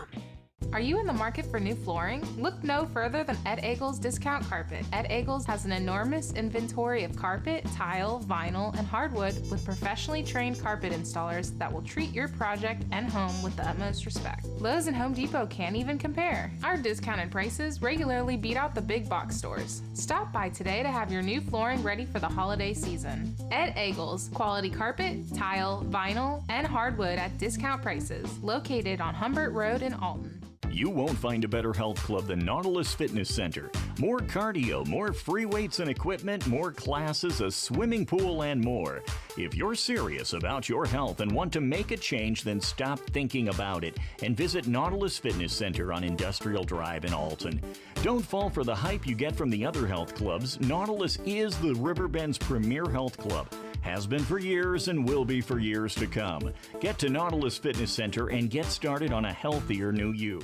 Are you in the market for new flooring? Look no further than Ed Eagles Discount Carpet. Ed Eagles has an enormous inventory of carpet, tile, vinyl, and hardwood with professionally trained carpet installers that will treat your project and home with the utmost respect. Lowe's and Home Depot can't even compare. Our discounted prices regularly beat out the big box stores. Stop by today to have your new flooring ready for the holiday season. Ed Eagles, quality carpet, tile, vinyl, and hardwood at discount prices, located on Humbert Road in Alton. You won't find a better health club than Nautilus Fitness Center. More cardio, more free weights and equipment, more classes, a swimming pool, and more. If you're serious about your health and want to make a change, then stop thinking about it and visit Nautilus Fitness Center on Industrial Drive in Alton. Don't fall for the hype you get from the other health clubs. Nautilus is the Riverbend's premier health club. Has been for years and will be for years to come. Get to Nautilus Fitness Center and get started on a healthier new you.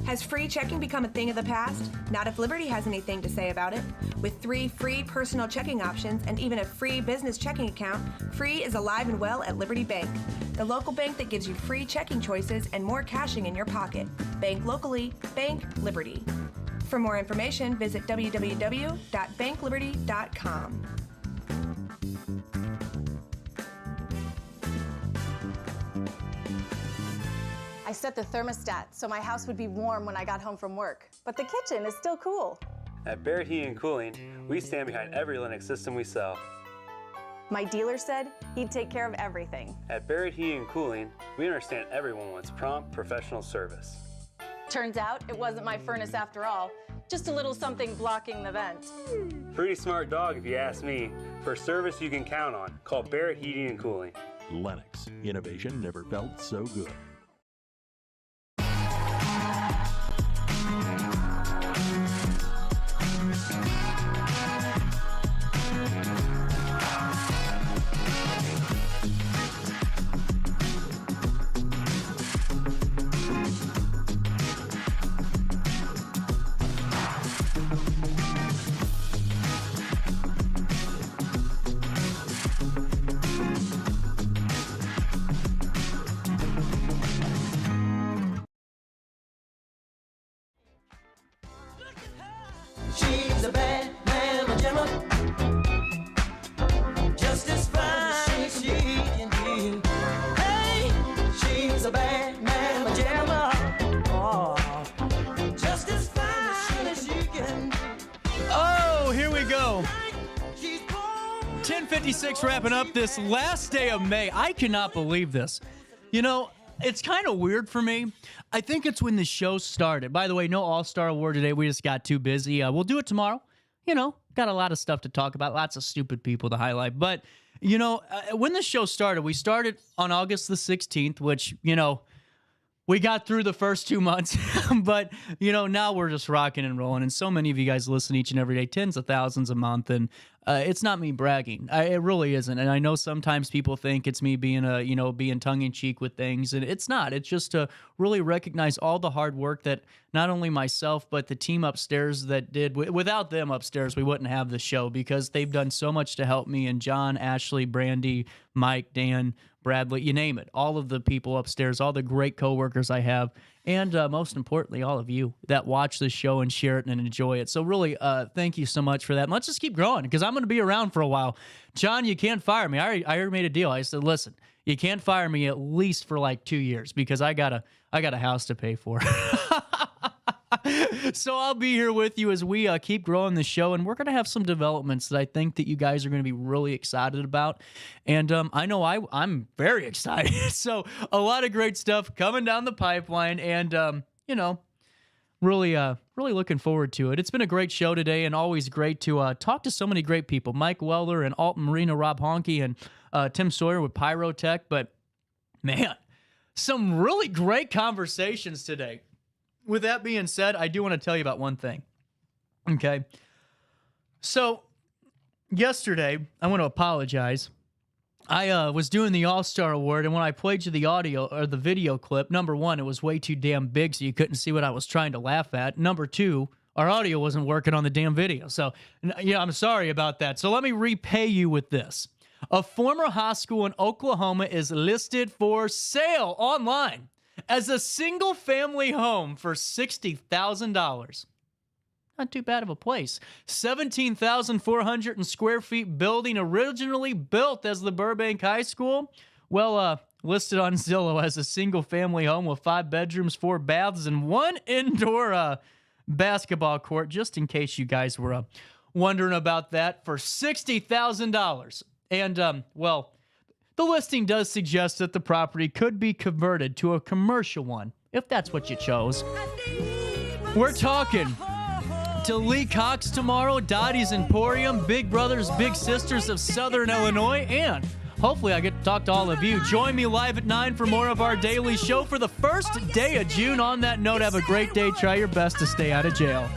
Has free checking become a thing of the past? Not if Liberty has anything to say about it. With 3 free personal checking options and even a free business checking account, free is alive and well at Liberty Bank. The local bank that gives you free checking choices and more cashing in your pocket. Bank locally, bank Liberty. For more information, visit www.bankliberty.com. I set the thermostat so my house would be warm when I got home from work, but the kitchen is still cool. At Barrett Heating and Cooling, we stand behind every Linux system we sell. My dealer said he'd take care of everything. At Barrett Heating and Cooling, we understand everyone wants prompt, professional service. Turns out it wasn't my furnace after all, just a little something blocking the vent. Pretty smart dog if you ask me. For service you can count on, call Barrett Heating and Cooling. Lennox. Innovation never felt so good. She's a bad mama jamma, just as fine as she can be. Hey, she's a bad mama jamma, oh, just as fine as she can. Oh, here we go. 10:56 wrapping up this last day of May. I cannot believe this. You know, it's kind of weird for me. I think it's when the show started. By the way, no All-Star Award today. We just got too busy. We'll do it tomorrow. You know, got a lot of stuff to talk about, lots of stupid people to highlight. But, you know, when the show started, we started on August the 16th, which, you know, we got through the first 2 months. But, you know, now we're just rocking and rolling. And so many of you guys listen each and every day, tens of thousands a month. And it's not me bragging. It really isn't. And I know sometimes people think it's me being being tongue-in-cheek with things. And it's not. It's just to really recognize all the hard work that not only myself, but the team upstairs that did. Without them upstairs, we wouldn't have the show because they've done so much to help me. And John, Ashley, Brandy, Mike, Dan, Bradley, you name it. All of the people upstairs, all the great coworkers I have. And most importantly, all of you that watch this show and share it and enjoy it. So really, thank you so much for that. And let's just keep growing because I'm going to be around for a while. John, you can't fire me. I already made a deal. I said, listen, you can't fire me at least for like 2 years because I got a house to pay for. So I'll be here with you as we keep growing the show, and we're going to have some developments that I think that you guys are going to be really excited about. And I know I'm very excited. So a lot of great stuff coming down the pipeline, and, really looking forward to it. It's been a great show today, and always great to talk to so many great people. Mike Weller and Alton, Marina, Rob Honke, and Tim Sawyer with Pyrotech. But, man, some really great conversations today. With that being said, I do want to tell you about one thing. Okay. So, yesterday, I want to apologize. I was doing the All-Star Award, and when I played you the audio or the video clip, number one, it was way too damn big, so you couldn't see what I was trying to laugh at. Number two, our audio wasn't working on the damn video. So, I'm sorry about that. So let me repay you with this. A former high school in Oklahoma is listed for sale online as a single-family home for $60,000. Not too bad of a place. 17,400 square feet building, originally built as the Burbank High School. Well, listed on Zillow as a single-family home with 5 bedrooms, 4 baths, and 1 indoor basketball court, just in case you guys were wondering about that, for $60,000. And, the listing does suggest that the property could be converted to a commercial one, if that's what you chose. We're talking to Lee Cox tomorrow, Dottie's Emporium, Big Brothers, Big Sisters of Southern Illinois, and hopefully I get to talk to all of you. Join me live at 9 for more of our daily show for the first day of June. On that note, have a great day. Try your best to stay out of jail.